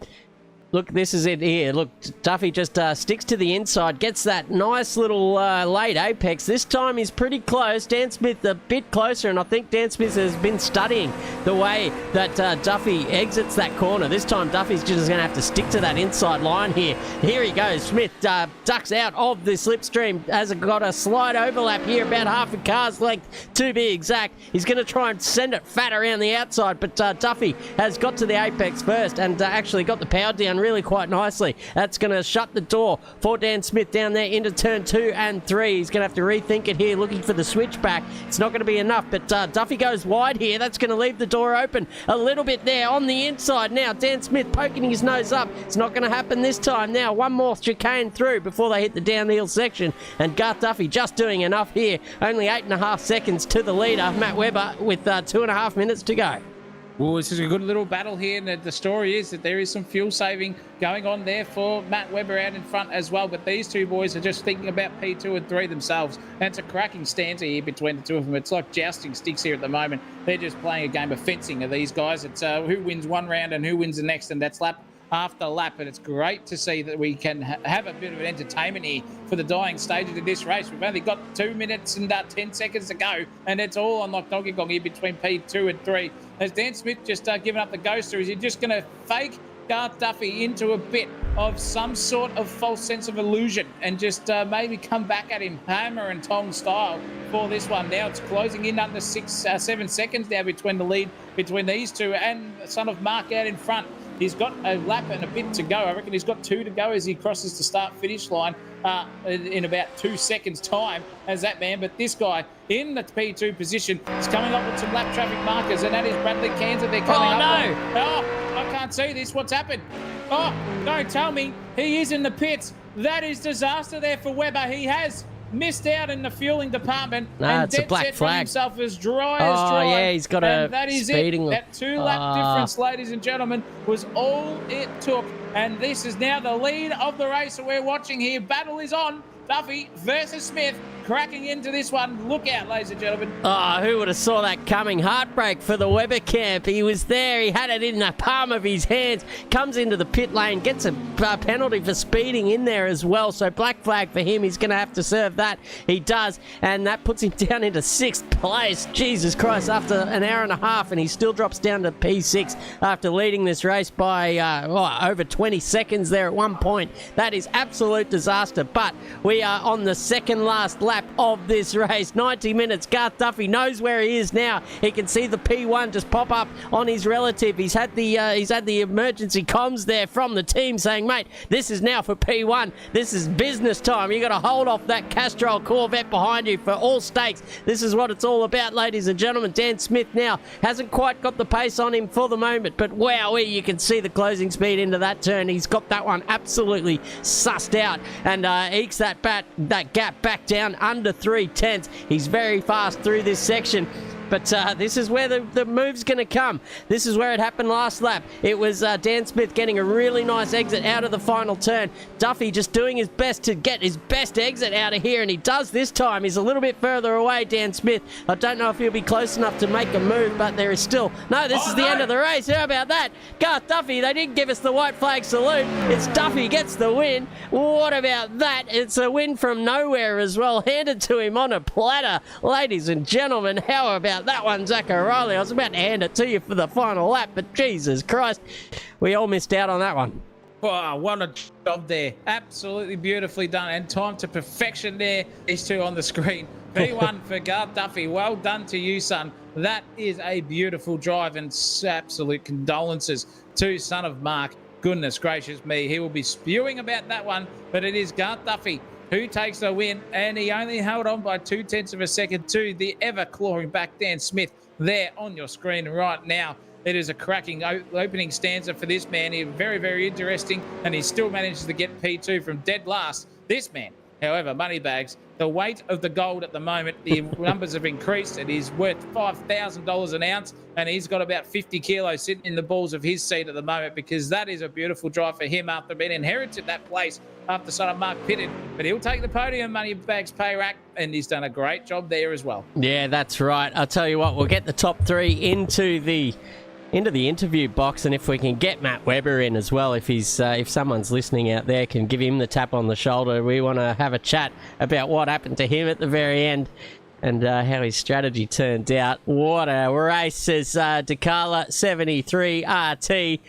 Speaker 3: look, this is it here. Look, Duffy just sticks to the inside, gets that nice little late apex. This time he's pretty close. Dan Smith a bit closer, and I think Dan Smith has been studying the way that Duffy exits that corner. This time Duffy's just going to have to stick to that inside line here. Here he goes. Smith ducks out of the slipstream, has got a slight overlap here, about half a car's length to be exact. He's going to try and send it fat around the outside, but Duffy has got to the apex first and actually got the power down really quite nicely. That's going to shut the door for Dan Smith down there into turn 2 and 3. He's going to have to rethink it here, looking for the switchback. It's not going to be enough, but Duffy goes wide here. That's going to leave the door open a little bit there on the inside. Now Dan Smith poking his nose up. It's not going to happen this time. Now one more chicane through before they hit the downhill section, and Garth Duffy just doing enough here. Only 8.5 seconds to the leader, Matt Webber, with 2.5 minutes to go. Well, this is a good little battle here, and the story is that there is some fuel saving going on there for Matt Webber out in front as well, but these two boys are just thinking about P2 and 3 themselves, and it's a cracking stanza here between the two of them. It's like jousting sticks here at the moment. They're just playing a game of fencing of these guys. It's who wins one round and who wins the next, and that's lap after lap, and it's great to see that we can have a bit of an entertainment here for the dying stages of this race. We've only got 2 minutes and 10 seconds to go, and it's all on like Donkey Kong here between P2 and 3. Has Dan Smith just given up the ghoster? Is he just going to fake Garth Duffy into a bit of some sort of false sense of illusion and just maybe come back at him hammer and tong style for this one. Now it's closing in under 7 seconds now between the lead between these two, and Son of Mark out in front. He's got a lap and a bit to go. I reckon he's got 2 to go as he crosses the start-finish line in about 2 seconds' time as that man. But this guy in the P2 position is coming up with some lap traffic markers, and that is Bradley Kansas. They're coming up. Oh, I can't see this. What's happened? Oh, don't tell me. He is in the pits. That is disaster there for Webber. He has missed out in the fueling department and
Speaker 1: it's a black flag.
Speaker 3: Himself as dry as dry.
Speaker 1: Oh, yeah, he's got a
Speaker 3: that is
Speaker 1: speeding.
Speaker 3: It. That 2-lap difference, ladies and gentlemen, was all it took. And this is now the lead of the race that we're watching here. Battle is on. Duffy versus Smith, cracking into this one. Look out, ladies and gentlemen.
Speaker 1: Oh, who would have saw that coming? Heartbreak for the Webber camp. He was there. He had it in the palm of his hands. Comes into the pit lane, gets a penalty for speeding in there as well. So black flag for him. He's going to have to serve that. He does. And that puts him down into 6th place. Jesus Christ, after an hour and a half, and he still drops down to P6 after leading this race by over 20 seconds there at one point. That is absolute disaster. But we are on the second last lap of this race. 90 minutes. Garth Duffy knows where he is now. He can see the P1 just pop up on his relative. He's had the emergency comms there from the team saying, mate, this is now for P1. This is business time. You got to hold off that Castrol Corvette behind you for all stakes. This is what it's all about, ladies and gentlemen. Dan Smith now hasn't quite got the pace on him for the moment, but wow, you can see the closing speed into that turn. He's got that one absolutely sussed out and ekes that gap back down under 3/10. He's very fast through this section. But this is where the move's going to come. This is where it happened last lap. It was Dan Smith getting a really nice exit out of the final turn. Duffy just doing his best to get his best exit out of here, and he does this time. He's a little bit further away, Dan Smith. I don't know if he'll be close enough to make a move, but there is still... No, this is the end of the race. How about that? Garth Duffy, they didn't give us the white flag salute. It's Duffy gets the win. What about that? It's a win from nowhere as well, handed to him on a platter. Ladies and gentlemen, how about that one, Zach O'Reilly? I was about to hand it to you for the final lap, but Jesus Christ, we all missed out on that one.
Speaker 3: Wow, what a job there. Absolutely beautifully done, and time to perfection there. These two on the screen. P1 for Garth Duffy. Well done to you, son. That is a beautiful drive, and absolute condolences to Son of Mark. Goodness gracious me, he will be spewing about that one, but it is Garth Duffy who takes the win, and he only held on by 0.2 of a second to the ever-clawing back Dan Smith there on your screen right now. It is a cracking opening stanza for this man. He's very, very interesting, and he still manages to get P2 from dead last. This man, however, Moneybags, the weight of the gold at the moment, the numbers have increased. It is worth $5,000 an ounce, and he's got about 50 kilos sitting in the balls of his seat at the moment, because that is a beautiful drive for him after being inherited that place after Son of Mark pitted. But he'll take the podium, Moneybags pay rack, and he's done a great job there as well.
Speaker 1: Yeah, that's right. I'll tell you what, we'll get the top 3 into the interview box, and if we can get Matt Webber in as well, if someone's listening out there can give him the tap on the shoulder. We want to have a chat about what happened to him at the very end and how his strategy turned out. What a race, says Decala 73 RT.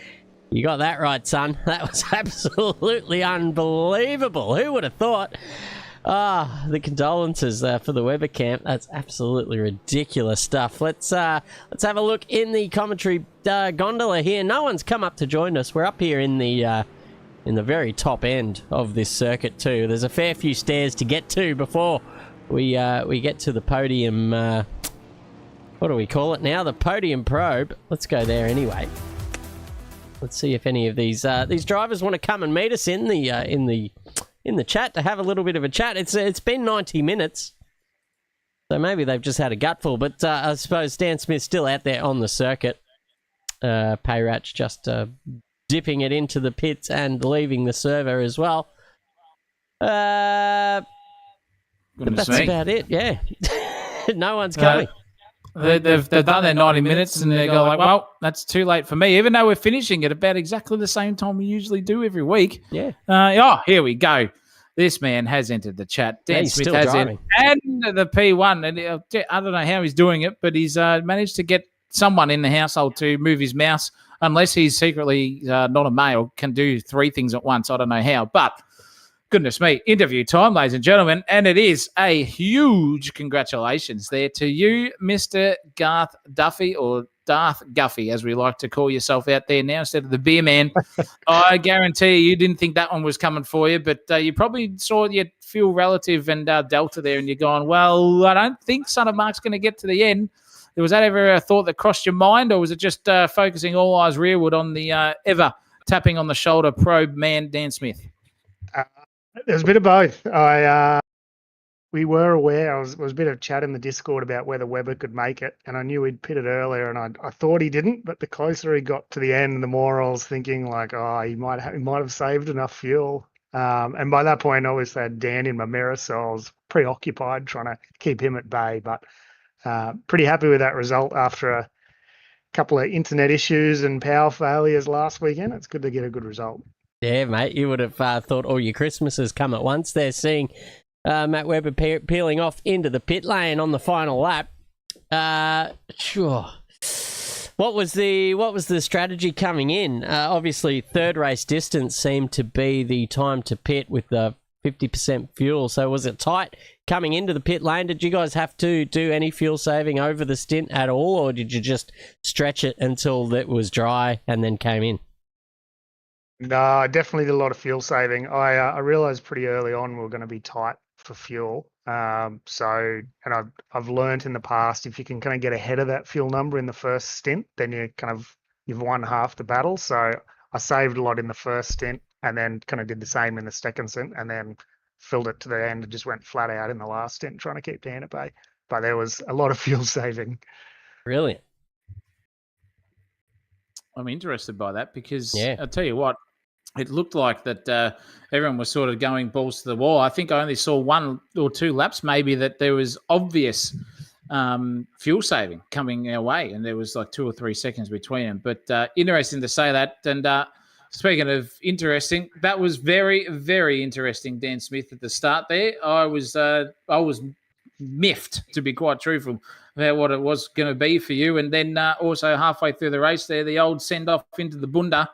Speaker 1: You got that right, son. That was absolutely unbelievable. Who would have thought? The condolences for the Webber camp. That's absolutely ridiculous stuff. Let's have a look in the commentary gondola here. No one's come up to join us. We're up here in the very top end of this circuit too. There's a fair few stairs to get to before we get to the podium. What do we call it now? The podium probe. Let's go there anyway. Let's see if any of these drivers want to come and meet us in the chat to have a little bit of a chat. It's been 90 minutes, so maybe they've just had a gutful. But I suppose Dan Smith's still out there on the circuit. Payratch just dipping it into the pits and leaving the server as well. But that's about it. Yeah, no one's coming.
Speaker 3: They've done their 90 minutes and they go like, well, that's too late for me, even though we're finishing at about exactly the same time we usually do every week.
Speaker 1: Yeah.
Speaker 3: Here we go. This man has entered the chat. Dan
Speaker 1: He's
Speaker 3: Smith
Speaker 1: still
Speaker 3: has
Speaker 1: driving.
Speaker 3: entered the P1. And I don't know how he's doing it, but he's managed to get someone in the household to move his mouse unless he's secretly not a male, can do 3 things at once. I don't know how, but goodness me, interview time, ladies and gentlemen, and it is a huge congratulations there to you, Mr. Garth Duffy, or Darth Guffey, as we like to call yourself out there now, instead of the beer man. I guarantee you didn't think that one was coming for you, but you probably saw your fuel relative and Delta there, and you're going, well, I don't think Son of Mark's going to get to the end. Was that ever a thought that crossed your mind, or was it just focusing all eyes rearward on the ever tapping on the shoulder probe man, Dan Smith?
Speaker 4: There's a bit of both. We were aware. There was a bit of chat in the Discord about whether Webber could make it, and I knew he'd pitted earlier, and I thought he didn't. But the closer he got to the end, the more I was thinking like, oh, he might have saved enough fuel. And by that point, I always had Dan in my mirror, so I was preoccupied trying to keep him at bay. But pretty happy with that result after a couple of internet issues and power failures last weekend. It's good to get a good result.
Speaker 1: Yeah, mate, you would have thought all your Christmases come at once there, seeing Matt Webber peeling off into the pit lane on the final lap. Sure. What was the strategy coming in? Obviously, third race distance seemed to be the time to pit with the 50% fuel. So was it tight coming into the pit lane? Did you guys have to do any fuel saving over the stint at all, or did you just stretch it until it was dry and then came in?
Speaker 4: No, I definitely did a lot of fuel saving. I realised pretty early on we were going to be tight for fuel. And I've learned in the past, if you can kind of get ahead of that fuel number in the first stint, then you've won half the battle. So I saved a lot in the first stint, and then kind of did the same in the second stint, and then filled it to the end and just went flat out in the last stint, trying to keep Dan at bay. But there was a lot of fuel saving.
Speaker 1: Brilliant.
Speaker 3: I'm interested by that because
Speaker 1: Yeah.
Speaker 3: I'll tell you what, it looked like that everyone was sort of going balls to the wall. I think I only saw 1 or 2 laps maybe that there was obvious fuel saving coming our way, and there was like 2 or 3 seconds between them. But interesting to say that. And speaking of interesting, that was very, very interesting, Dan Smith, at the start there. I was miffed, to be quite truthful, about what it was going to be for you. And then also halfway through the race there, the old send-off into the bunda.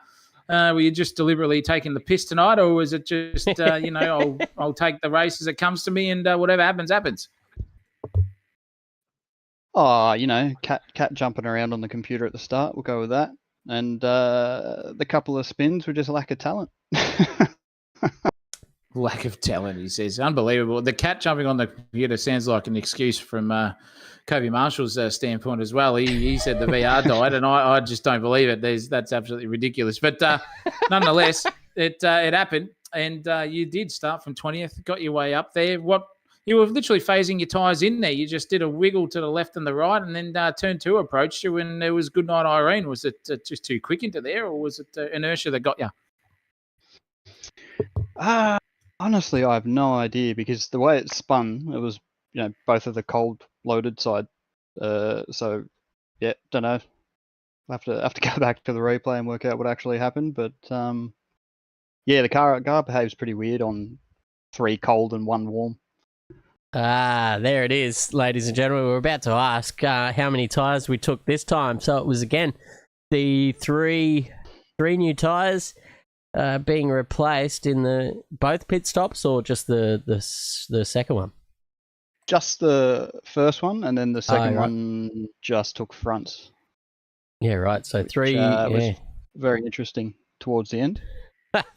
Speaker 3: Were you just deliberately taking the piss tonight, or was it just, I'll take the race as it comes to me, and whatever happens, happens?
Speaker 5: Oh, cat jumping around on the computer at the start. We'll go with that. And the couple of spins were just lack of talent.
Speaker 3: Lack of talent, he says. Unbelievable. The cat jumping on the computer sounds like an excuse from Kobe Marshall's standpoint as well. He said the VR died, and I just don't believe it. That's absolutely ridiculous. But nonetheless, it happened, and you did start from 20th, got your way up there. You were literally phasing your tyres in there. You just did a wiggle to the left and the right, and then turn 2 approached you, and it was good night, Irene. Was it just too quick into there, or was it inertia that got you?
Speaker 5: Honestly, I have no idea, because the way it spun, it was, both of the cold loaded side. So yeah, don't know. I'll have to go back to the replay and work out what actually happened. But yeah, the car behaves pretty weird on 3 cold and 1 warm.
Speaker 1: There it is, ladies and gentlemen. We're about to ask how many tyres we took this time. So it was, again, the three new tyres being replaced in both pit stops, or just the second one?
Speaker 5: Just the first one, and then the second one just took fronts.
Speaker 1: Yeah, right. So 3
Speaker 5: was very interesting towards the end.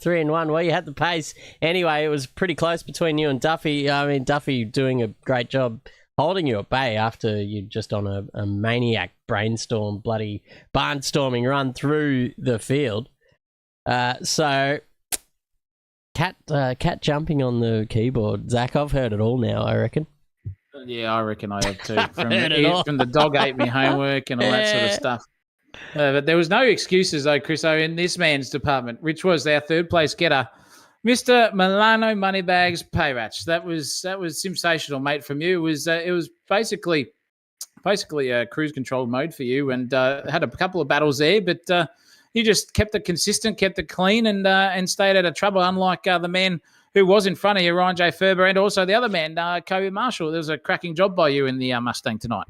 Speaker 1: 3 and 1. Well, you had the pace. Anyway, it was pretty close between you and Duffy. I mean, Duffy doing a great job holding you at bay after you just on a maniac brainstorm, bloody barnstorming run through the field. So cat jumping on the keyboard. Zach, I've heard it all now, I reckon.
Speaker 3: Yeah, I reckon I have too. From the dog ate me homework and all that sort of stuff. But there was no excuses, though, Chriso, in this man's department, which was our third place getter, Mr. Milano Moneybags Payratch. That was sensational, mate. From you, it was basically a cruise control mode for you, and had a couple of battles there, but you just kept it consistent, kept it clean, and stayed out of trouble. Unlike the man who was in front of you, Ryan J. Ferber, and also the other man, Kobe Marshall. There was a cracking job by you in the Mustang tonight.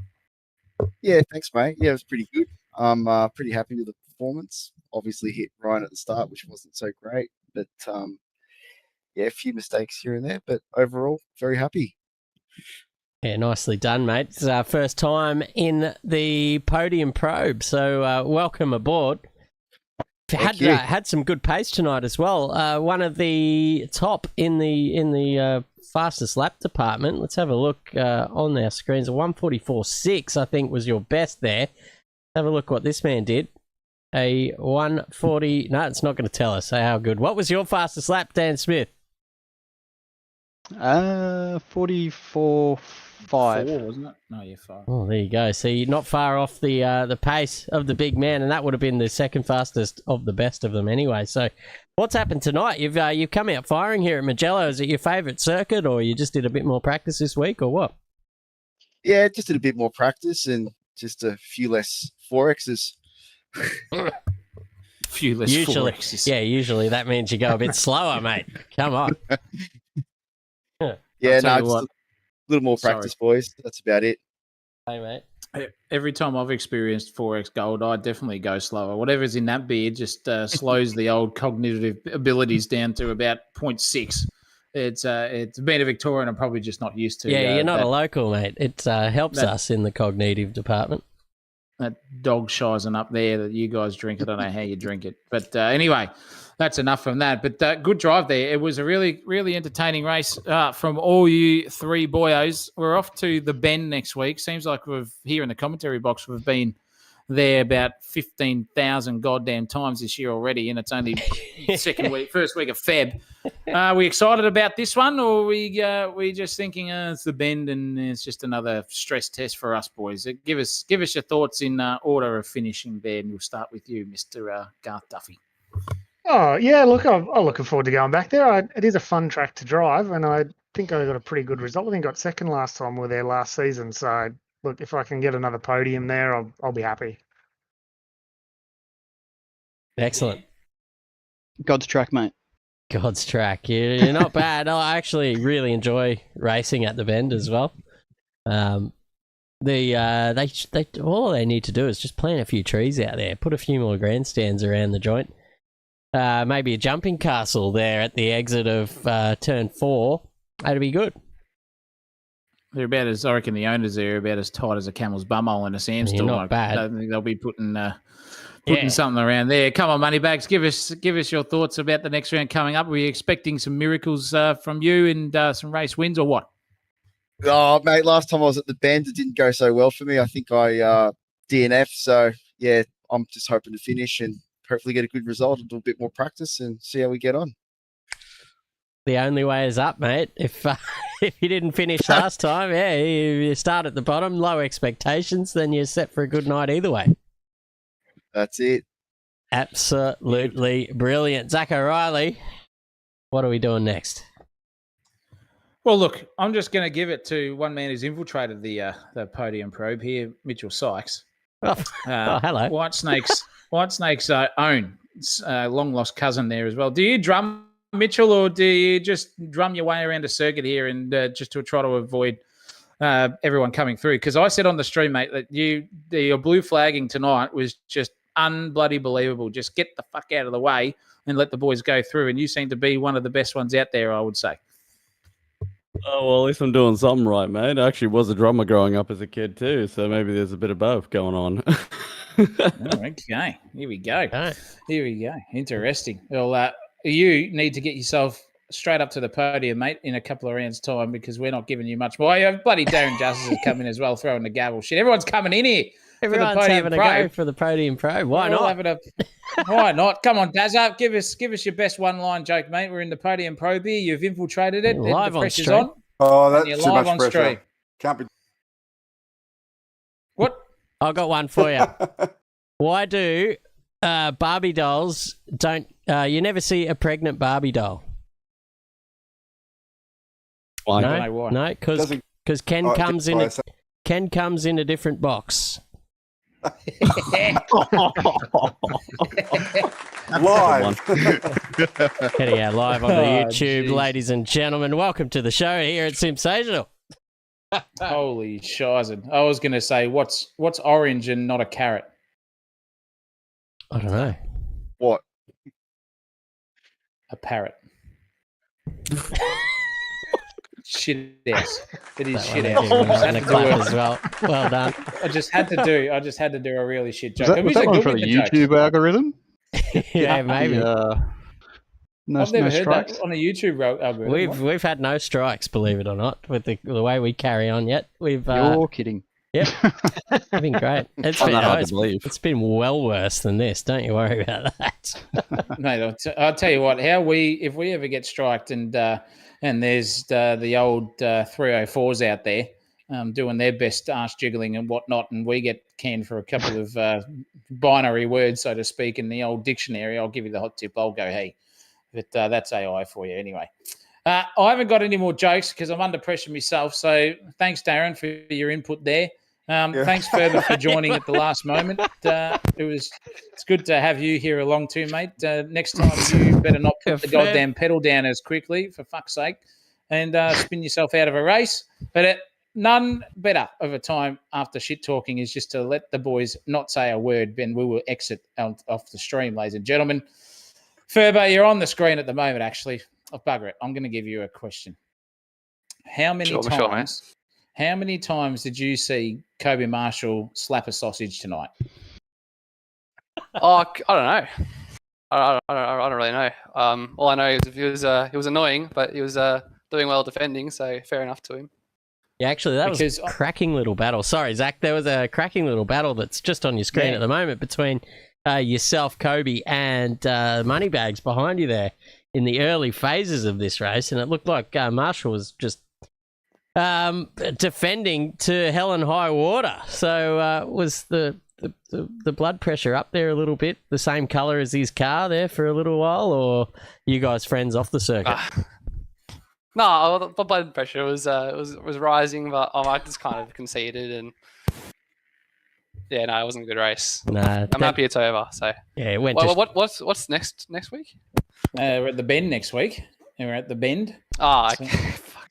Speaker 6: Yeah, thanks, mate. Yeah, it was pretty good. I'm pretty happy with the performance. Obviously hit Ryan at the start, which wasn't so great, but yeah, a few mistakes here and there, but overall, very happy.
Speaker 1: Yeah, nicely done, mate. It's our first time in the podium probe, so welcome aboard. Had some good pace tonight as well. One of the top in the fastest lap department. Let's have a look on our screens. A 1:44.6, I think, was your best there. Have a look what this man did. A 1:40. No, it's not going to tell us how good. What was your fastest lap, Dan Smith?
Speaker 5: 44.5.
Speaker 3: 4, wasn't it? No, you're 5.
Speaker 1: Oh, there you go. See, not far off the pace of the big man, and that would have been the second fastest of the best of them anyway. So, what's happened tonight? You've come out firing here at Mugello. Is it your favourite circuit, or you just did a bit more practice this week, or what?
Speaker 6: Yeah, just did a bit more practice and just a few less 4Xs.
Speaker 3: Few less
Speaker 1: Usually,
Speaker 3: 4Xs.
Speaker 1: yeah, usually that means you go a bit slower, mate. Come on.
Speaker 6: Yeah,
Speaker 3: tell
Speaker 6: no,
Speaker 3: you
Speaker 6: just
Speaker 3: what.
Speaker 6: a little more practice, boys. That's about it.
Speaker 1: Hey, mate.
Speaker 3: Every time I've experienced 4X Gold, I definitely go slower. Whatever's in that beer just slows the old cognitive abilities down to about 0.6. It's being a Victorian, I'm probably just not used to.
Speaker 1: Yeah, you're not
Speaker 3: that,
Speaker 1: a local, mate. It helps us in the cognitive department.
Speaker 3: that dog shizing up there that you guys drink. I don't know how you drink it. But anyway, that's enough from that. But good drive there. It was a really, really entertaining race from all you three boyos. We're off to the Bend next week. Seems like here in the commentary box, we've been there about 15,000 goddamn times this year already, and it's only first week of Feb. Are we excited about this one, or are we just thinking it's the Bend and it's just another stress test for us boys? Give us your thoughts in order of finishing there, and we'll start with you, Mr. Garth Duffy.
Speaker 4: Oh, yeah, look, I'm looking forward to going back there. It is a fun track to drive, and I think I got a pretty good result. I think I got second last time we were there last season. So, look, if I can get another podium there, I'll be happy.
Speaker 1: Excellent.
Speaker 5: God's track, mate.
Speaker 1: God's track. You're not bad. I actually really enjoy racing at the Bend as well. All they need to do is just plant a few trees out there, put a few more grandstands around the joint. Maybe a jumping castle there at the exit of turn 4. That'd be good.
Speaker 3: They're about as, I reckon the owners there are about as tight as a camel's bumhole in a sandstorm.
Speaker 1: Not bad.
Speaker 3: I don't think they'll be putting something around there. Come on, Moneybags, give us your thoughts about the next round coming up. Were you expecting some miracles from you and some race wins, or what?
Speaker 6: Oh, mate, last time I was at the Bend, it didn't go so well for me. I think I DNF. So, yeah, I'm just hoping to finish and hopefully get a good result and do a bit more practice and see how we get on.
Speaker 1: The only way is up, mate. If you didn't finish last time, yeah, you start at the bottom, low expectations, then you're set for a good night either way.
Speaker 6: That's it.
Speaker 1: Absolutely brilliant. Zach O'Reilly, what are we doing next?
Speaker 3: Well, look, I'm just going to give it to one man who's infiltrated the podium probe here, Mitchell Sykes.
Speaker 1: Hello.
Speaker 3: White Snake's own long lost cousin there as well. Do you drum, Mitchell, or do you just drum your way around a circuit here and just to try to avoid everyone coming through? Because I said on the stream, mate, that your blue flagging tonight was just unbloody believable. Just get the fuck out of the way and let the boys go through. And you seem to be one of the best ones out there, I would say.
Speaker 7: Oh, well, at least I'm doing something right, mate. I actually was a drummer growing up as a kid too, so maybe there's a bit of both going on.
Speaker 3: Okay, here we go. Here we go. Interesting. Well, you need to get yourself straight up to the podium, mate, in a couple of rounds' time, because we're not giving you much more. Bloody Darren Justice has come in as well, throwing the gavel. Shit, everyone's coming in here.
Speaker 1: Everyone's having a go for the podium probe. Why not?
Speaker 3: Why not? Come on, Dazza, give us your best one-line joke, mate. We're in the podium probe here. You've infiltrated it.
Speaker 1: Live
Speaker 3: the
Speaker 1: on
Speaker 3: pressure's
Speaker 1: stream.
Speaker 3: on.
Speaker 8: Oh, that's
Speaker 3: you're
Speaker 8: too
Speaker 3: live
Speaker 8: much
Speaker 3: on
Speaker 8: pressure.
Speaker 3: stream.
Speaker 8: Can't be.
Speaker 3: What?
Speaker 1: I've got one for you. Why do Barbie dolls don't... you never see a pregnant Barbie doll?
Speaker 7: Why?
Speaker 3: I don't know why.
Speaker 1: No, because Ken
Speaker 8: Oh,
Speaker 1: comes in a different box.
Speaker 8: Live.
Speaker 1: Anyhow, live on the YouTube,
Speaker 3: geez.
Speaker 1: ladies and gentlemen. Welcome to the show here at Sensational.
Speaker 3: Holy shizen. I was going to say, what's orange and not a carrot?
Speaker 1: I don't know.
Speaker 6: What?
Speaker 3: A parrot. Shit ass. It is shit
Speaker 1: That
Speaker 3: ass.
Speaker 1: one
Speaker 3: I just
Speaker 1: and
Speaker 3: had
Speaker 1: a
Speaker 3: to do
Speaker 1: clap
Speaker 3: it.
Speaker 1: as well. Well done.
Speaker 3: I just had to do a really shit joke.
Speaker 5: Was that one for the YouTube algorithm?
Speaker 1: Yeah, maybe.
Speaker 5: No,
Speaker 3: I've never
Speaker 5: no
Speaker 3: heard
Speaker 5: strikes.
Speaker 3: that on a YouTube algorithm.
Speaker 1: We've had no strikes, believe it or not, with the way we carry on yet. We've
Speaker 5: You're kidding.
Speaker 1: Yep, it's been great. It's
Speaker 7: Find
Speaker 1: been
Speaker 7: that hard to believe.
Speaker 1: it's been well worse than this. Don't you worry about that.
Speaker 3: Mate, I'll tell you what. If we ever get striked and there's the old 304s out there doing their best arse jiggling and whatnot, and we get canned for a couple of binary words, so to speak, in the old dictionary, I'll give you the hot tip. I'll go, hey. But that's AI for you anyway. I haven't got any more jokes because I'm under pressure myself. So thanks, Darren, for your input there. Thanks, Ferber, for joining at the last moment. It's good to have you here along too, mate. Next time, you better not put the goddamn pedal down as quickly, for fuck's sake, and spin yourself out of a race. But none better of a time after shit talking is just to let the boys not say a word, then we will exit off the stream, ladies and gentlemen. Ferber, you're on the screen at the moment, actually. Oh, bugger it. I'm going to give you a question. How many times did you see Kobe Marshall slap a sausage tonight?
Speaker 8: Oh, I don't know. I don't really know. All I know is he was annoying, but he was doing well defending, so fair enough to him.
Speaker 1: Yeah, actually, that was a cracking little battle. Sorry, Zach, there was a cracking little battle that's just on your screen at the moment between yourself, Kobe, and Moneybags behind you there in the early phases of this race, and it looked like Marshall was just defending to hell and high water. So was the blood pressure up there a little bit, the same colour as his car there for a little while, or you guys friends off the circuit?
Speaker 8: No, the blood pressure was rising, but I just kind of conceded, and yeah, no, it wasn't a good race.
Speaker 1: Nah,
Speaker 8: I'm happy it's over. So
Speaker 1: yeah, it went.
Speaker 8: What's next week?
Speaker 3: We're at the Bend next week. We're at the Bend.
Speaker 8: Okay.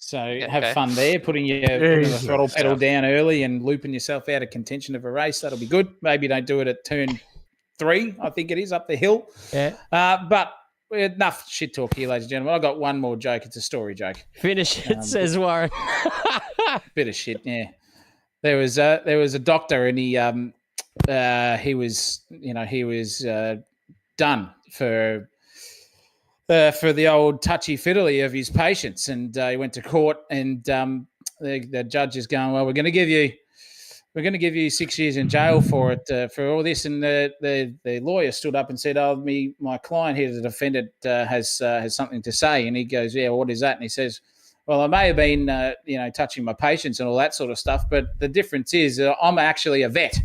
Speaker 3: So have fun there, putting the throttle pedal down early and looping yourself out of contention of a race. That'll be good. Maybe don't do it at turn 3, I think it is, up the hill.
Speaker 1: Yeah.
Speaker 3: But enough shit talk here, ladies and gentlemen. I got one more joke. It's a story joke.
Speaker 1: Finish it, says Warren.
Speaker 3: Bit of shit, yeah. There was a doctor, and he was done for the old touchy-fiddly of his patients, and he went to court, and the judge is going, well, we're going to give you 6 years in jail for it, for all this, and the lawyer stood up and said, oh, my client here, the defendant, has something to say, and he goes, yeah, what is that? And he says, well, I may have been touching my patients and all that sort of stuff, but the difference is I'm actually a vet.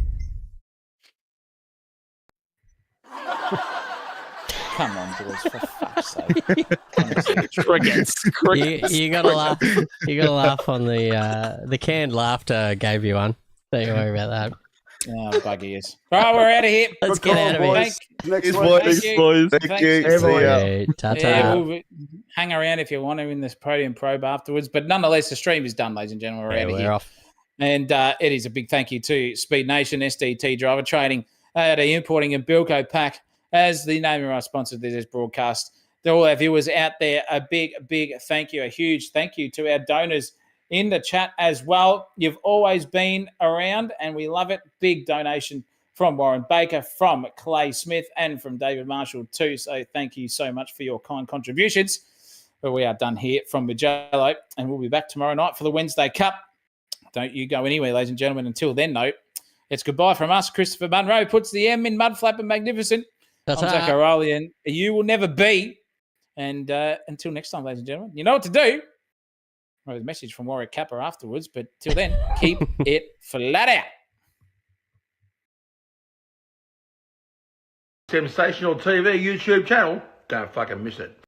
Speaker 3: Come on, boys, for fuck's sake.
Speaker 1: You gotta laugh. You gotta laugh on the canned laughter gave you one. Don't you worry about that.
Speaker 3: Oh, buggy is. All right, we're out of here.
Speaker 1: Let's get out of here.
Speaker 6: Next boys. Thank you. See ya.
Speaker 1: Ta-ta.
Speaker 3: Yeah, we'll hang around if you want to in this podium probe afterwards. But nonetheless, the stream is done, ladies and gentlemen. We're out of here.
Speaker 1: Off.
Speaker 3: And it is a big thank you to Speed Nation, SDT Driver Training, ARD Importing, and Bilco Pack as the name of our sponsor of this broadcast. To all our viewers out there, a big thank you, a huge thank you to our donors in the chat as well. You've always been around, and we love it. Big donation from Warren Baker, from Clay Smith, and from David Marshall too. So thank you so much for your kind contributions. But we are done here from Mugello, and we'll be back tomorrow night for the Wednesday Cup. Don't you go anywhere, ladies and gentlemen. Until then, though, it's goodbye from us. Christopher Munro puts the M in Mudflap and Magnificent. I'm Zach O'Reilly, and you will never be. And until next time, ladies and gentlemen, you know what to do. There's a message from Warwick Kappa afterwards, but till then, keep it flat out.
Speaker 9: Sensational TV YouTube channel. Don't fucking miss it.